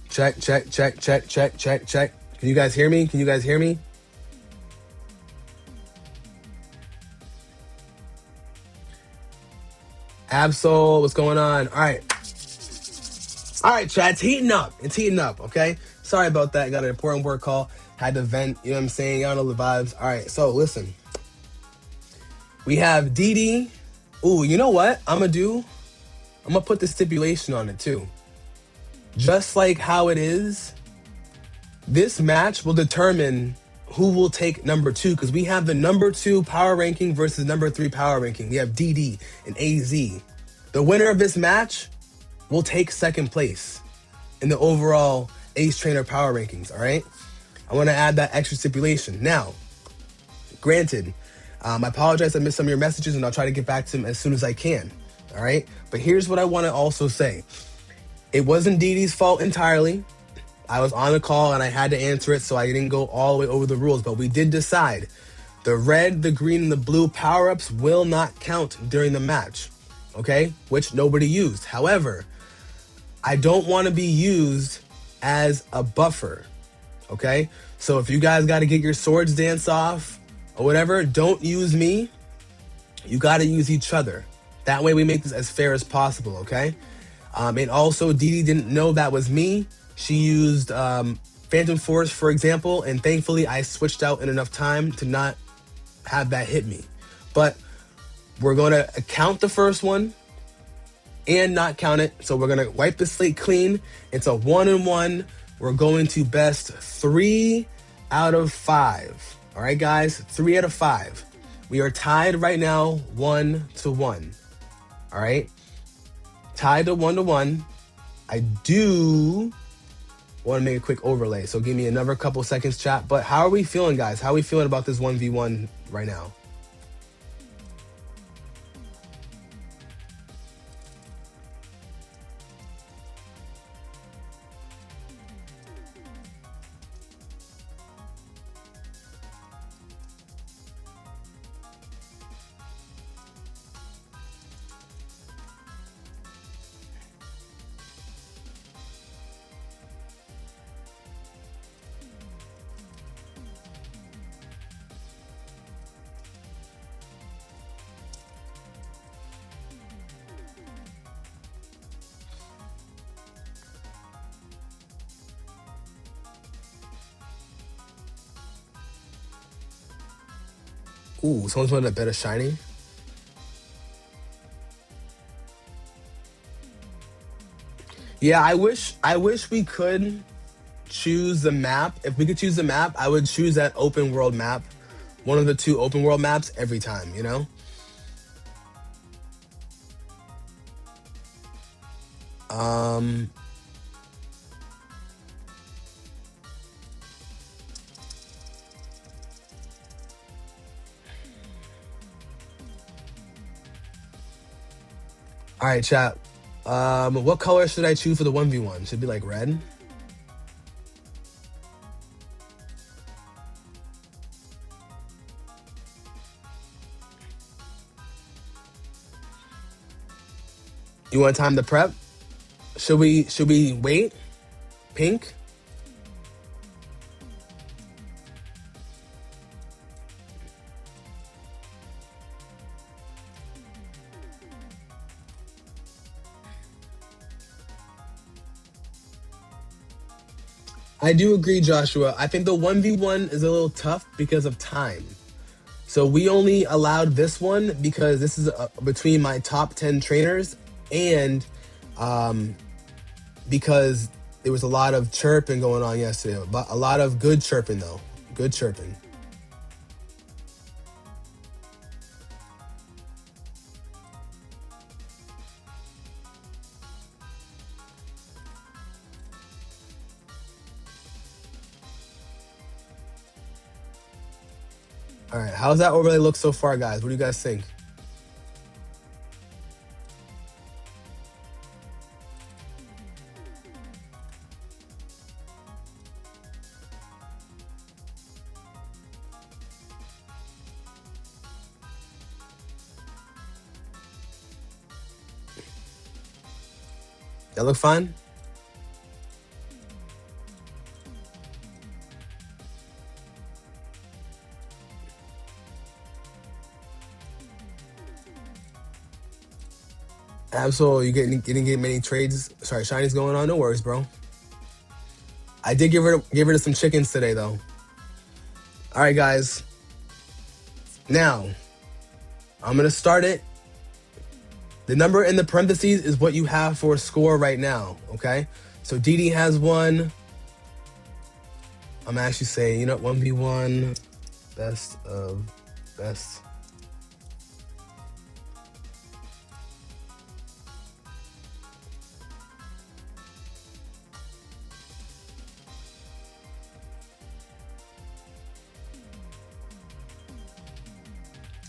Check, check, check, check, check, check, check. Can you guys hear me? Can you guys hear me? Absol, what's going on? All right. All right, chat. It's heating up. It's heating up, okay? Sorry about that. Got an important work call. Had to vent. You know what I'm saying? Y'all know the vibes. All right, so listen. We have DD. Ooh, you know what I'm going to do? I'm going to put the stipulation on it, too. Just like how it is, this match will determine who will take number 2, because we have the number 2 power ranking versus number 3 power ranking. We have DD and AZ. The winner of this match will take second place in the overall Ace Trainer power rankings, all right? I want to add that extra stipulation. Now, granted, I apologize I missed some of your messages, and I'll try to get back to them as soon as I can, all right? But here's what I want to also say. It wasn't DD's fault entirely. I was on a call and I had to answer it, so I didn't go all the way over the rules. But we did decide the red, the green, and the blue power-ups will not count during the match, okay? Which nobody used. However, I don't want to be used as a buffer, okay? So if you guys got to get your swords dance off or whatever, don't use me. You got to use each other. That way we make this as fair as possible, okay? And also, Didi didn't know that was me. She used Phantom Force, for example, and thankfully I switched out in enough time to not have that hit me. But we're going to count the first one and not count it. So we're going to wipe the slate clean. It's a 1-1. We're going to best 3 out of 5. All right, guys, 3 out of 5. We are tied right now 1-1. All right, tied to 1-1. I do want to make a quick overlay, so give me another couple seconds, chat. But how are we feeling, guys? How are we feeling about this 1v1 right now? Ooh, someone's wanting a better shiny. Yeah, I wish we could choose the map. If we could choose the map, I would choose that open world map. One of the 2 open world maps every time, you know? All right, chat. What color should I choose for the 1v1? Should it be like red? You want time to prep? Should we wait? Pink? I do agree, Joshua. I think the 1v1 is a little tough because of time. So we only allowed this one because this is between my top 10 trainers, and because there was a lot of chirping going on yesterday. But a lot of good chirping, though. Good chirping. All right, how's that overlay look so far, guys? What do you guys think? That look fine? Absolutely. You didn't get many trades. Sorry, shinies going on. No worries, bro. I did give rid of some chickens today, though. All right, guys. Now, I'm gonna start it. The number in the parentheses is what you have for a score right now. Okay. So Didi has one. I'm actually saying, 1v1, best of best.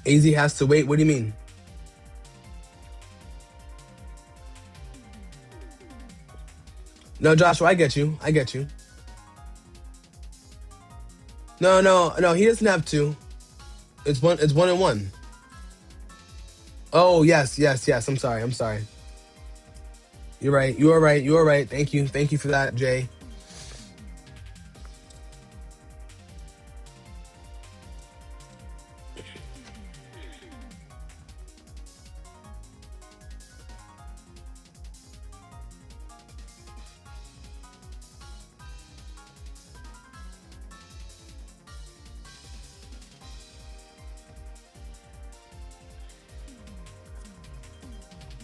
AZ has to wait. What do you mean? No, Joshua, I get you. I get you. No. He doesn't have to. It's 1-1. Oh, yes. I'm sorry. You're right. You are right. Thank you for that, Jay.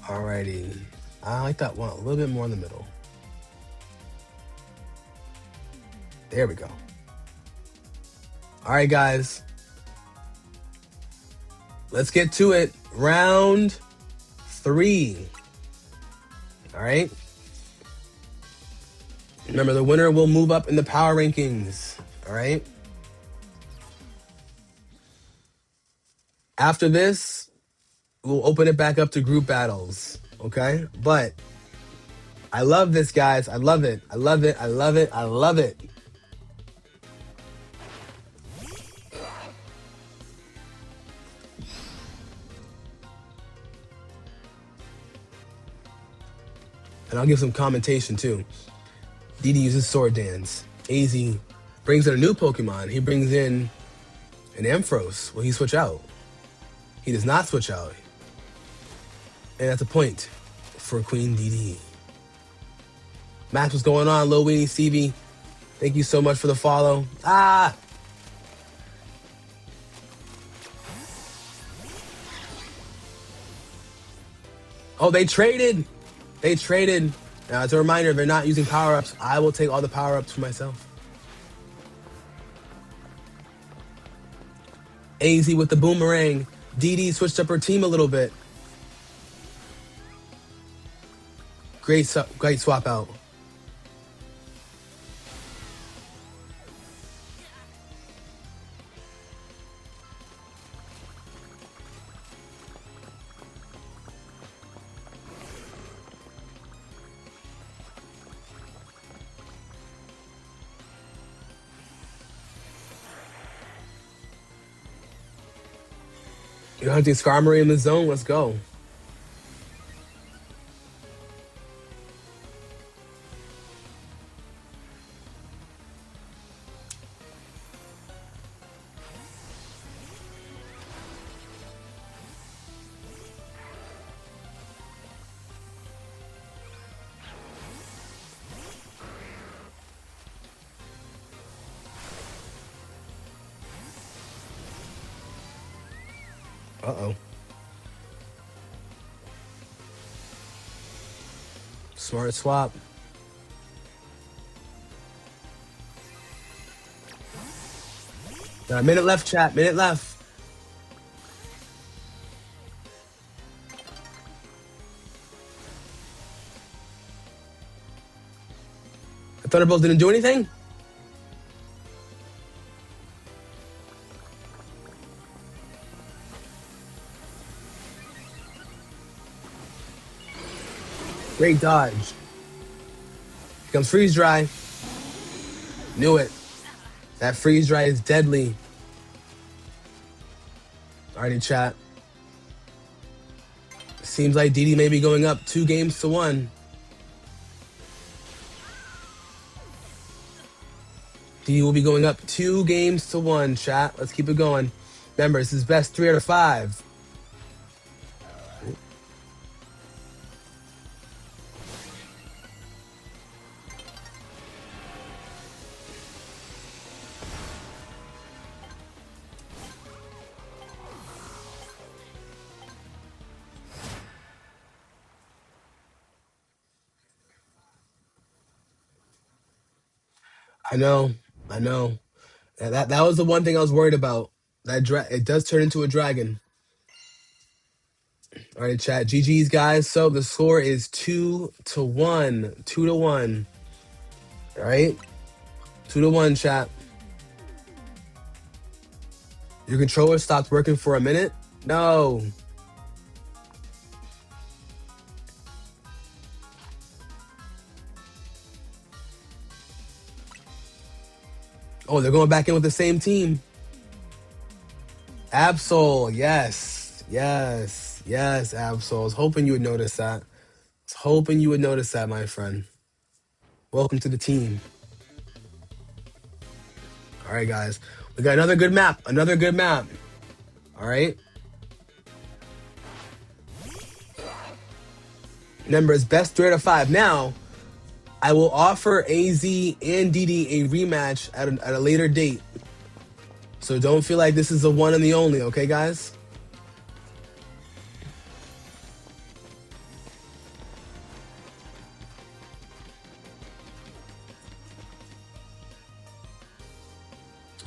Alrighty. I like that one a little bit more in the middle. There we go. All right, guys. Let's get to it. Round 3. All right. Remember, the winner will move up in the power rankings. All right. After this, we'll open it back up to group battles. Okay. But I love this, guys. I love it. I love it. And I'll give some commentation too. Didi uses Sword Dance. AZ brings in a new Pokemon. He brings in an Ampharos. Will he switch out? He does not switch out. And that's a point for Queen Didi. Max, what's going on? Lil Weenie Stevie. Thank you so much for the follow. Oh, they traded. Now, as a reminder, they're not using power-ups. I will take all the power-ups for myself. AZ with the boomerang. Didi switched up her team a little bit. Great swap out. You're hunting Skarmory in the zone? Let's go. Uh-oh. Smart swap. Got a minute left, chat. Minute left. The Thunderbolts didn't do anything? Great dodge. Here comes Freeze Dry. Knew it. That Freeze Dry is deadly. Alrighty, chat. Seems like Didi may be going up 2-1. Didi will be going up 2-1, chat. Let's keep it going. Remember, this is best 3 out of 5. I know. I know. That was the one thing I was worried about. It does turn into a dragon. All right, chat. GG's, guys. So the score is 2-1. 2-1. All right. 2-1, chat. Your controller stopped working for a minute? No. Oh, they're going back in with the same team. Absol, yes. Yes. Yes, Absol. I was hoping you would notice that. I was hoping you would notice that, my friend. Welcome to the team. All right, guys. We got another good map. Another good map. All right. Remember, it's best 3 out of 5. Now, I will offer AZ and DD a rematch at a later date. So don't feel like this is the one and the only, okay, guys?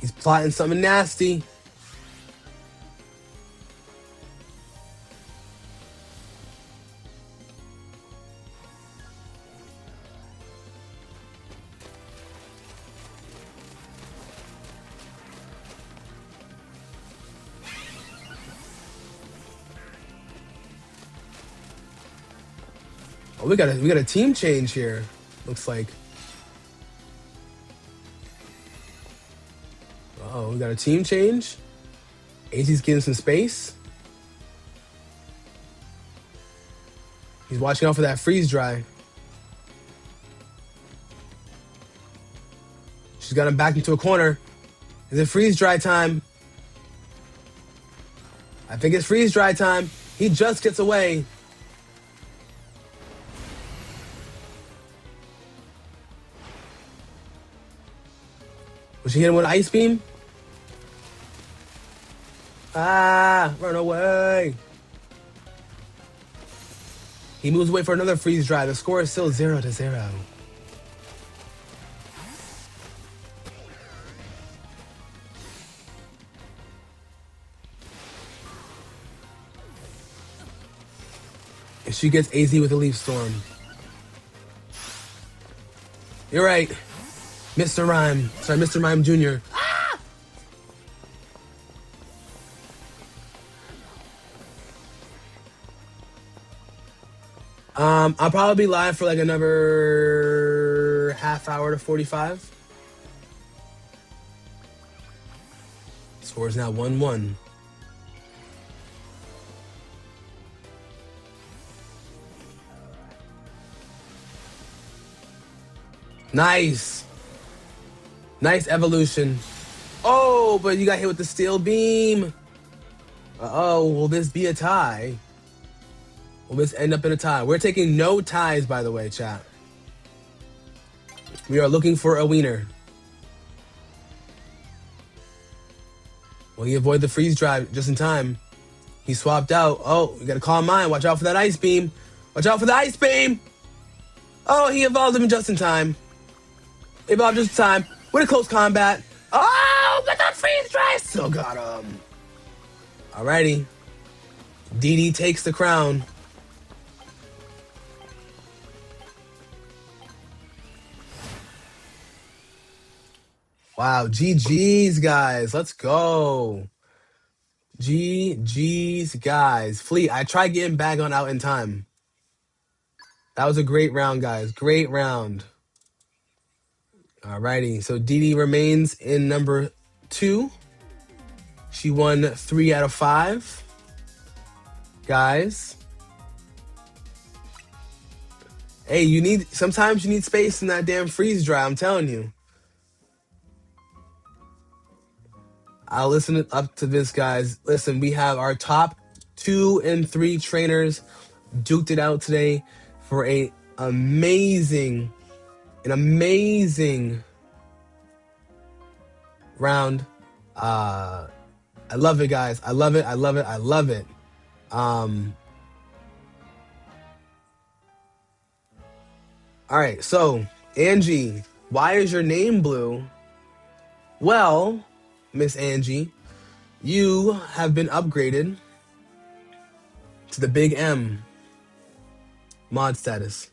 He's plotting something nasty. Oh, we got a team change here. Looks like. Oh, we got a team change. AZ's getting some space. He's watching out for that freeze dry. She's got him back into a corner. Is it freeze dry time? I think it's freeze dry time. He just gets away. Was she hit him with an ice beam? Ah, run away. He moves away for another freeze dry. The score is still 0-0. And she gets AZ with a Leaf Storm. You're right. Mr. Rhyme. Sorry, Mr. Rhyme Jr. I'll probably be live for like another half hour to 45. Score is now 1-1. Nice. Nice evolution. Oh, but you got hit with the steel beam. Uh-oh, will this be a tie? Will this end up in a tie? We're taking no ties, by the way, chat. We are looking for a wiener. Will he avoid the freeze drive just in time? He swapped out. Oh, you gotta calm mind. Watch out for that ice beam. Watch out for the ice beam. Oh, he evolved him just in time. Evolved just in time. With a close combat. Oh, but the freeze drive still got him. Alrighty. DD takes the crown. Wow, GG's, guys. Let's go. GG's, guys. Fleet, I tried getting Bagon out in time. That was a great round, guys. Great round. Alrighty, so DD remains in number 2. She won 3 out of 5. Guys. Hey, sometimes you need space in that damn freeze dry, I'm telling you. I'll listen up to this, guys. Listen, we have our top 2 and 3 trainers duked it out today for an amazing round. I love it, guys. I love it. I love it. I love it. All right, so Angie, Why is your name blue? Well, Miss Angie, you have been upgraded to the Big M mod status.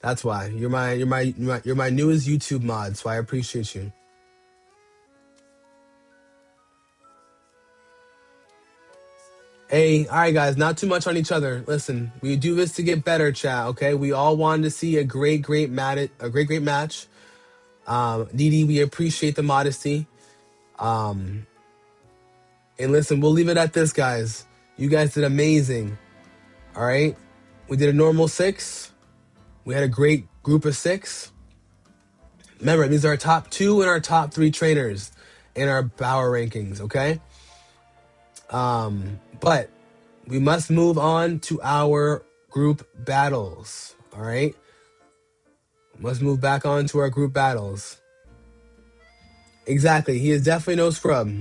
That's why you're my newest YouTube mod. So I appreciate you. Hey, all right, guys, not too much on each other. Listen, we do this to get better, chat. Okay, we all wanted to see a great match. Didi, we appreciate the modesty. And listen, we'll leave it at this, guys. You guys did amazing. All right, we did a normal 6. We had a great group of 6. Remember, these are our top 2 and our top 3 trainers in our power rankings. Okay. But we must move on to our group battles. All right. Must move back on to our group battles. Exactly. He is definitely no scrub.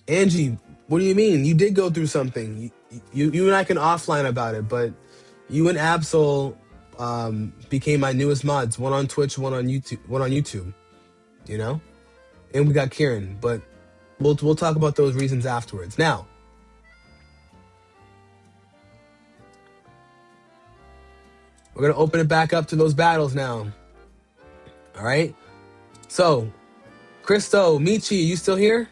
Angie, what do you mean? You did go through something. You and I can offline about it, but you and Absol became my newest mods. One on Twitch, one on YouTube. You know, and we got Kieran, but we'll talk about those reasons afterwards. Now, we're gonna open it back up to those battles now. All right. So, Christo, Michi, you still here?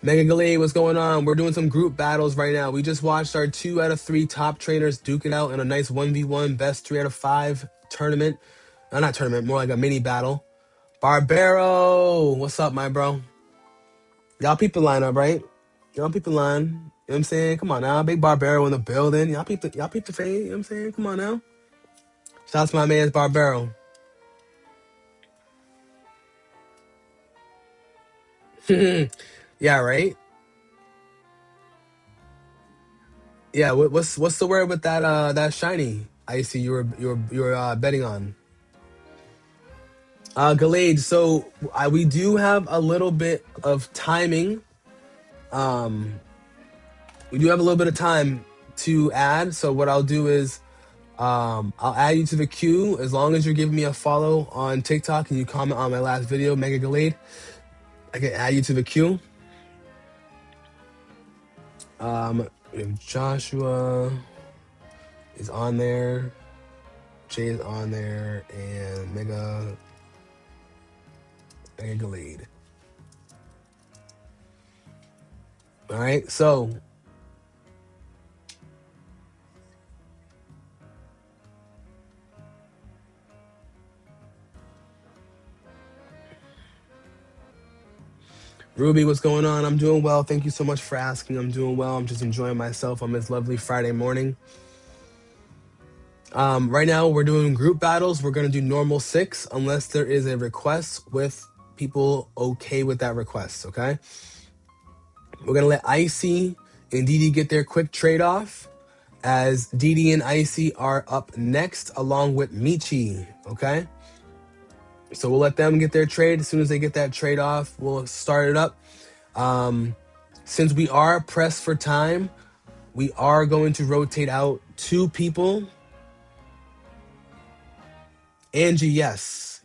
Mega Galay, what's going on? We're doing some group battles right now. We just watched our 2 out of 3 top trainers duke it out in a nice 1v1 best 3 out of 5 tournament. Not tournament, more like a mini battle. Barbaro, what's up, my bro? Y'all people line up, right? Y'all people line. You know what I'm saying? Come on now. Big Barbaro in the building. Y'all peep the fade. You know what I'm saying? Come on now. Shout out to my man's Barbaro. Yeah, right? Yeah, what's the word with that shiny icy you were betting on? Gallade, so we do have a little bit of timing. We do have a little bit of time to add. So what I'll do is I'll add you to the queue as long as you're giving me a follow on TikTok and you comment on my last video, Mega Gallade. I can add you to the queue. Joshua is on there, Jay is on there, and Mega Gallade. All right, so Ruby, what's going on? I'm doing well. Thank you so much for asking. I'm doing well. I'm just enjoying myself on this lovely Friday morning. Right now, we're doing group battles. We're going to do normal 6 unless there is a request with people okay with that request, okay? We're going to let Icy and Didi get their quick trade-off as Didi and Icy are up next along with Michi, okay? So we'll let them get their trade. As soon as they get that trade off, we'll start it up. Since we are pressed for time, we are going to rotate out 2 people. Angie, yes.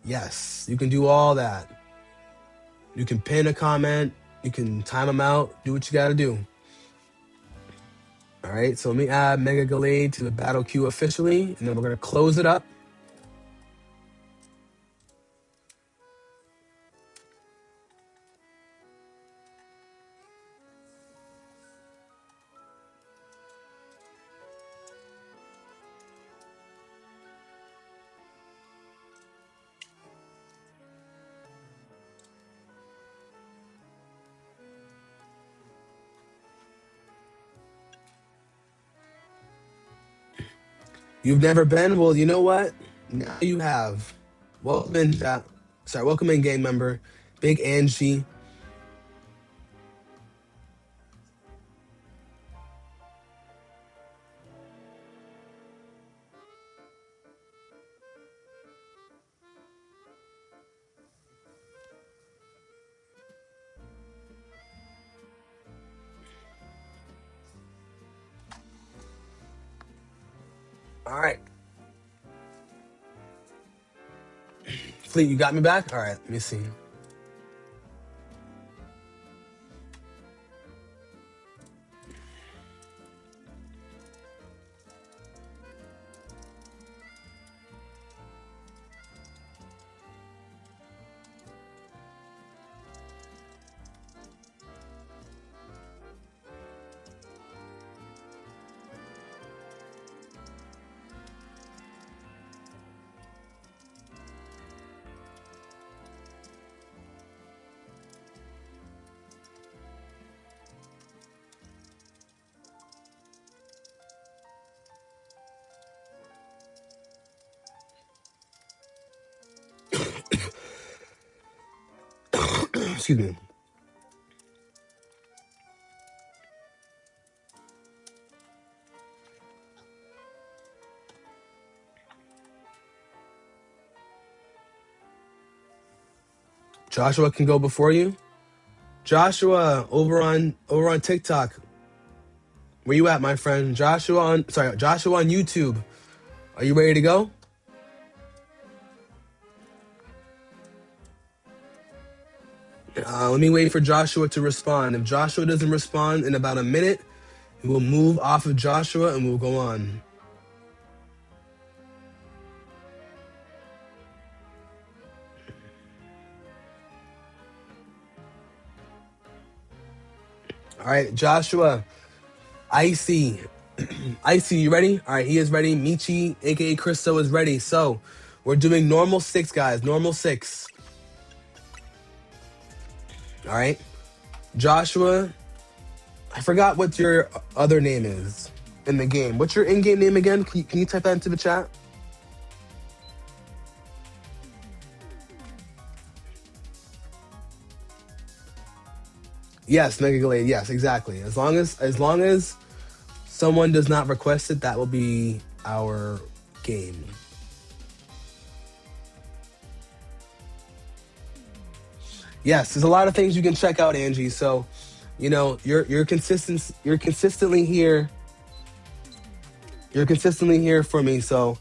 You can do all that. You can pin a comment. You can time them out. Do what you got to do. All right, so let me add Mega Gallade to the battle queue officially, and then we're going to close it up. You've never been? Well, you know what? Now you have. Welcome in, chat. Sorry, welcome in, game member. Big Angie. All right. Fleet, you got me back? All right, let me see. Excuse me. Joshua can go before you. Joshua, over on TikTok. Where you at, my friend? Joshua on YouTube. Are you ready to go? Let me wait for Joshua to respond. If Joshua doesn't respond in about a minute, we'll move off of Joshua and we'll go on. All right, Joshua. Icy. Icy, you ready? All right, he is ready. Michi, aka Christo, is ready. So, we're doing normal 6, guys. Normal 6. All right. Joshua, I forgot what your other name is in the game. What's your in-game name again? Can you type that into the chat? Yes, Mega Glade. Yes, exactly. As long as someone does not request it, that will be our game. Yes, there's a lot of things you can check out, Angie. So, you're consistently here. You're consistently here for me. So,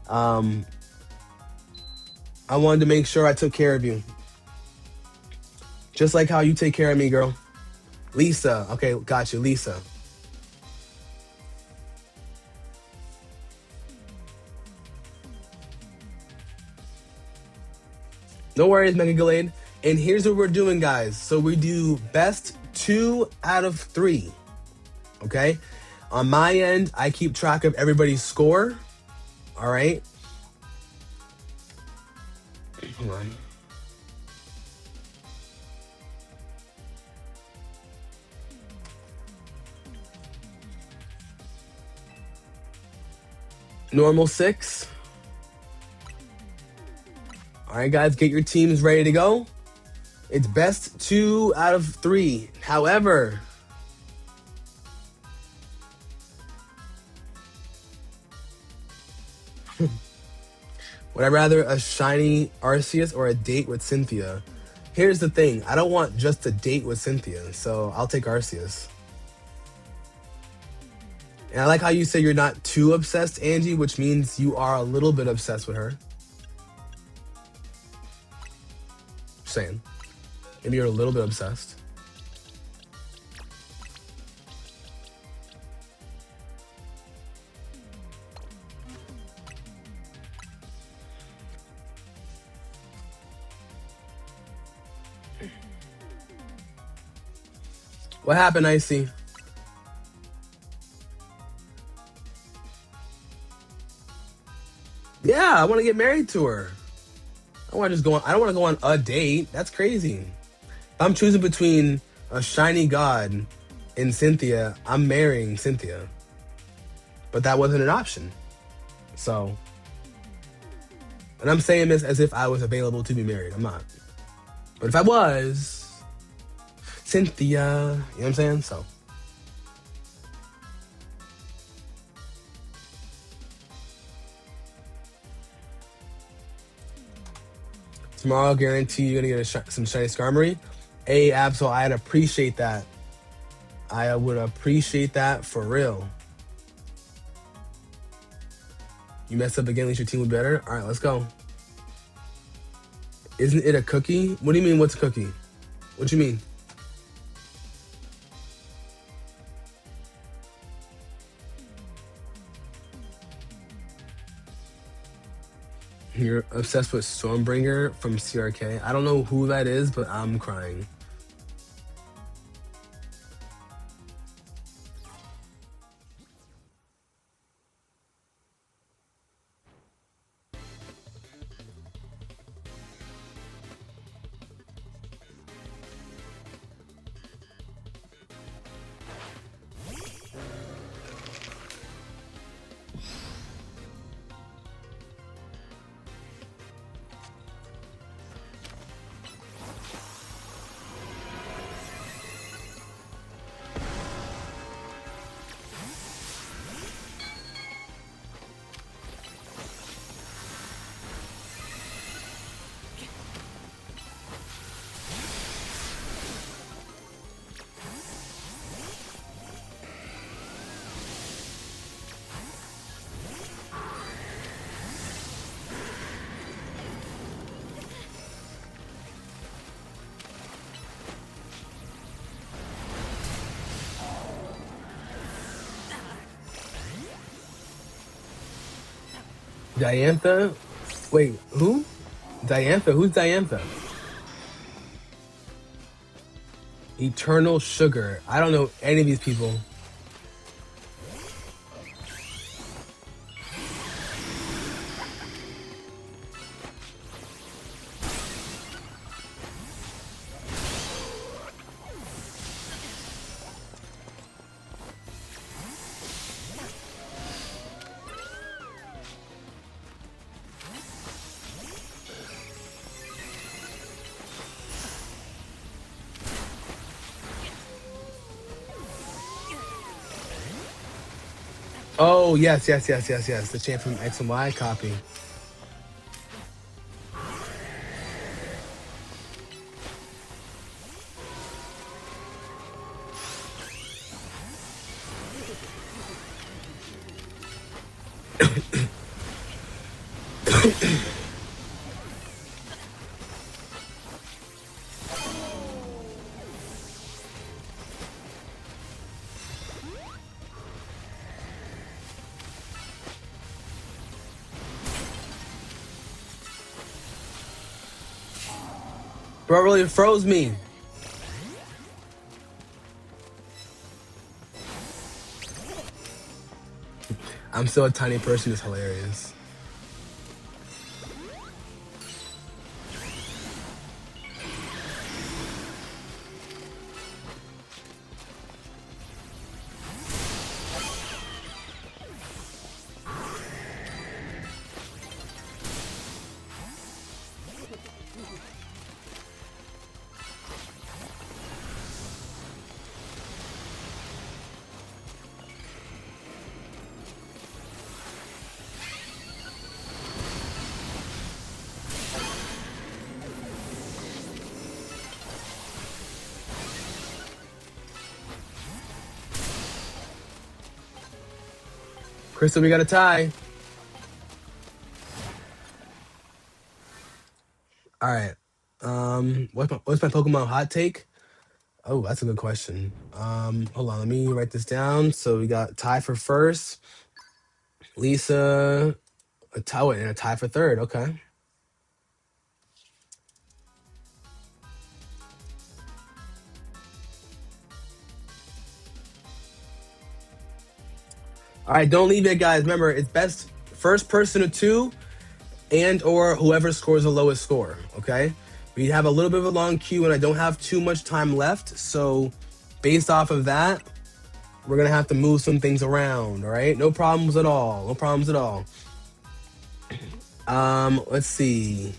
I wanted to make sure I took care of you, just like how you take care of me, girl. Lisa, okay, got you, Lisa. No worries, Mega Glade. And here's what we're doing, guys. So we do best 2 out of 3. Okay? On my end, I keep track of everybody's score. All right? Hold on. Normal 6. All right, guys, get your teams ready to go. It's best 2 out of 3. However, would I rather a shiny Arceus or a date with Cynthia? Here's the thing. I don't want just a date with Cynthia, so I'll take Arceus. And I like how you say you're not too obsessed, Angie, which means you are a little bit obsessed with her. Just saying. Maybe you're a little bit obsessed. What happened, Icy? Yeah, I want to get married to her. I don't want to go on a date. That's crazy. If I'm choosing between a shiny god and Cynthia, I'm marrying Cynthia. But that wasn't an option. So, and I'm saying this as if I was available to be married. I'm not. But if I was, Cynthia, you know what I'm saying? So. Tomorrow, I'll guarantee you're going to get some shiny Skarmory. Hey, Absol, I'd appreciate that. I would appreciate that for real. You messed up again. At least your team will be better. All right, let's go. Isn't it a cookie? What do you mean? What's a cookie? What you mean? You're obsessed with Stormbringer from CRK. I don't know who that is, but I'm crying. Diantha? Wait, who? Diantha? Who's Diantha? Eternal Sugar. I don't know any of these people. Oh, yes, yes, yes, yes, yes. The chant from X and Y copy. Bro really froze me. I'm still a tiny person. It's hilarious. Crystal, we got a tie. All right. What's my Pokemon hot take? Oh, that's a good question. Hold on, let me write this down. So we got tie for first. Lisa, a tie and a tie for third. Okay. All right, don't leave it, guys. Remember, it's best first person to two, and or whoever scores the lowest score. Okay. We have a little bit of a long queue, and I don't have too much time left. So, based off of that, we're gonna have to move some things around. All right, no problems at all. No problems at all. Let's see.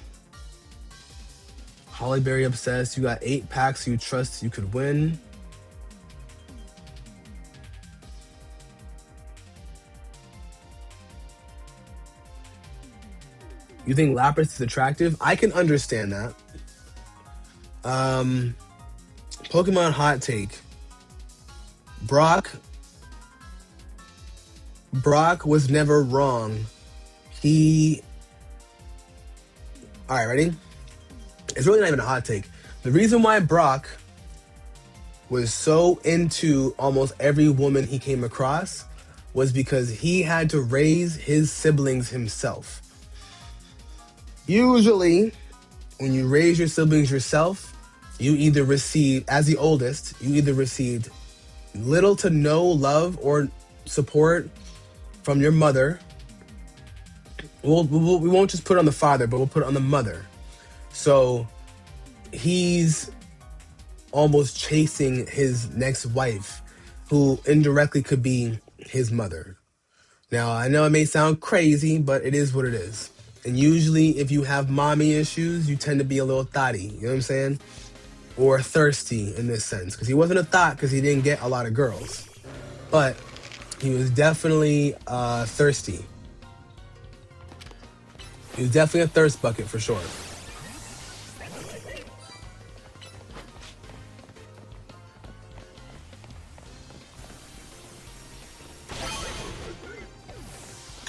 Hollyberry obsessed. You got 8 packs you trust you could win. You think Lapras is attractive? I can understand that. Pokemon hot take. Brock was never wrong. All right, ready? It's really not even a hot take. The reason why Brock was so into almost every woman he came across was because he had to raise his siblings himself. Usually, when you raise your siblings yourself, you either receive, as the oldest, you either received little to no love or support from your mother. We won't just put it on the father, but we'll put it on the mother. So he's almost chasing his next wife, who indirectly could be his mother. Now, I know it may sound crazy, but it is what it is. And usually, if you have mommy issues, you tend to be a little thotty. You know what I'm saying? Or thirsty in this sense. Because he wasn't a thought because he didn't get a lot of girls. But he was definitely thirsty. He was definitely a thirst bucket for sure.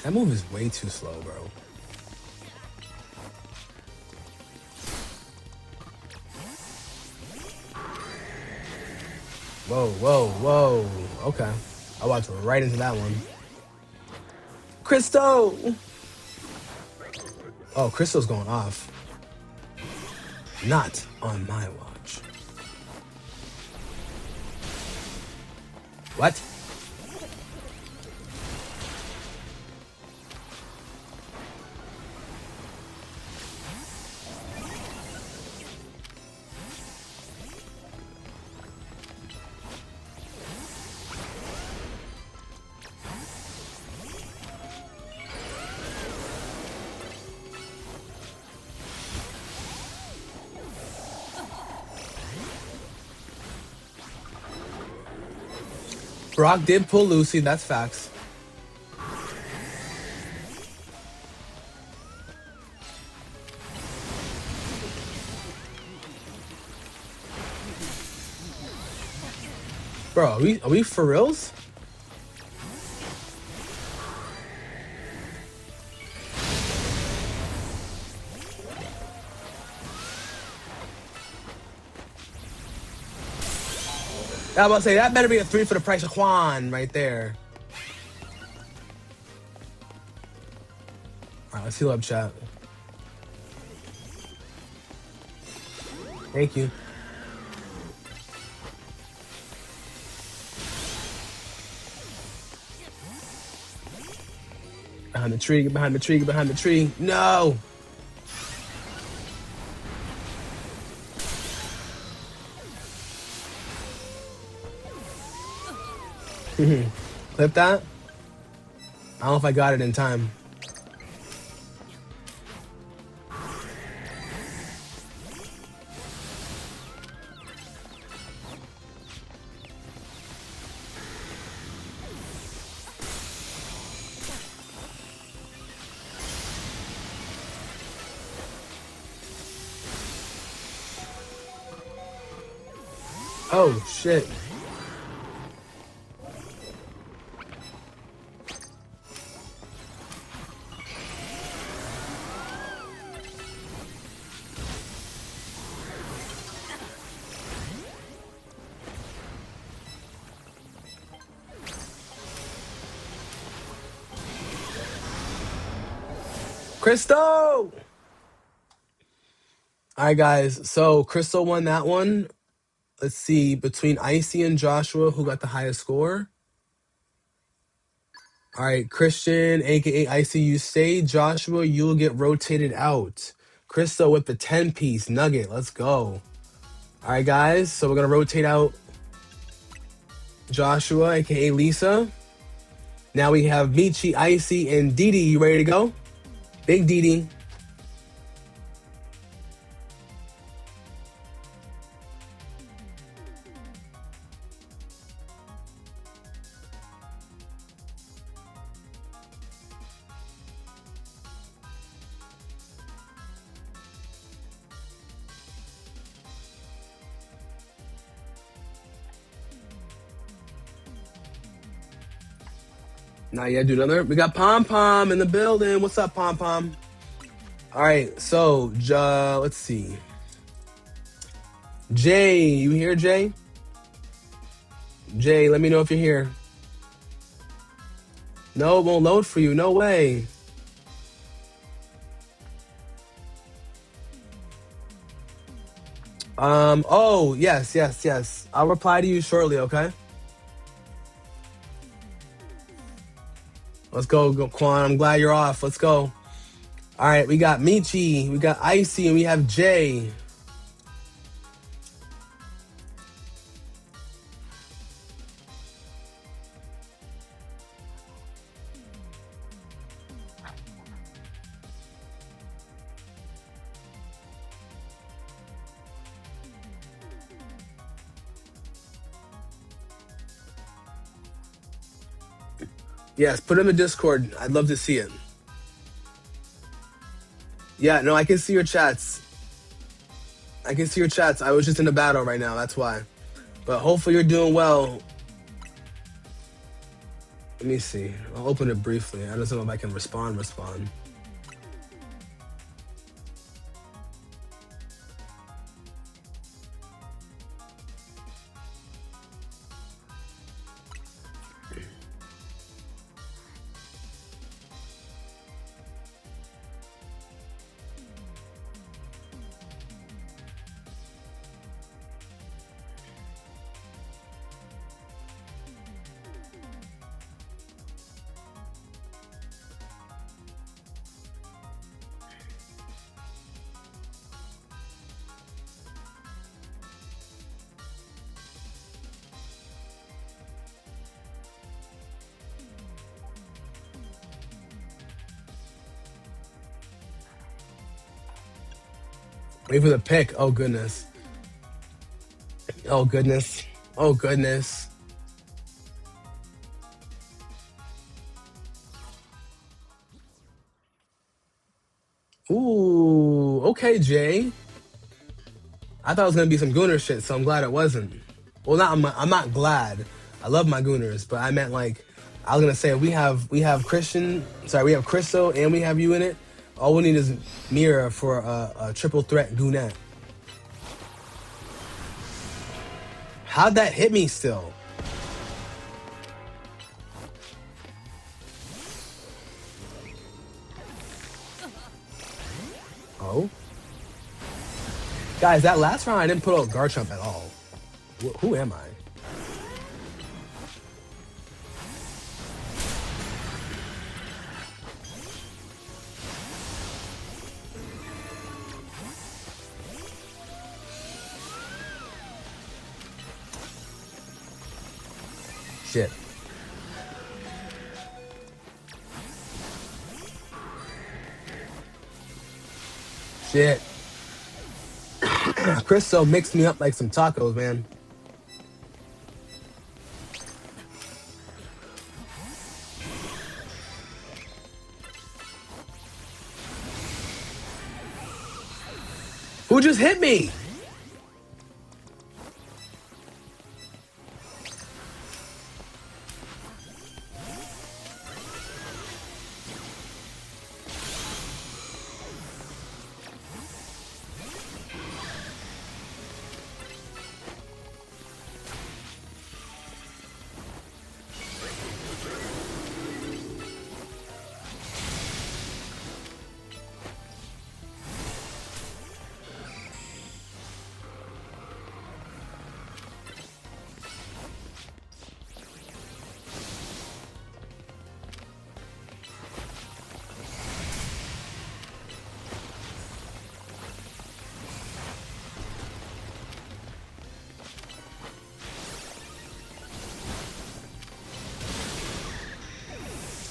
That move is way too slow, bro. Whoa, whoa, whoa. Okay. I walked right into that one. Crystal! Oh, Crystal's going off. Not on my watch. What? Brock did pull Lucy, that's facts. Bro, are we for reals? I was about to say, that better be a 3 for the price of Juan right there. All right, let's heal up, chat. Thank you. Behind the tree, get behind the tree, get behind the tree. No! Clip that. I don't know if I got it in time. Oh, shit. Crystal! All right, guys. So Crystal won that one. Let's see. Between Icy and Joshua, who got the highest score? All right, Christian, aka Icy, you stay. Joshua, you'll get rotated out. Crystal with the 10-piece nugget. Let's go. All right, guys. So we're going to rotate out Joshua, aka Lisa. Now we have Michi, Icy, and Didi. You ready to go? Big Didi. Not yet, do another. We got Pom Pom in the building. What's up, Pom Pom? All right, so let's see. Jay, you here, Jay? Jay, let me know if you're here. No, it won't load for you. No way. Oh, yes. I'll reply to you shortly, okay? Let's go, Quan. I'm glad you're off. Let's go. All right, we got Michi, we got Icy, and we have Jay. Yes, put it in the Discord. I'd love to see it. Yeah, no, I can see your chats. I can see your chats. I was just in a battle right now. That's why. But hopefully you're doing well. Let me see. I'll open it briefly. I don't know if I can respond. Wait for the pick. Oh, goodness. Oh, goodness. Oh, goodness. Ooh, okay, Jay. I thought it was gonna be some Gooner shit, so I'm glad it wasn't. Well, I'm not glad. I love my Gooners, but I meant like I was gonna say we have Christian. Sorry, we have Christo and we have you in it. All we need is Mira for a triple threat Goonette. How'd that hit me still? Oh. Guys, that last round I didn't put out Garchomp at all. Who am I? Shit. Shit. Christo mixed me up like some tacos, man. Who just hit me?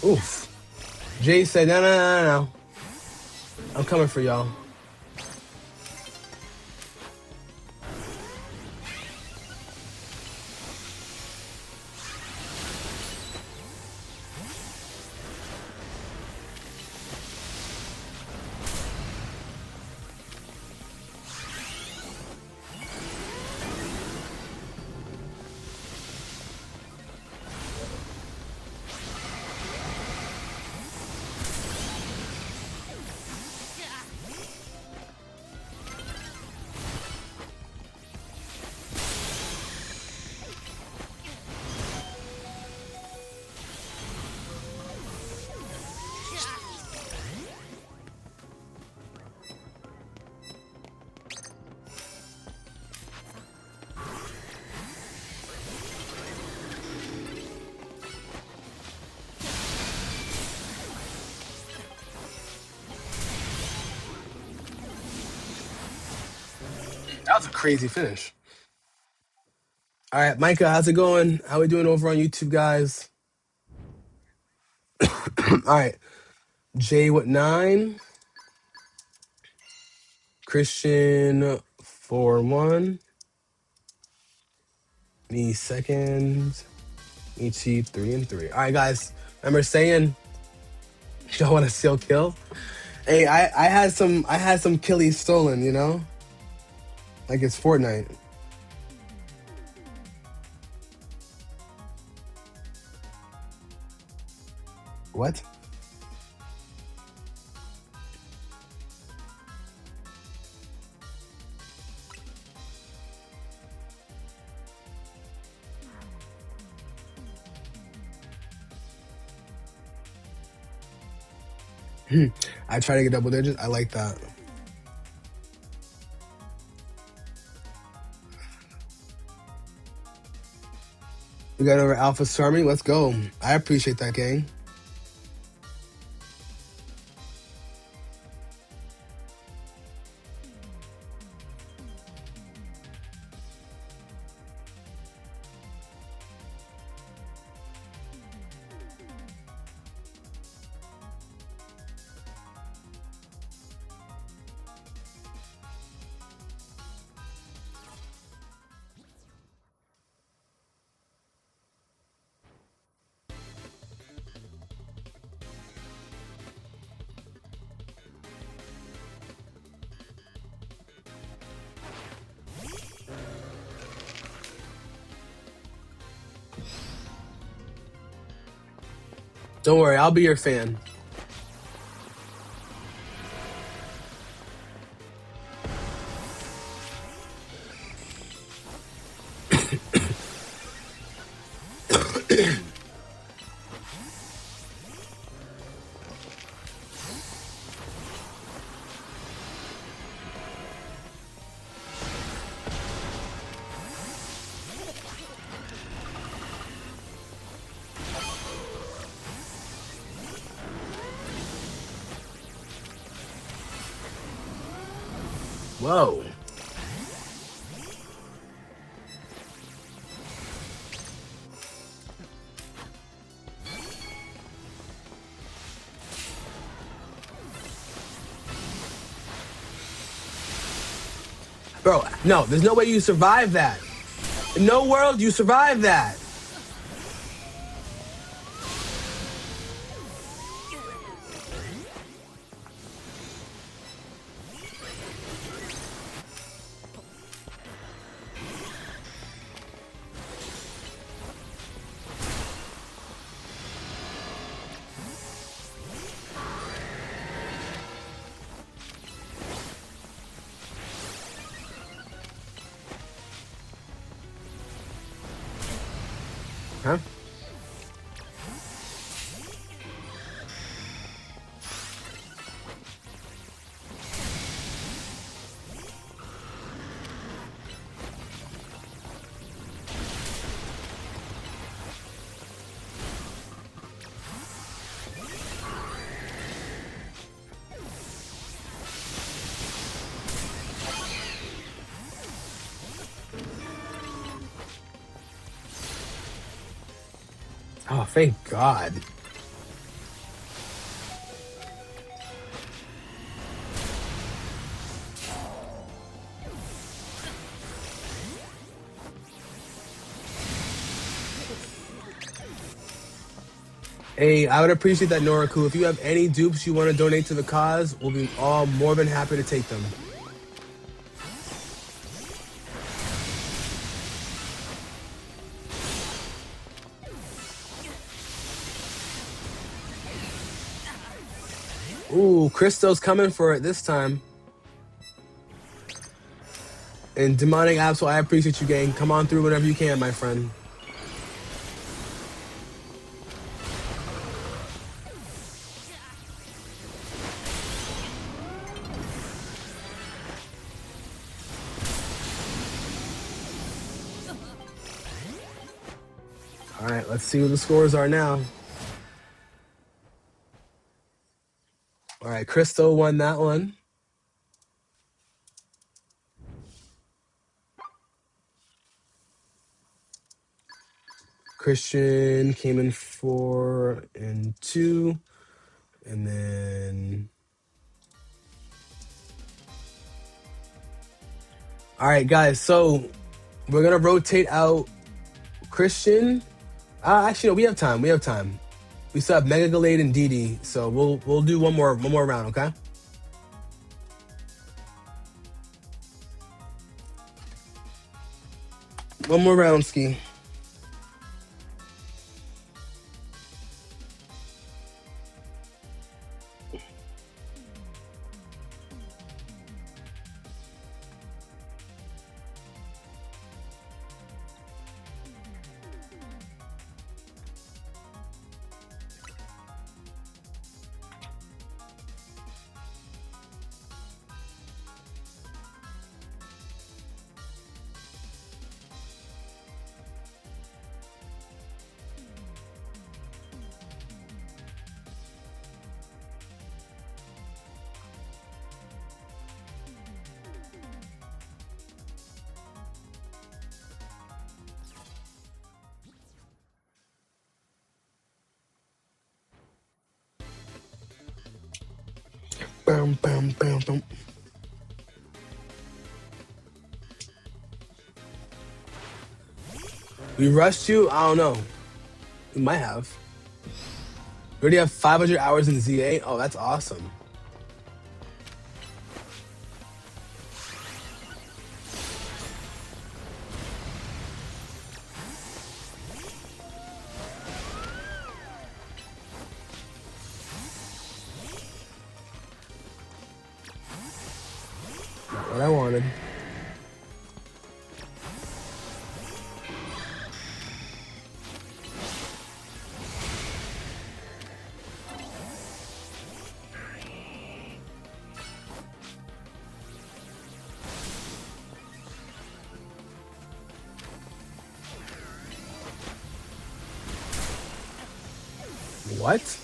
Oof. Jay said, no. I'm coming for y'all. That was a crazy finish. All right, Micah, how's it going? How we doing over on YouTube, guys? All right, Jay with 9, Christian 4-1, me second, me cheap 3-3. All right, guys, remember saying y'all want to steal kill? Hey, I had some killies stolen, you know, like it's Fortnite. What? I try to get double digits. I like that. We got over Alpha Stormy. Let's go. I appreciate that, gang. Don't worry, I'll be your fan. Whoa. Bro, no, there's no way you survive that. In no world you survive that. Huh? Oh, thank God. Hey, I would appreciate that, Noriku. If you have any dupes you want to donate to the cause, we'll be all more than happy to take them. Ooh, Cristo's coming for it this time. And Demonic Absol, I appreciate you, gang. Come on through whenever you can, my friend. All right, let's see what the scores are now. All right, Cristo won that one. Christian came in 4 and 2. And then... All right, guys. So we're going to rotate out Christian. Actually, no, we have time. We have time. We still have Mega Gallade and DD. So we'll do one more round, okay? One more round, Ski. Bam, bam, bam, bam. We rushed you? I don't know. We might have. We already have 500 hours in ZA. Oh, that's awesome. Not what I wanted. What?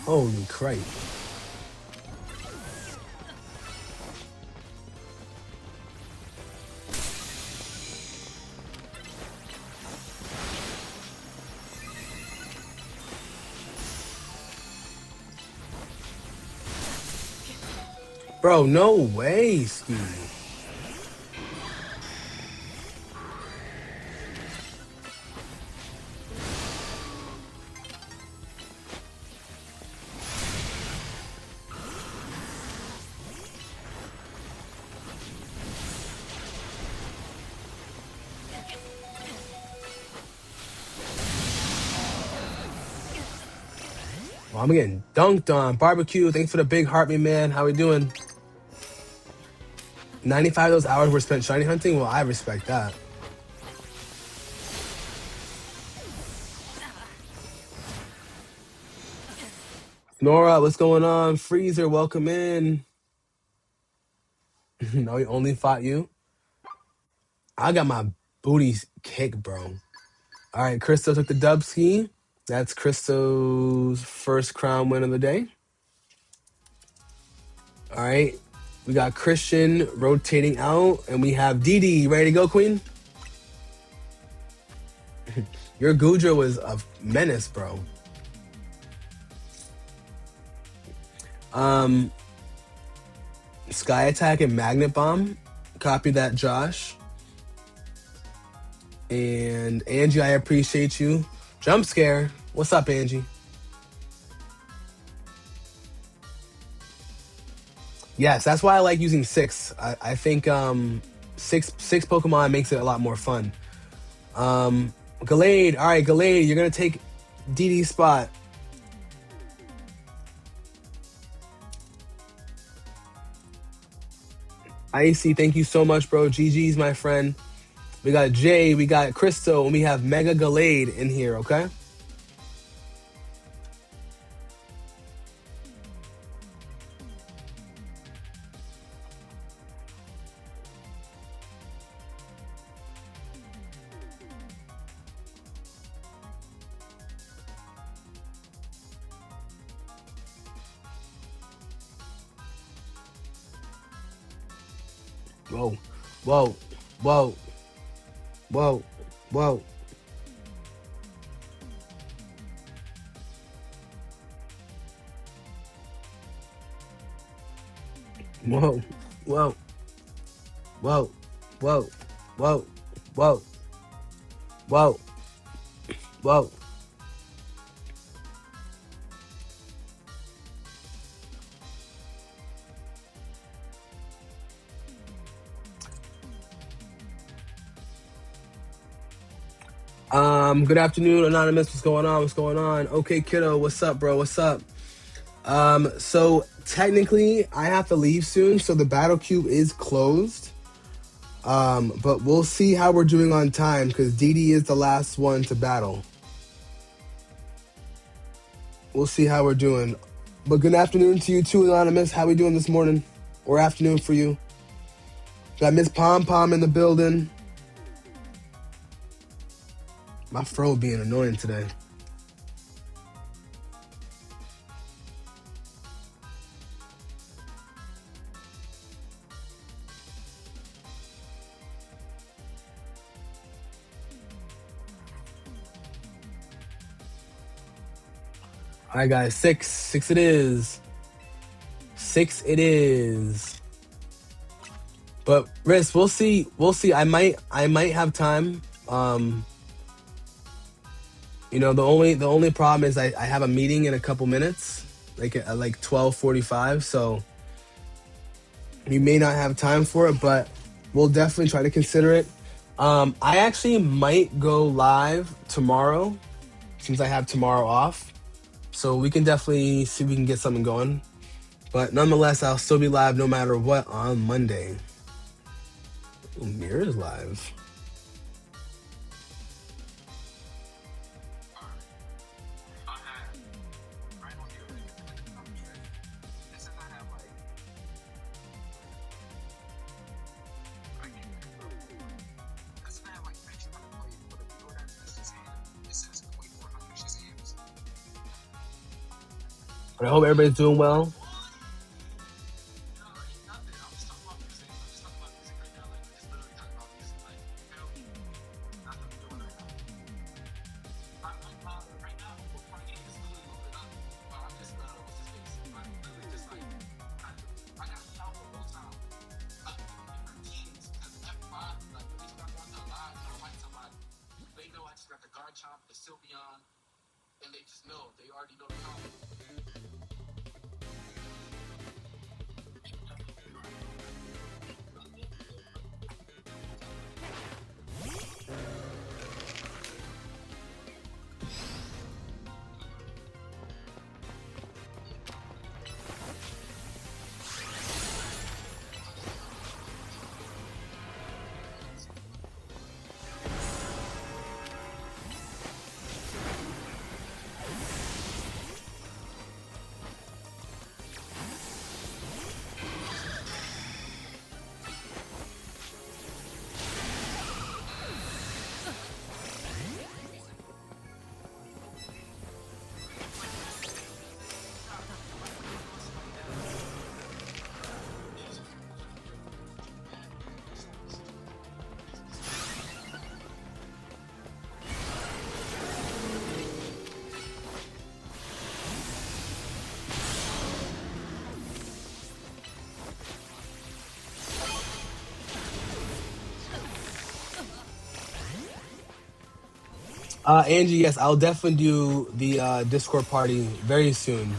Holy crap. Bro, no way, Ski. Well, I'm getting dunked on. Barbecue, thanks for the big heart, me man. How we doing? 95 of those hours were spent shiny hunting? Well, I respect that. Nora, what's going on? Freezer, welcome in. No, he only fought you? I got my booty kicked, bro. All right, Christo took the dub ski. That's Christo's first crown win of the day. All right, we got Christian rotating out, and we have DD. Ready to go, Queen? Your Gudra was a menace, bro. Sky Attack and Magnet Bomb. Copy that, Josh. And Angie, I appreciate you. Jump Scare. What's up, Angie? Yes, that's why I like using six. I think six Pokemon makes it a lot more fun. Gallade. All right, Gallade, you're gonna take DD's spot. Icy, thank you so much, bro. GG's, my friend. We got Jay, we got Crystal, and we have Mega Gallade in here, okay? Whoa, whoa, whoa, whoa, whoa. Whoa, whoa, whoa, whoa, whoa, whoa, whoa, whoa. Good afternoon, Anonymous. What's going on? What's going on? Okay, kiddo, what's up, bro? What's up? So technically I have to leave soon, so the battle cube is closed. But we'll see how we're doing on time because DD is the last one to battle. We'll see how we're doing. But good afternoon to you too, Anonymous. How we doing this morning? Or afternoon for you? Got Miss Pom Pom in the building. My fro being annoying today. All right, guys. Six it is. Six it is. But Riz, we'll see. We'll see. I might have time. You know, the only problem is I have a meeting in a couple minutes, like at like 12:45. So you may not have time for it, but we'll definitely try to consider it. I actually might go live tomorrow, since I have tomorrow off. So we can definitely see if we can get something going. But nonetheless, I'll still be live no matter what on Monday. Oh, Mirror's live. But I hope everybody's doing well. Angie, yes, I'll definitely do the Discord party very soon.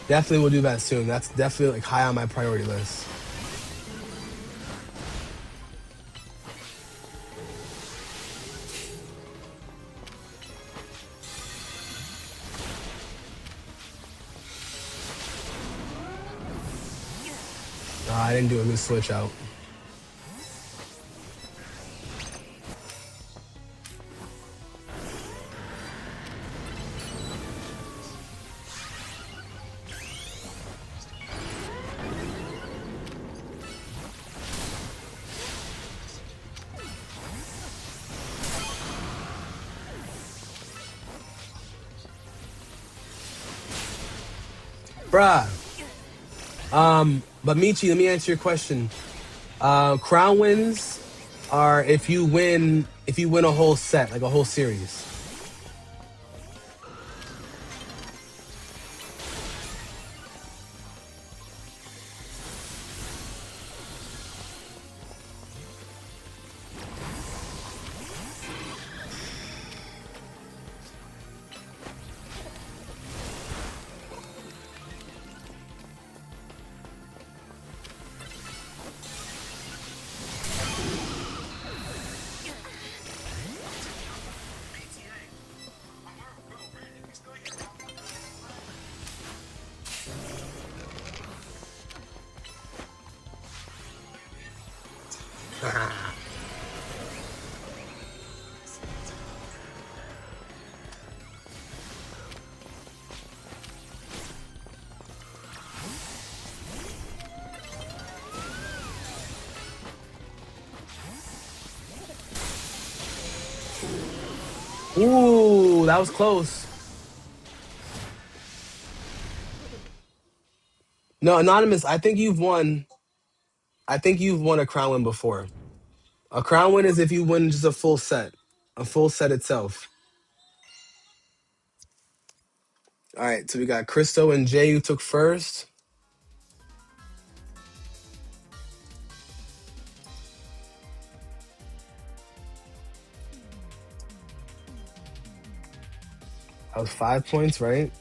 Definitely will do that soon. That's definitely like high on my priority list. I didn't do it. Let me switch out. Bruh. But Michi, let me answer your question. Crown wins are if you win a whole set, like a whole series. Ooh, that was close. No, Anonymous, I think you've won. I think you've won a crown win before. A crown win is if you win just a full set itself. All right, so we got Christo and Jay who took first. That was 5 points, right?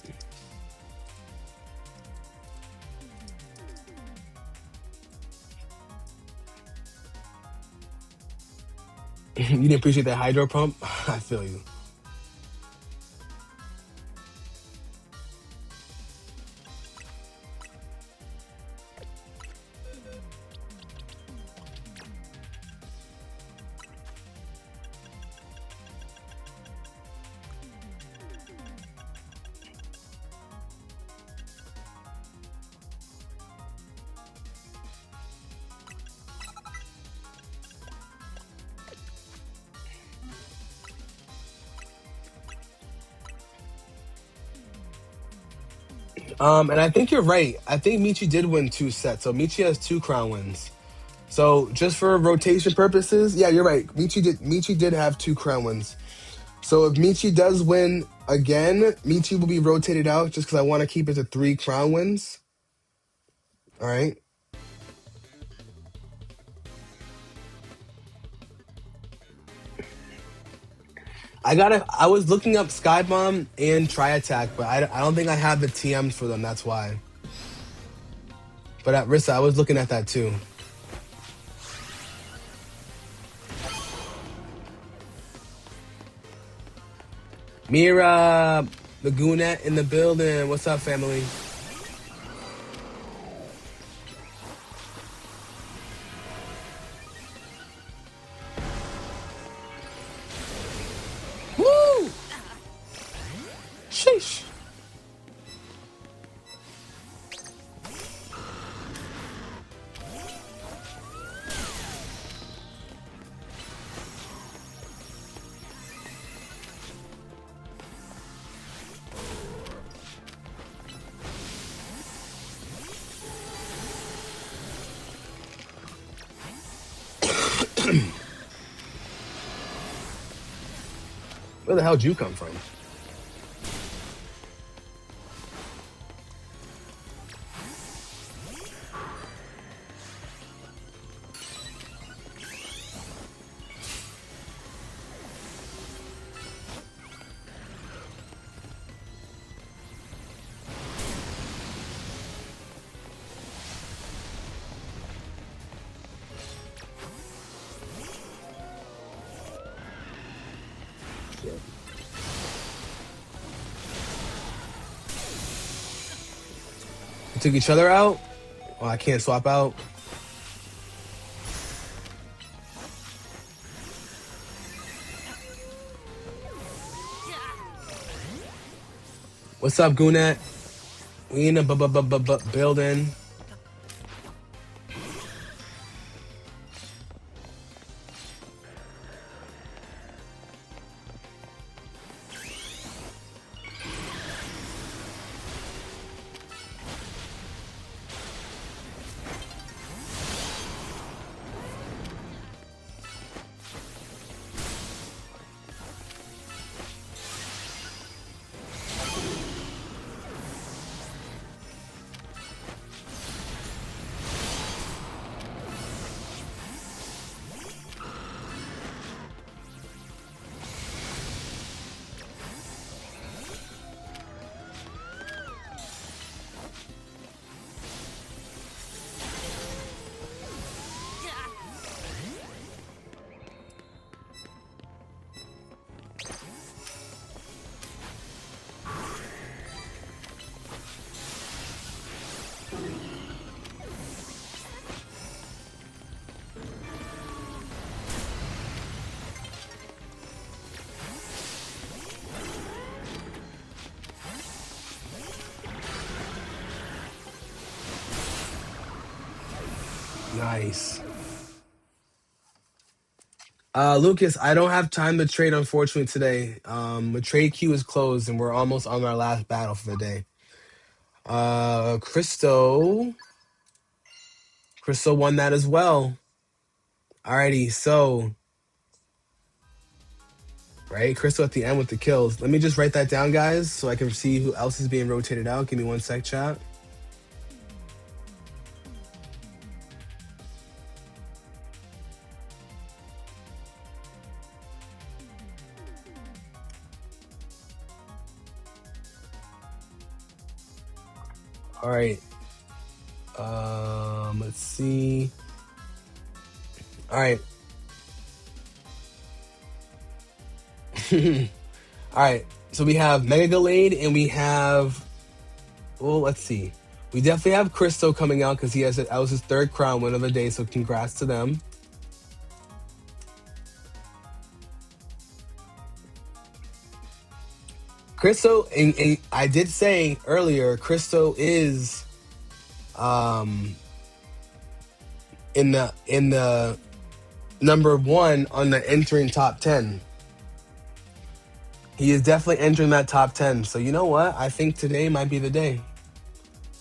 You didn't appreciate that hydro pump? I feel you. And I think you're right. I think Michi did win 2 sets, so Michi has 2 crown wins. So just for rotation purposes, yeah, you're right. Michi did have 2 crown wins. So if Michi does win again, Michi will be rotated out just because I want to keep it to 3 crown wins. All right. I was looking up Skybomb and Tri Attack, but I don't think I have the TMs for them. That's why. But at Rissa, I was looking at that too. Mira, Lagoonette in the building. What's up, family? Woo! Sheesh. Where the hell did you come from? We took each other out. Oh, I can't swap out. What's up, Goonet? We in a building. Nice. Lucas, I don't have time to trade, unfortunately, today. The trade queue is closed and we're almost on our last battle for the day. Crystal won that as well. Alrighty, so right, Crystal at the end with the kills. Let me just write that down, guys, so I can see who else is being rotated out. Give me 1 sec, chat. All right. Let's see. All right. All right. So we have Mega Gallade and we have. Well, let's see. We definitely have Crystal coming out because that was his 3rd crown win of the day. So congrats to them. Crystal, and I did say earlier, Crystal is, in the number 1 on the entering top 10. He is definitely entering that top 10. So you know what? I think today might be the day.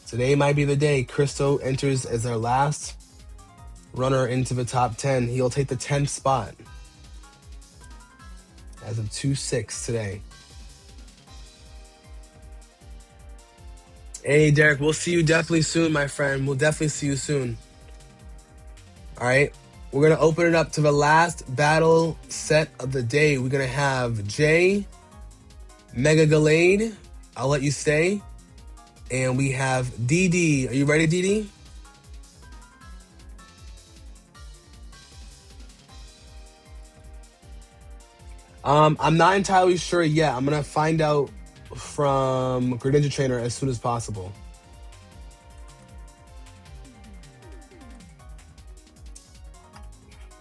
Today might be the day. Crystal enters as our last runner into the top 10. He'll take the 10th spot as of 2-6 today. Hey, Derek, we'll see you definitely soon, my friend. We'll definitely see you soon. All right. We're going to open it up to the last battle set of the day. We're going to have Jay, Mega Gallade. I'll let you stay. And we have DD. Are you ready, DD? I'm not entirely sure yet. I'm going to find out from Greninja Trainer as soon as possible.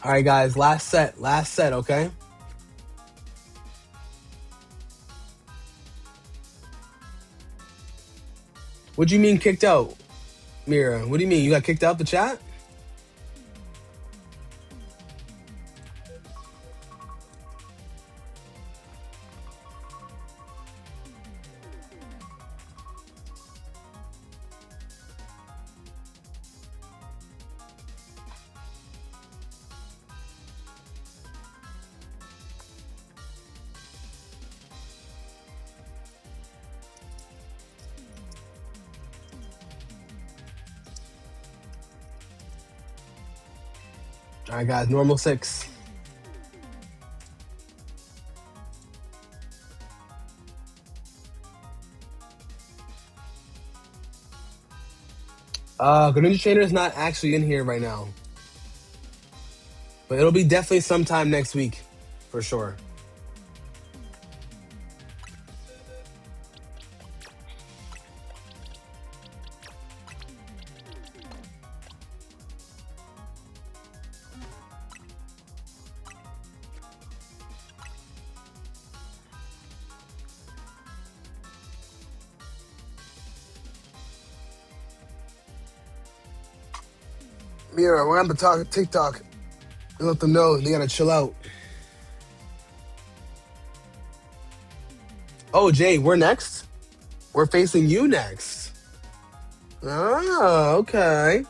All right, guys. Last set, okay? What do you mean kicked out, Mira? What do you mean? You got kicked out the chat? All right, guys. Normal 6. Greninja Trainer is not actually in here right now. But it'll be definitely sometime next week, for sure. Mira, we're on the talk TikTok. Let them know they gotta chill out. Oh, Jay, we're next. We're facing you next. Oh, okay.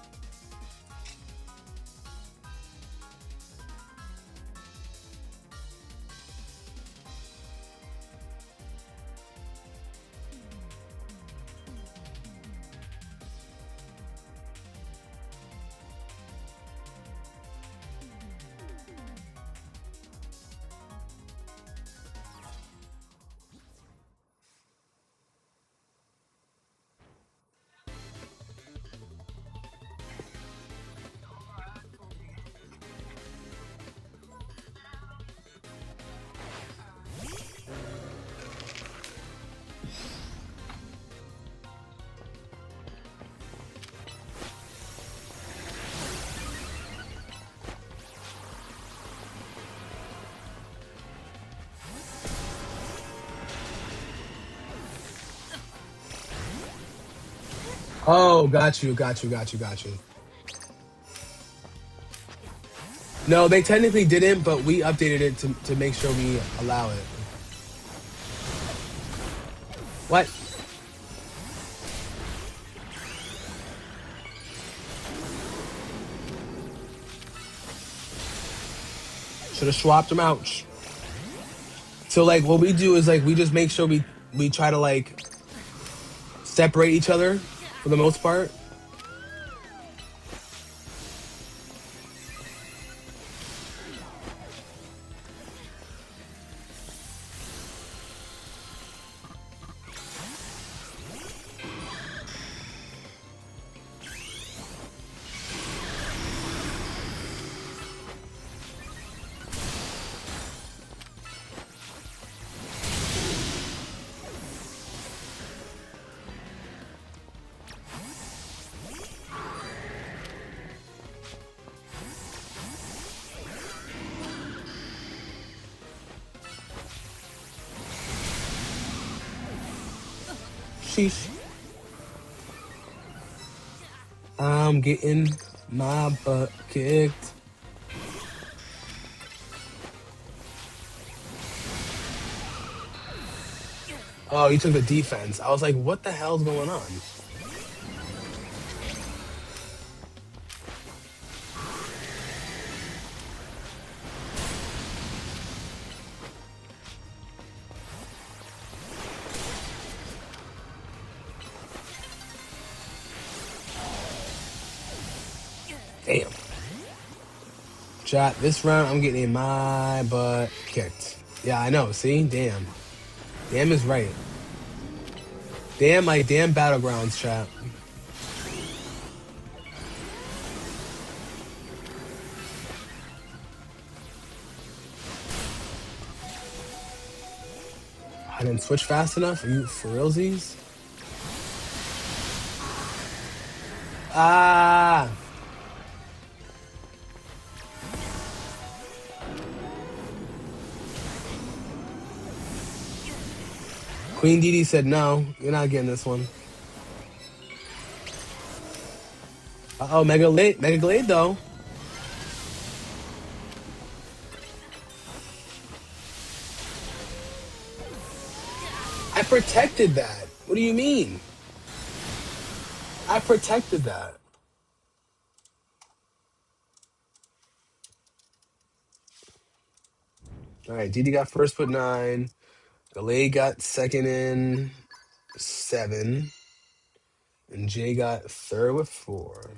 Oh, got you. No, they technically didn't, but we updated it to make sure we allow it. What? Should have swapped them out. So like what we do is like we just make sure we try to like separate each other for the most part. Sheesh. I'm getting my butt kicked. Oh, you took the defense. I was like, what the hell's going on? Damn. Chat, this round I'm getting my butt kicked. Yeah, I know. See? Damn. Damn is right. Damn, my damn battlegrounds, chat. I didn't switch fast enough? Are you for realsies? Ah! Queen Didi said no. You're not getting this one. Uh-oh, Mega Glade. Mega Glade, though. I protected that. What do you mean? I protected that. All right, Didi got first with 9. Galay got second in 7. And Jay got third with 4.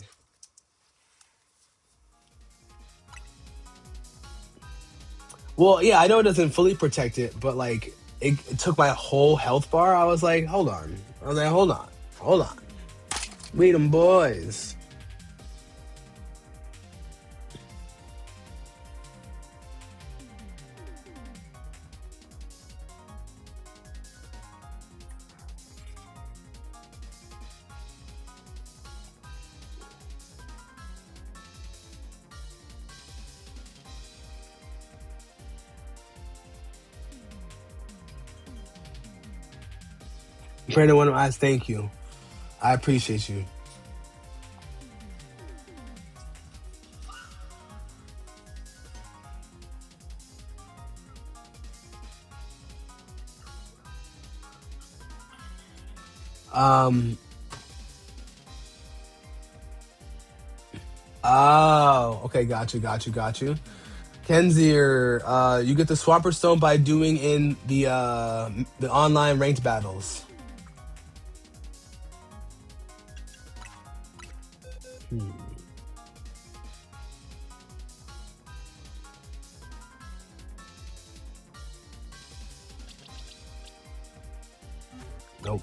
Well, yeah, I know it doesn't fully protect it, but like it took my whole health bar. I was like, hold on. I was like, hold on. Wait, them boys. Brandon want to ask thank you. I appreciate you. Oh, okay, got you. Kenzier, you get the Swapper Stone by doing in the online ranked battles. Hmm. Nope.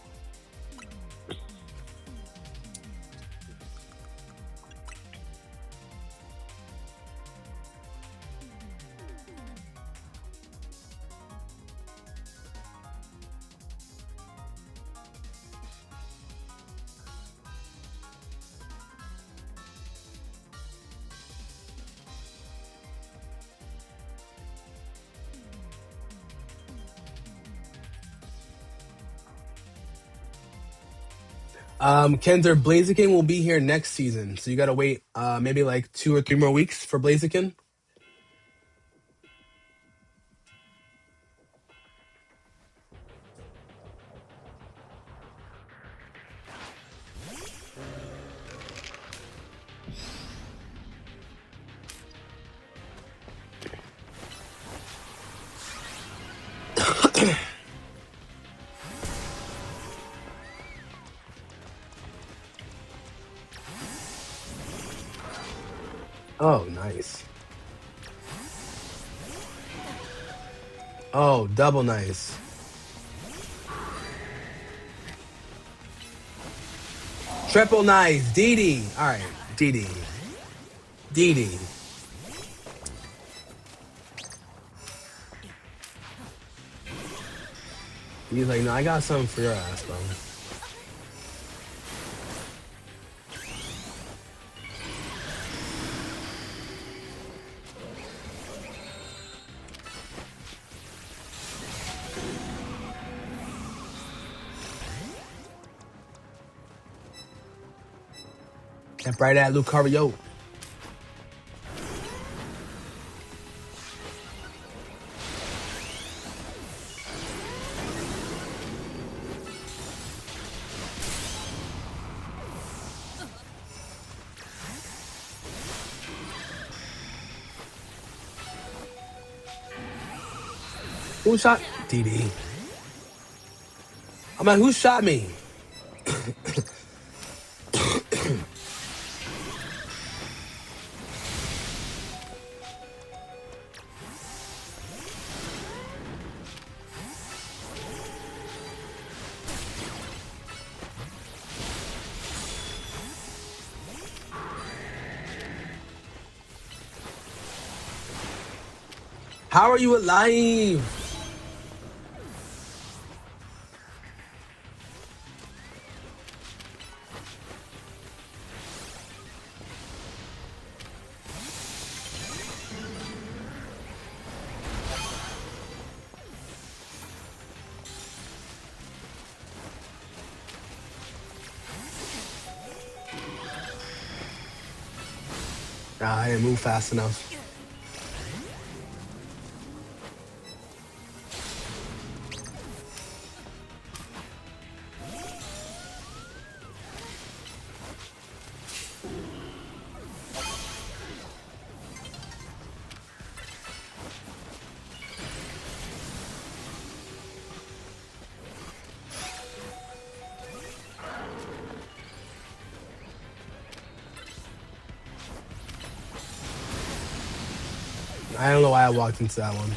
Kenzer, Blaziken will be here next season, so you gotta wait maybe like 2 or 3 more weeks for Blaziken. Oh, nice. Oh, double nice. Triple nice. DD. All right, DD. DD. He's like, no, I got something for your ass, bro. Kept right at Lucario. Who shot DD? I'm like, who shot me? How are you alive? Nah, I didn't move fast enough. I don't know why I walked into that one.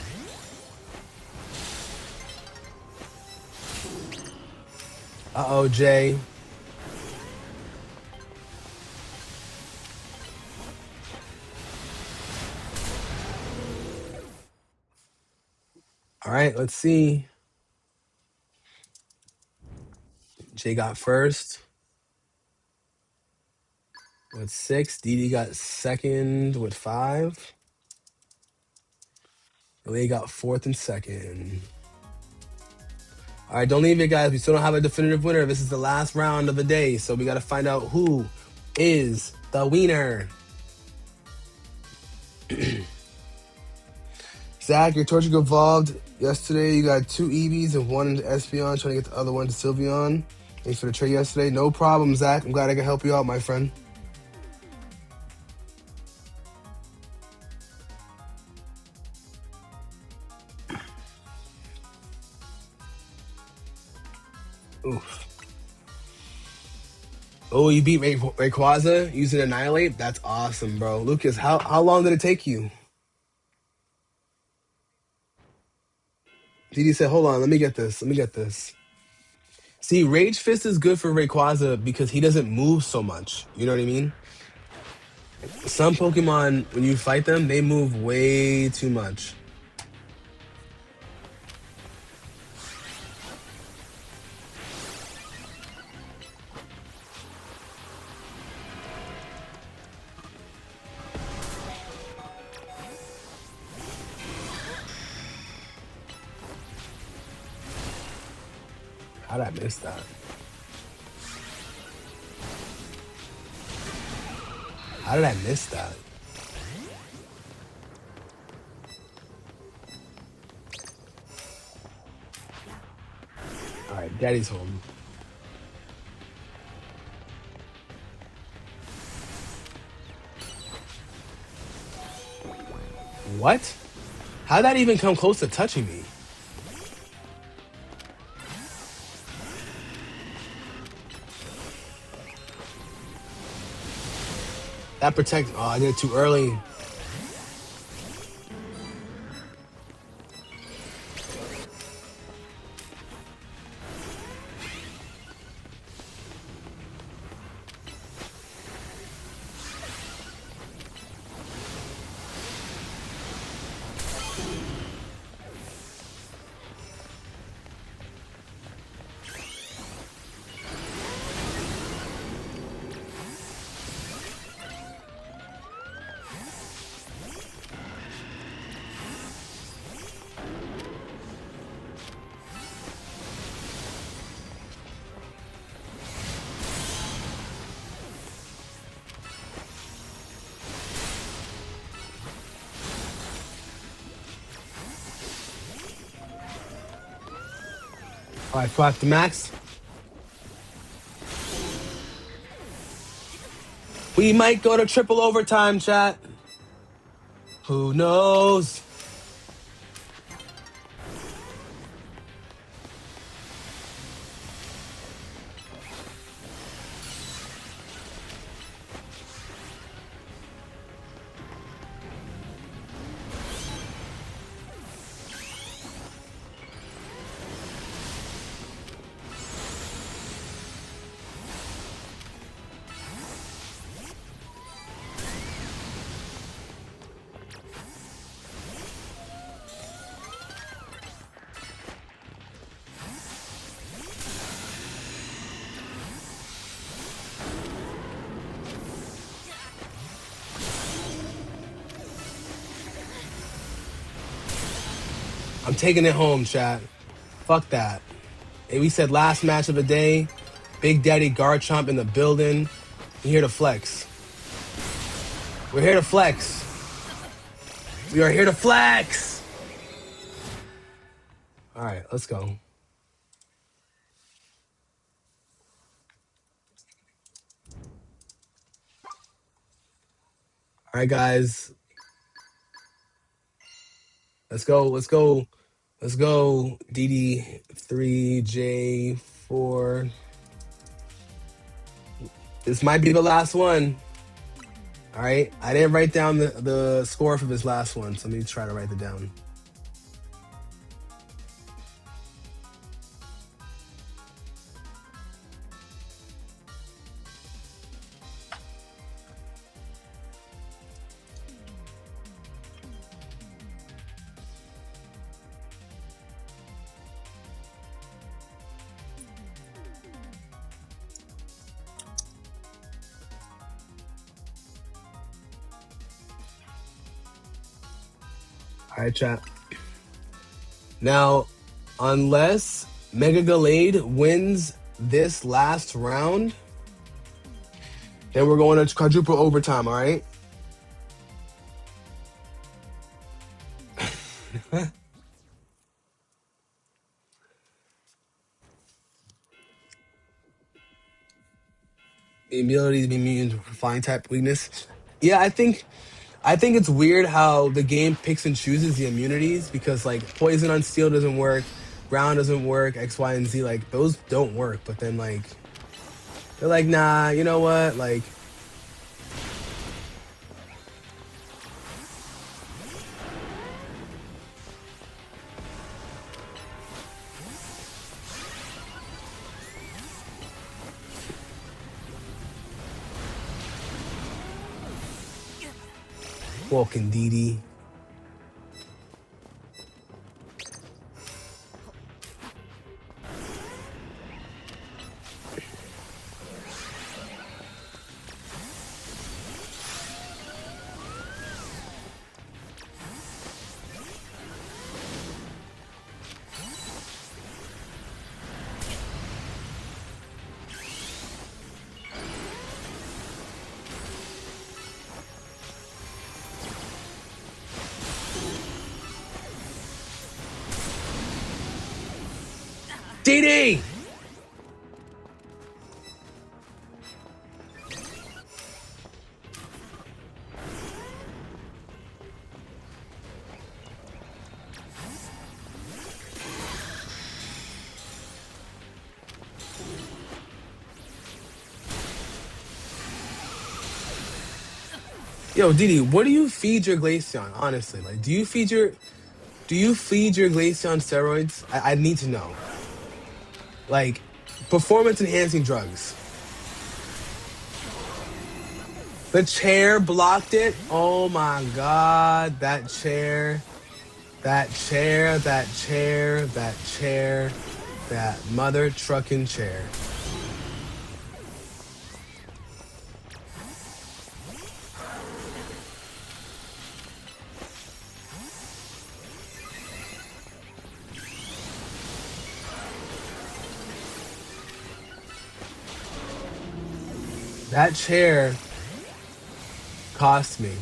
Uh-oh, Jay. All right, let's see. Jay got first with 6. DD got second with 5. LA got fourth and second. All right, don't leave it, guys. We still don't have a definitive winner. This is the last round of the day, so we got to find out who is the winner. Zach, your Torchic evolved yesterday. You got 2 EVs and 1 into Espeon, trying to get the other one to Sylveon. Thanks for the trade yesterday. No problem, Zach. I'm glad I could help you out, my friend. Oof. Oh, you beat Rayquaza using Annihilate? That's awesome, bro. Lucas, how long did it take you? DD said, hold on, let me get this. Let me get this. See, Rage Fist is good for Rayquaza because he doesn't move so much. You know what I mean? Some Pokemon, when you fight them, they move way too much. How did I miss that? How did I miss that? All right, Daddy's home. What? How'd that even come close to touching me? That protect. Oh, I did it too early. All right, fuck the max. We might go to triple overtime, chat. Who knows? I'm taking it home, chat. Fuck that. Hey, we said last match of the day. Big Daddy Garchomp in the building. We're here to flex. We're here to flex. We are here to flex. All right, let's go. All right, guys. Let's go. Let's go. Let's go. DD3, J4. This might be the last one. All right. I didn't write down the score for this last one, so let me try to write it down. All right, chat. Now, unless Mega Gallade wins this last round, then we're going to quadruple overtime, all right? abilities being immune to flying type weakness. Yeah, I think it's weird how the game picks and chooses the immunities because like poison on steel doesn't work, ground doesn't work, X, Y, and Z like those don't work. But then like they're like, nah, you know what? Like walking DD. DD. Yo, Didi, what do you feed your Glaceon? Honestly, like, do you feed your Glaceon steroids? I need to know. Like, performance enhancing drugs. The chair blocked it. Oh my god, that chair, that chair, that chair, that chair, that mother trucking chair. That chair cost me.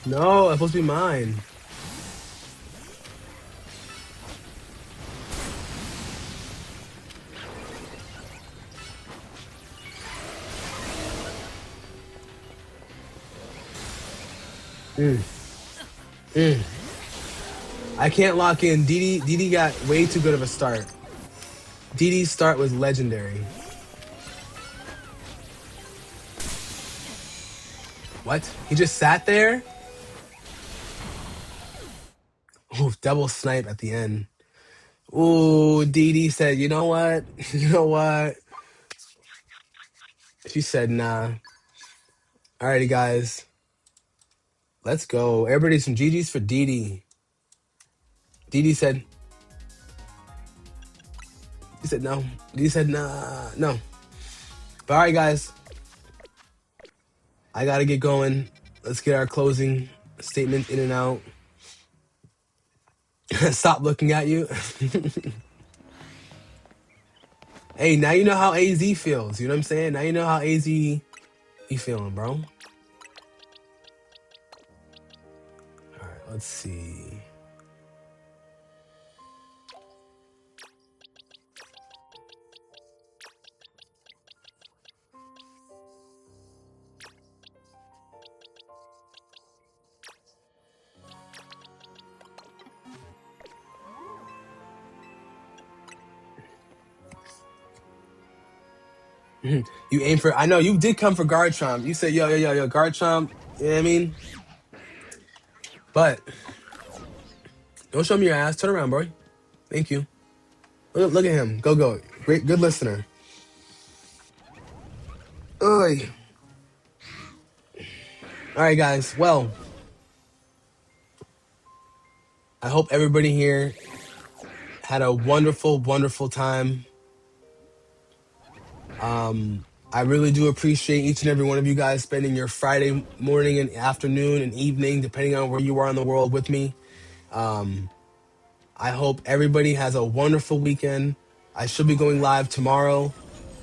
No, it's supposed to be mine. Mm, mm. I can't lock in. Didi got way too good of a start. Didi's start was legendary. What? He just sat there? Ooh, double snipe at the end. Ooh, Didi said, you know what? You know what? She said, nah. Alrighty, guys. Let's go. Everybody some GG's for Didi. Didi said, he said no. Didi said, nah, no. But alright, guys. I gotta get going. Let's get our closing statement in and out. Stop looking at you. Hey, now you know how AZ feels. You know what I'm saying? Now you know how AZ you feeling, bro. All right, let's see. You aim for. I know you did come for Garchomp. You said, yo, Garchomp. You know what I mean? But don't show me your ass. Turn around, bro. Thank you. Look at him. Go. Great, good listener. Oy. All right, guys. Well, I hope everybody here had a wonderful, wonderful time. I really do appreciate each and every one of you guys spending your Friday morning and afternoon and evening, depending on where you are in the world with me. I hope everybody has a wonderful weekend. I should be going live tomorrow.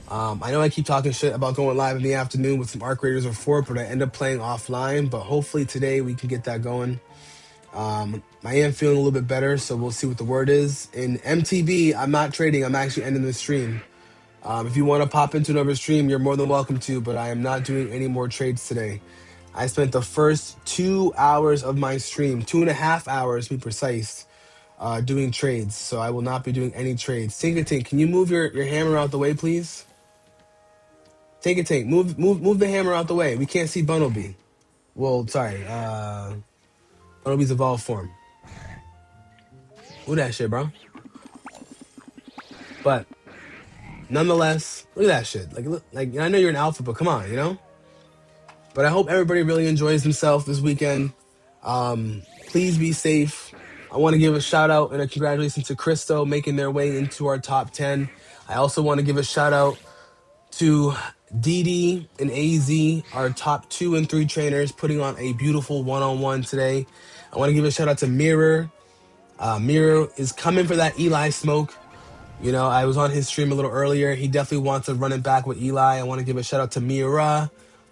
I know I keep talking shit about going live in the afternoon with some Arc Raiders or Fort, but I end up playing offline. But hopefully today we can get that going. I am feeling a little bit better, so we'll see what the word is. In MTB, I'm not trading. I'm actually ending the stream. If you want to pop into another stream, you're more than welcome to, but I am not doing any more trades today. I spent the first 2 hours of my stream, 2.5 hours to be precise, doing trades. So I will not be doing any trades. Tink, can you move your hammer out the way, please? Tink, move the hammer out the way. We can't see Bunnelby. Well, sorry, Bunnelby's evolved form. Who that shit, bro? But nonetheless, look at that shit. Like I know you're an alpha, but come on, you know? But I hope everybody really enjoys themselves this weekend. Please be safe. I want to give a shout out and a congratulations to Christo making their way into our top 10. I also want to give a shout out to DD and AZ, our top 2 and 3 trainers, putting on a beautiful one-on-one today. I want to give a shout out to Mirror. Mirror is coming for that Eli smoke. You know, I was on his stream a little earlier. He definitely wants to run it back with Eli. I want to give a shout out to Mira,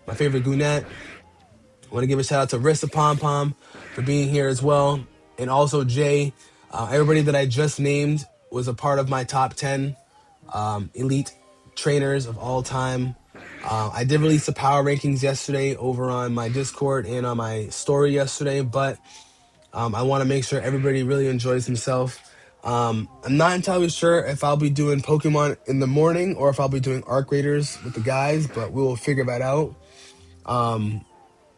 my favorite Gounet. I want to give a shout out to Rissa Pom Pom for being here as well. And also Jay. Everybody that I just named was a part of my top 10 elite trainers of all time. I did release the power rankings yesterday over on my Discord and on my story yesterday, but I want to make sure everybody really enjoys himself. I'm not entirely sure if I'll be doing Pokemon in the morning or if I'll be doing Arc Raiders with the guys, but we will figure that out.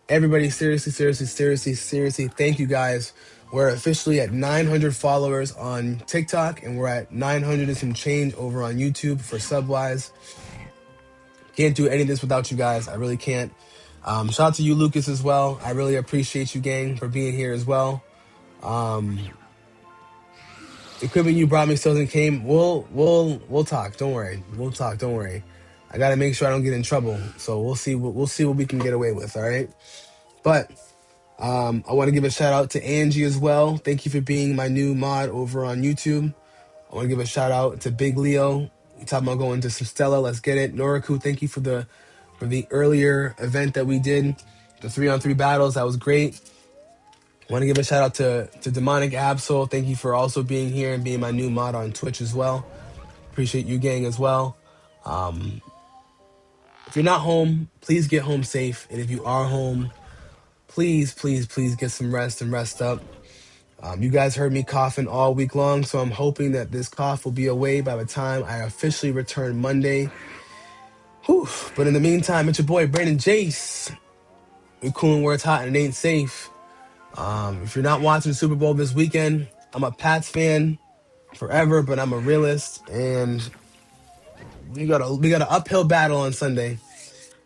Everybody, seriously, thank you guys. We're officially at 900 followers on TikTok, and we're at 900 and some change over on YouTube for Subwise. Can't do any of this without you guys. I really can't. Shout out to you, Lucas, as well. I really appreciate you, gang, for being here as well. Equipment you brought me still hasn't came. We'll talk. Don't worry. We'll talk. Don't worry. I gotta make sure I don't get in trouble. So we'll see what we can get away with. All right. But I want to give a shout out to Angie as well. Thank you for being my new mod over on YouTube. I want to give a shout out to Big Leo. We talking about going to some Stella. Let's get it. Noriku, thank you for the earlier event that we did, the 3-on-3 battles. That was great. I want to give a shout out to Demonic Absol. Thank you for also being here and being my new mod on Twitch as well. Appreciate you, gang, as well. If you're not home, please get home safe. And if you are home, please get some rest and rest up. You guys heard me coughing all week long, so I'm hoping that this cough will be away by the time I officially return Monday. Whew. But in the meantime, it's your boy, Brandon Jace. We're cooling where it's hot and it ain't safe. If you're not watching the Super Bowl this weekend, I'm a Pats fan forever, but I'm a realist, and we got an uphill battle on Sunday.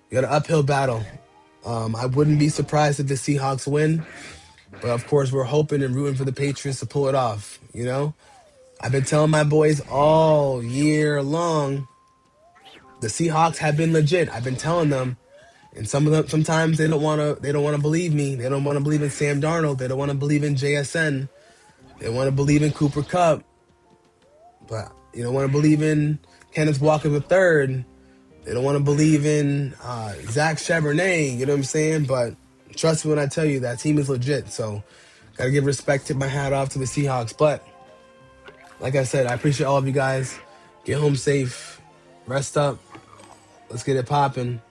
We got an uphill battle. I wouldn't be surprised if the Seahawks win, but of course we're hoping and rooting for the Patriots to pull it off. You know, I've been telling my boys all year long, the Seahawks have been legit. I've been telling them. And some of them, sometimes they don't want to believe me. They don't want to believe in Sam Darnold. They don't want to believe in JSN. They want to believe in Cooper Kupp. But you don't want to believe in Kenneth Walker III. They don't want to believe in Zach Charbonnet. You know what I'm saying? But trust me when I tell you that team is legit. So got to give respect, tip my hat off to the Seahawks. But like I said, I appreciate all of you guys. Get home safe. Rest up. Let's get it popping.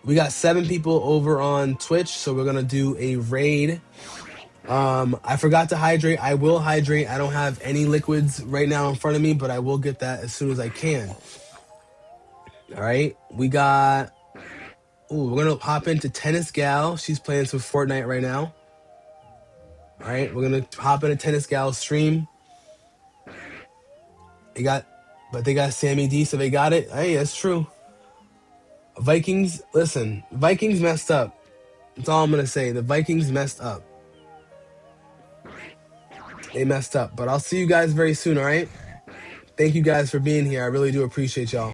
We got 7 people over on Twitch, so we're going to do a raid. I forgot to hydrate. I will hydrate. I don't have any liquids right now in front of me, but I will get that as soon as I can. All right. We got... Ooh, we're going to hop into Tennis Gal. She's playing some Fortnite right now. All right. We're going to hop into Tennis Gal's stream. They got Sammy D, so they got it. Hey, that's true. Vikings, listen, Vikings messed up. That's all I'm going to say. The Vikings messed up. They messed up. But I'll see you guys very soon, all right? Thank you guys for being here. I really do appreciate y'all.